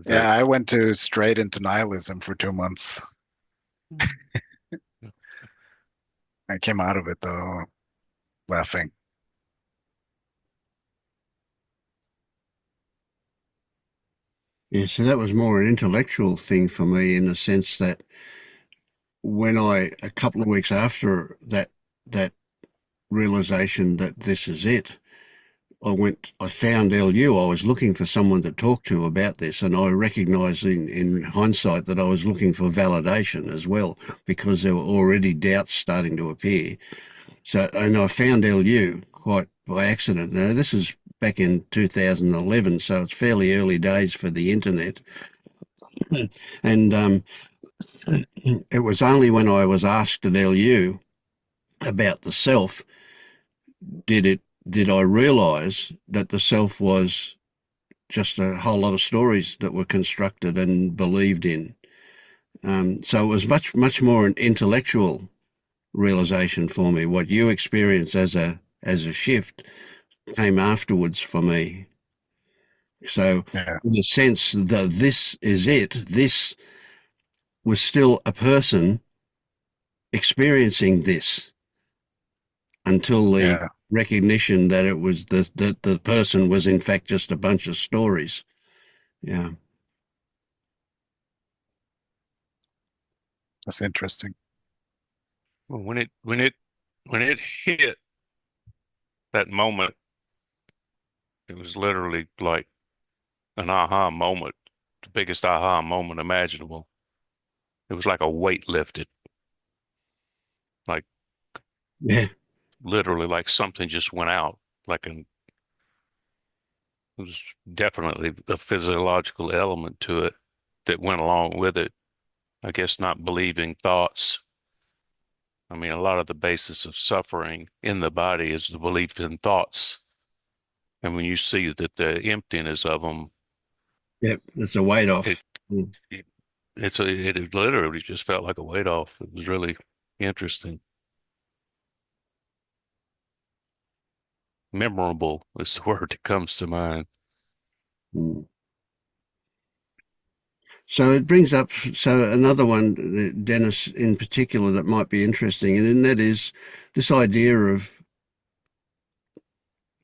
Yeah, I went straight into nihilism for 2 months. I came out of it though laughing. Yeah, so that was more an intellectual thing for me, in the sense that when a couple of weeks after that realization that this is it, I found LU. I was looking for someone to talk to about this, and I recognized in hindsight that I was looking for validation as well, because there were already doubts starting to appear. So, and I found LU quite by accident. Now, this is back in 2011, so it's fairly early days for the internet. And it was only when I was asked at LU about the self did I realise that the self was just a whole lot of stories that were constructed and believed in. So it was much more an intellectual realization for me. What you experienced as a shift came afterwards for me. So Yeah. in a sense, this is it. This was still a person experiencing this until the Yeah. recognition that it was the person was in fact just a bunch of stories. Yeah. That's interesting. Well, when it hit that moment, it was literally like an aha moment, the biggest aha moment imaginable. It was like a weight lifted, like Yeah. literally like something just went out. It was definitely a physiological element to it that went along with it. I guess not believing thoughts. I mean, a lot of the basis of suffering in the body is the belief in thoughts. And when you see that the emptiness of them, Yeah. It's a weight it, off. Mm. it it literally just felt like a weight off. It was really interesting. Memorable is the word that comes to mind. Mm. So it brings up another one, Dennis, in particular, that might be interesting, and that is this idea of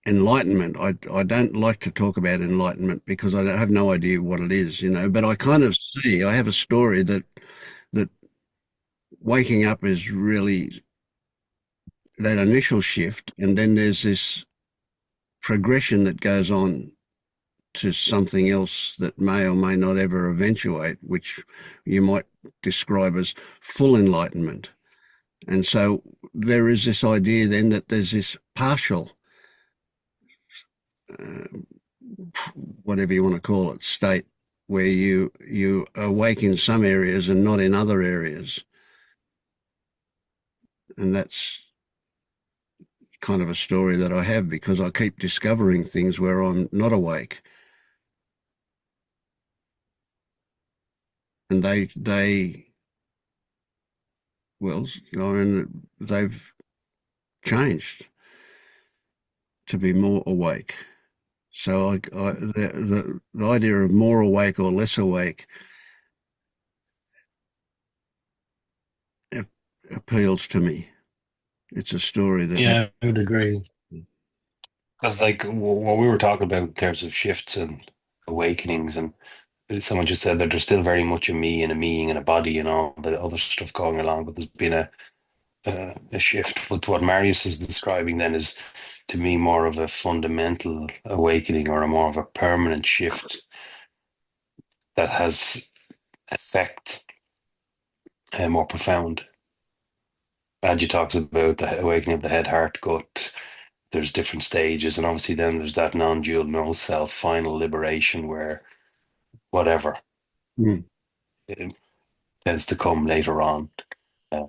enlightenment. I don't like to talk about enlightenment because I have no idea what it is, but I kind of see, I have a story that waking up is really that initial shift, and then there's this progression that goes on to something else that may or may not ever eventuate, which you might describe as full enlightenment. And so there is this idea then that there's this partial, uh, whatever you want to call it, state where you awake in some areas and not in other areas. And that's kind of a story that I have because I keep discovering things where I'm not awake. And well, I mean, they've changed to be more awake. So the idea of more awake or less awake appeals to me. It's a story that Yeah, I would agree. Because like what we were talking about in terms of shifts and awakenings, and someone just said that there's still very much a me and a meing and a body and all the other stuff going along, but there's been a shift. But what Marius is describing then is, to me, more of a fundamental awakening or a more of a permanent shift that has effect more profound. Adji talks about the awakening of the head, heart, gut. There's different stages, and obviously then there's that non-dual, no self, final liberation where whatever mm, it tends to come later on. Uh,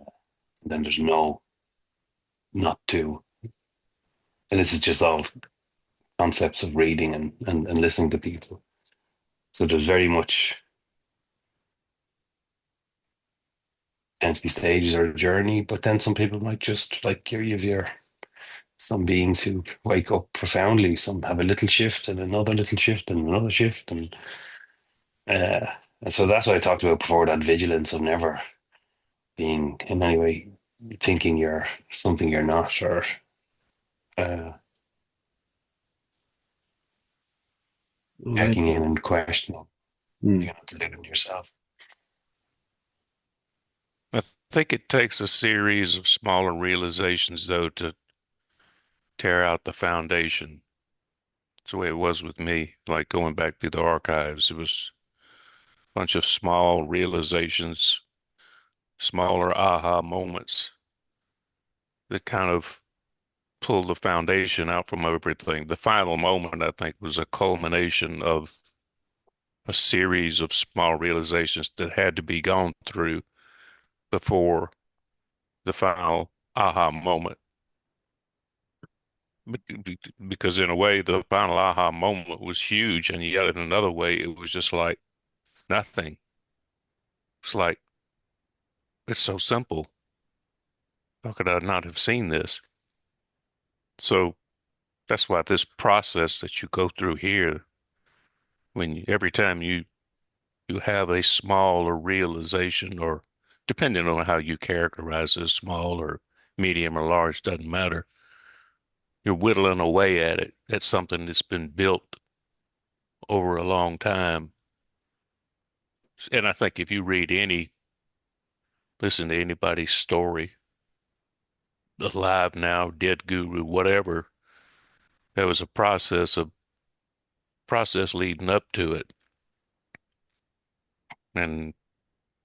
then there's no not to, and this is just all concepts of reading and listening to people. So there's very much empty stages or journey, but then some people might just like you've some beings who wake up profoundly. Some have a little shift and another little shift and another shift, uh, and so that's what I talked about before. That vigilance of never being in any way thinking you're something you're not, or uh, well, checking in and questioning. mm, You have to live in yourself. I think it takes a series of smaller realizations, though, to tear out the foundation. It's the way it was with me, like going back through the archives. It was a bunch of small realizations, smaller aha moments that kind of pull the foundation out from everything. The final moment, I think, was a culmination of a series of small realizations that had to be gone through before the final aha moment. Because in a way, the final aha moment was huge, and yet in another way, it was just like nothing. It's like, it's so simple. How could I not have seen this? So that's why this process that you go through here, every time you have a smaller realization, or depending on how you characterize it, small or medium or large, doesn't matter. You're whittling away at it, at something that's been built over a long time. And I think if you listen to anybody's story, alive now, dead guru, whatever, there was a process leading up to it. And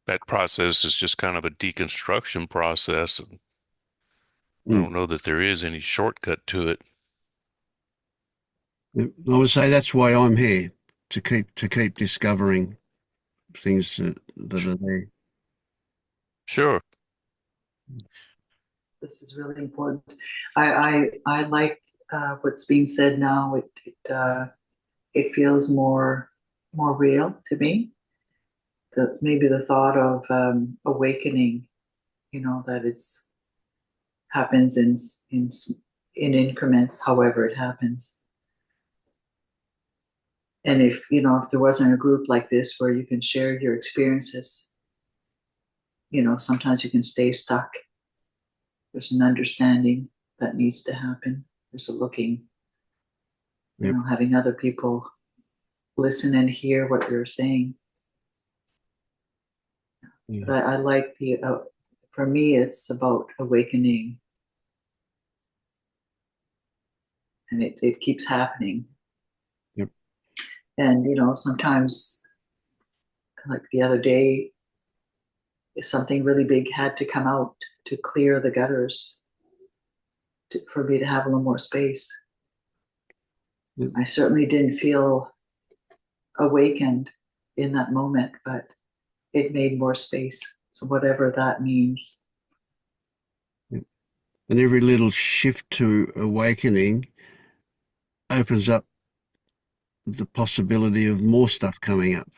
that process is just kind of a deconstruction process. And I don't know that there is any shortcut to it. I would say that's why I'm here, to keep discovering things that are there. Sure. This is really important. I like what's being said now. It feels more real to me. Maybe the thought of awakening, that it's happens in increments, however it happens. And if there wasn't a group like this where you can share your experiences, sometimes you can stay stuck. There's an understanding that needs to happen. There's a looking, having other people listen and hear what you're saying. Yeah. But I like for me, it's about awakening. And it keeps happening. Yep. And, sometimes, like the other day, something really big had to come out to clear the gutters for me to have a little more space. Yep. I certainly didn't feel awakened in that moment, but it made more space. So whatever that means. Yep. And every little shift to awakening opens up the possibility of more stuff coming up.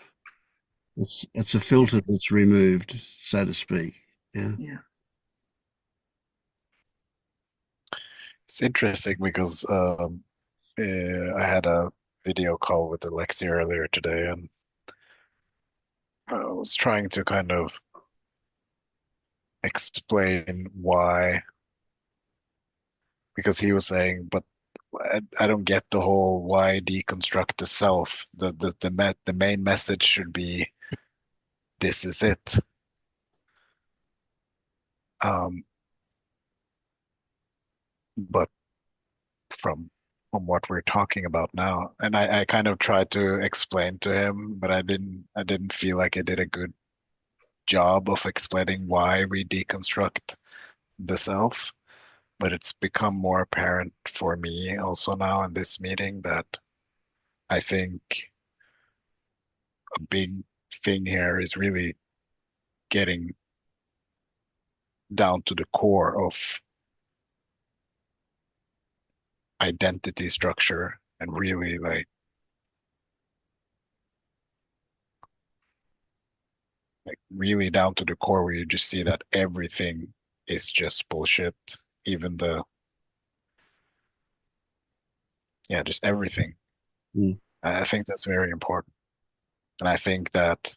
It's a filter that's removed, so to speak. Yeah. Yeah. It's interesting because I had a video call with Alexey earlier today, and I was trying to kind of explain why, because he was saying, but I don't get the whole why deconstruct the self. The main message should be, this is it. But from what we're talking about now, and I kind of tried to explain to him, but I didn't feel like I did a good job of explaining why we deconstruct the self. But it's become more apparent for me also now in this meeting that I think a big thing here is really getting down to the core of identity structure, and really like really down to the core, where you just see that everything is just bullshit, even just everything. I think that's very important. And I think that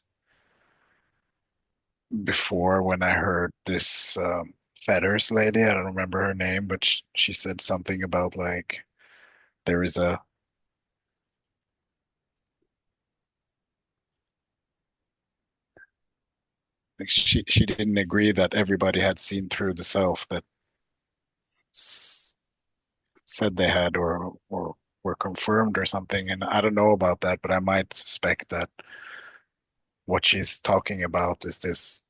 before, when I heard this Fetters lady, I don't remember her name, but she said something about like there is a like she didn't agree that everybody had seen through the self that said they had, or were confirmed or something. And I don't know about that, but I might suspect that what she's talking about is this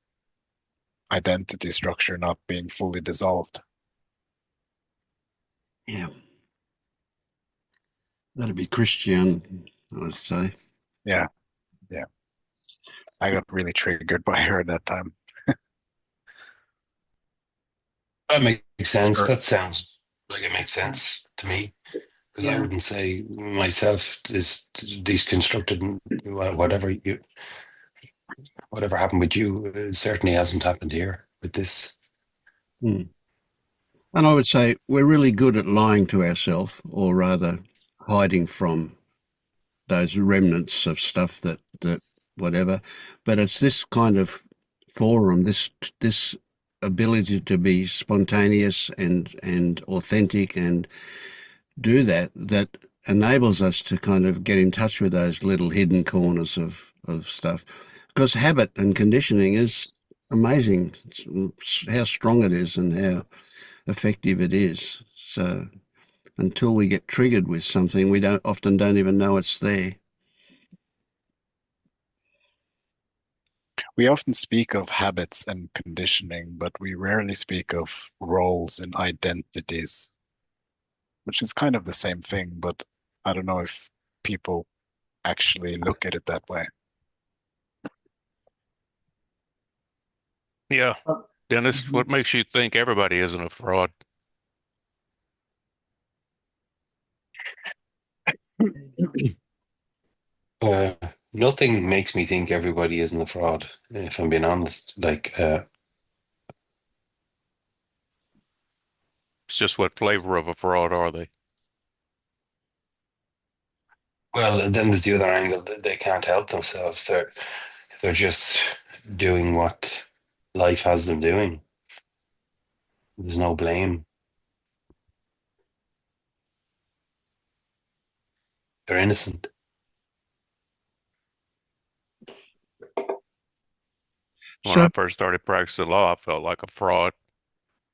identity structure not being fully dissolved. Yeah, that'd be Christian, I'd say. Yeah, yeah. I got really triggered by her at that time. That makes sense. Sure. That sounds like it makes sense to me. Because I Yeah. wouldn't say myself is deconstructed. Whatever happened with you, it certainly hasn't happened here with this. Hmm. And I would say we're really good at lying to ourselves, or rather hiding from those remnants of stuff that whatever. But it's this kind of forum, this ability to be spontaneous and authentic and do that enables us to kind of get in touch with those little hidden corners of stuff. Because habit and conditioning is amazing. It's how strong it is and how effective it is. So until we get triggered with something, we don't even know it's there. We often speak of habits and conditioning, but we rarely speak of roles and identities, which is kind of the same thing, but I don't know if people actually look at it that way. Yeah. Well, Dennis, what makes you think everybody isn't a fraud? Uh, Nothing makes me think everybody isn't a fraud, if I'm being honest. It's just what flavor of a fraud are they? well, then there's the other angle that they can't help themselves. They're just doing what life has them doing. There's no blame. They're innocent. When I So first started practicing law, I felt like a fraud.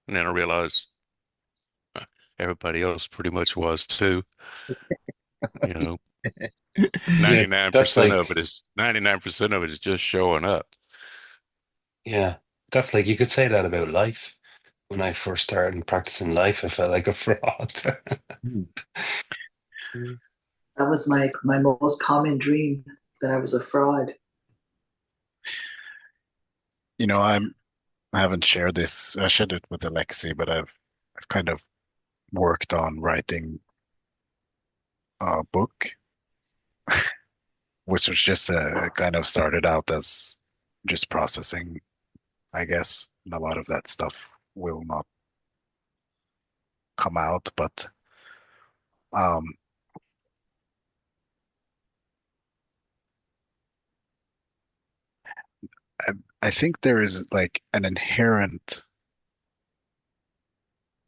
And then I realized everybody else pretty much was too. You know, Yeah, that's 99% of it like is 99% of it is just showing up. yeah, that's like you could say that about life. When I first started practicing life, I felt like a fraud. that was my most common dream, that I was a fraud. You know, I haven't shared this. I shared it with Alexey, but I've kind of worked on writing a book, which was just kind of started out as just processing, I guess. And a lot of that stuff will not come out, but um, I, I think there is like an inherent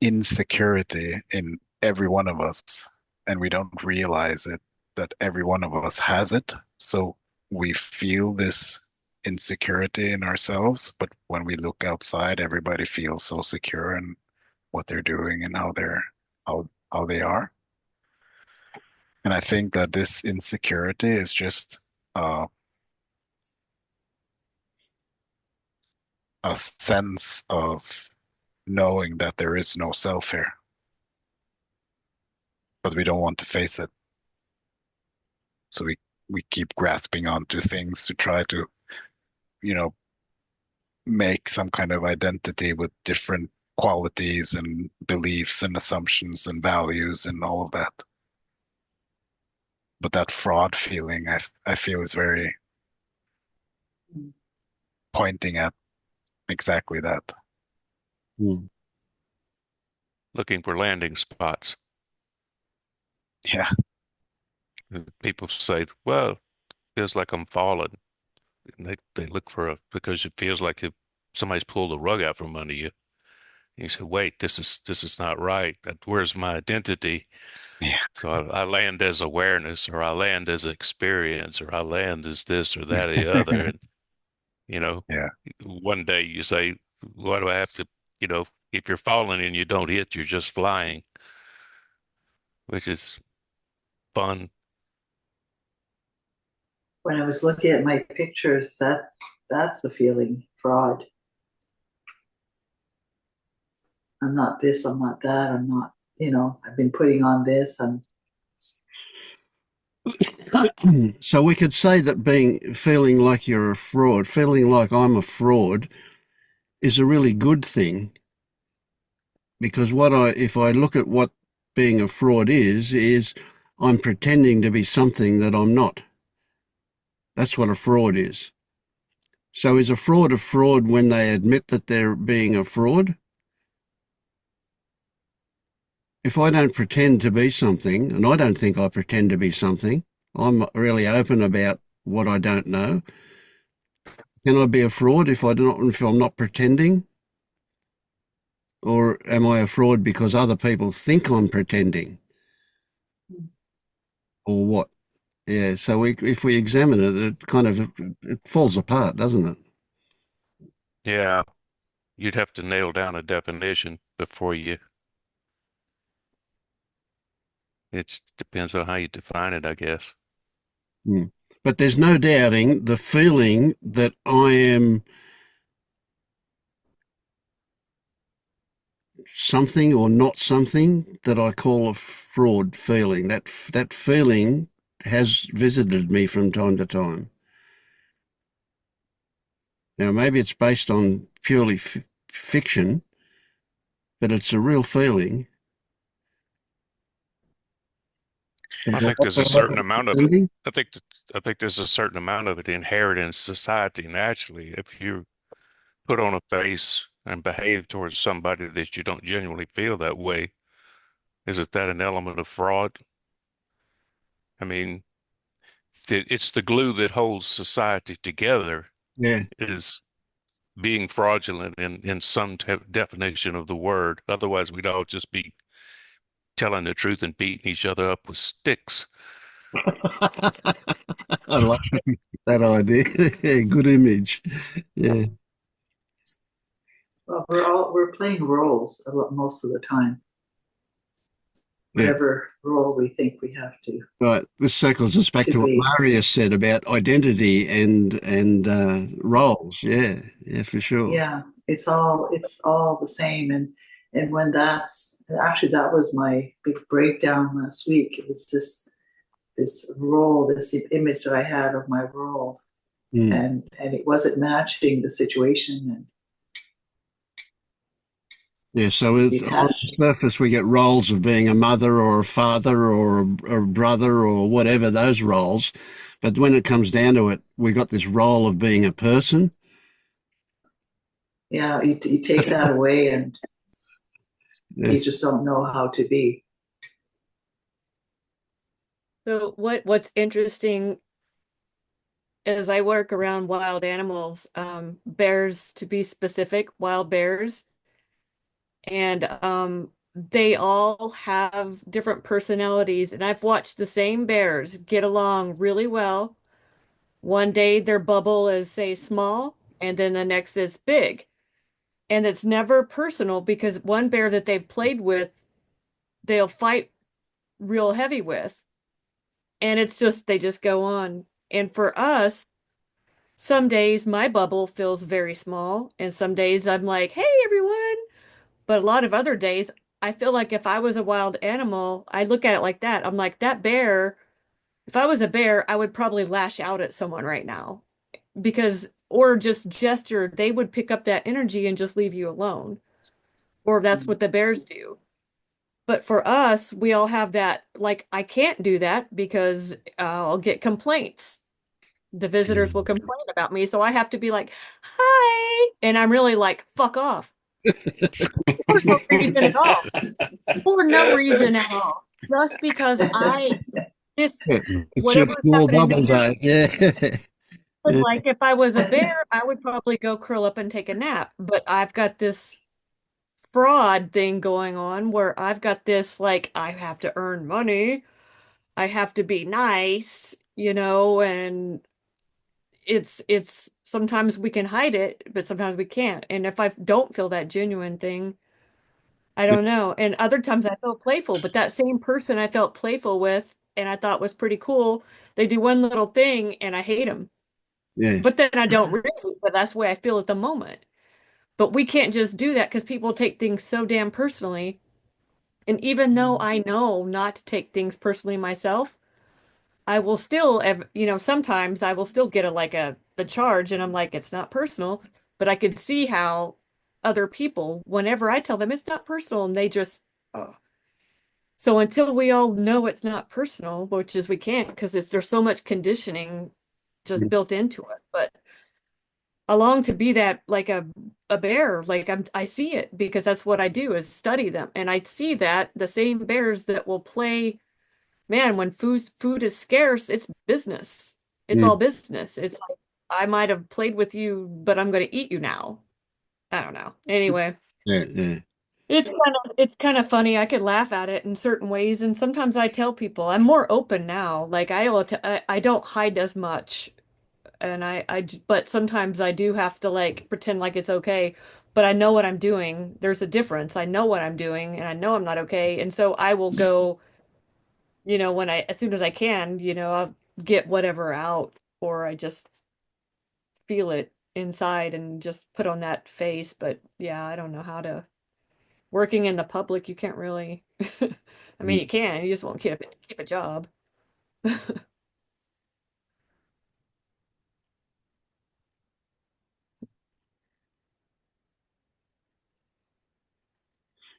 insecurity in every one of us, and we don't realize it, that every one of us has it. So we feel this insecurity in ourselves, but when we look outside, everybody feels so secure in what they're doing and how they are. And I think that this insecurity is just uh, a sense of knowing that there is no self here, but we don't want to face it. So we keep grasping onto things to try to, you know, make some kind of identity with different qualities and beliefs and assumptions and values and all of that. But that fraud feeling, I feel is very pointing at exactly that. Hmm. Looking for landing spots. Yeah, People say, well, it feels like I'm falling. And they look for because it feels like if somebody's pulled the rug out from under you. And you say, wait, this is not right. Where's my identity? yeah, So I land as awareness, or I land as experience, or I land as this or that or the other. And, you know, yeah. one day you say, why do I have to, you know, if you're falling and you don't hit, you're just flying, which is fun. When I was looking at my pictures, that's the feeling, fraud. I'm not this, I'm not that, I'm not I've been putting on this. And So we could say that feeling like you're a fraud, feeling like I'm a fraud, is a really good thing, because if I look at what being a fraud is I'm pretending to be something that I'm not. That's what a fraud is. So is a fraud when they admit that they're being a fraud? If I don't pretend to be something, and I don't think I pretend to be something, I'm really open about what I don't know. Can I be a fraud if I'm not pretending? Or am I a fraud because other people think I'm pretending? Or what? Yeah, so if we examine it, it falls apart, doesn't it? Yeah, you'd have to nail down a definition before you. It just depends on how you define it, I guess. But there's no doubting the feeling that I am something or not something that I call a fraud feeling. That feeling has visited me from time to time. Now, maybe it's based on purely fiction, but it's a real feeling. I think there's a certain amount of it. I think there's a certain amount of it inherent in society naturally. If you put on a face and behave towards somebody that you don't genuinely feel that way, isn't that an element of fraud? I mean, it's the glue that holds society together Yeah. is being fraudulent in some definition of the word. Otherwise, we'd all just be telling the truth and beating each other up with sticks. I like that idea. Yeah, good image. Yeah. well, we're playing roles most of the time. Yeah. Whatever role we think we have to. Right. This circles us back to what Marius said about identity and roles. Yeah. Yeah, for sure. Yeah, it's all the same. And when that was my big breakdown last week. It was this role, this image that I had of my role, and it wasn't matching the situation. And yeah, so on the surface we get roles of being a mother or a father or a brother or whatever, those roles, but when it comes down to it, we got this role of being a person. Yeah, you take that away, and you just don't know how to be. So what's interesting is I work around wild animals, bears to be specific, wild bears, and they all have different personalities, and I've watched the same bears get along really well. One day their bubble is, say, small, and then the next is big. And it's never personal because one bear that they've played with, they'll fight real heavy with. And it's just, they just go on. And for us, some days my bubble feels very small, and some days I'm like, hey, everyone. But a lot of other days, I feel like if I was a wild animal, I look at it like that. I'm like, that bear, if I was a bear, I would probably lash out at someone right now because, or just gesture, they would pick up that energy and just leave you alone. Or that's what the bears do. But for us, we all have that, like, I can't do that because I'll get complaints. The visitors will complain about me. So I have to be like, hi. And I'm really like, fuck off. For no reason at all. For no reason at all. Just because it's whatever's happening to me. Yeah. Like if I was a bear, I would probably go curl up and take a nap. But I've got this fraud thing going on where I've got this, like, I have to earn money. I have to be nice, and it's sometimes we can hide it, but sometimes we can't. And if I don't feel that genuine thing, I don't know. And other times I feel playful, but that same person I felt playful with and I thought was pretty cool, they do one little thing and I hate them. Yeah. But then I don't really, but that's the way I feel at the moment. But we can't just do that because people take things so damn personally. And even though I know not to take things personally myself, I will still, sometimes I will still get a charge and I'm like, it's not personal, but I could see how other people, whenever I tell them it's not personal, and they just, oh. So until we all know it's not personal, which is we can't because there's so much conditioning just built into us, but I long to be that like a bear, like I see it because that's what I do is study them. And I see that the same bears that will play, man, when food is scarce, it's business. It's Yeah, all business. It's like I might have played with you, but I'm going to eat you now. I don't know. Anyway, yeah. it's kind of funny. I could laugh at it in certain ways, and sometimes I tell people I'm more open now. Like I don't hide as much, and but sometimes I do have to like pretend like it's okay. But I know what I'm doing. There's a difference. I know what I'm doing, and I know I'm not okay, and so I will go. As soon as I can, I'll get whatever out, or I just feel it inside and just put on that face. But yeah, I don't know how to. Working in the public, you can't really. I mean, you can. You just won't keep a job.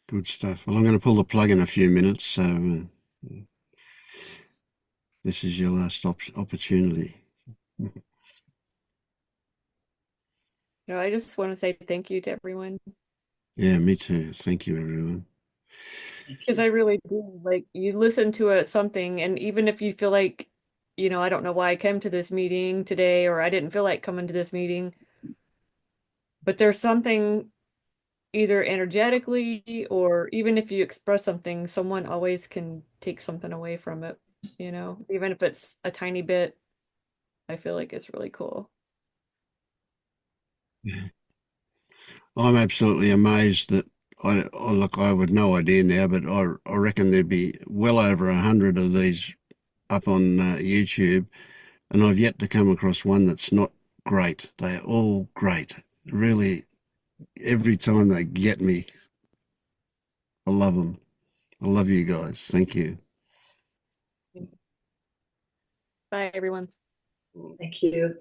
Good stuff. Well, I'm going to pull the plug in a few minutes, so this is your last opportunity. I just want to say thank you to everyone Yeah, me too. Thank you, everyone. because I really do. Like, you listen to something, and even if you feel like, I don't know why I came to this meeting today, or I didn't feel like coming to this meeting, but there's something either energetically or even if you express something, someone always can take something away from it, even if it's a tiny bit. I feel like it's really cool. Yeah. I'm absolutely amazed that look, I have no idea now, but I reckon there'd be well over 100 of these up on YouTube, and I've yet to come across one that's not great. They're all great. Really, every time they get me, I love them. I love you guys. Thank you. Bye, everyone. Thank you.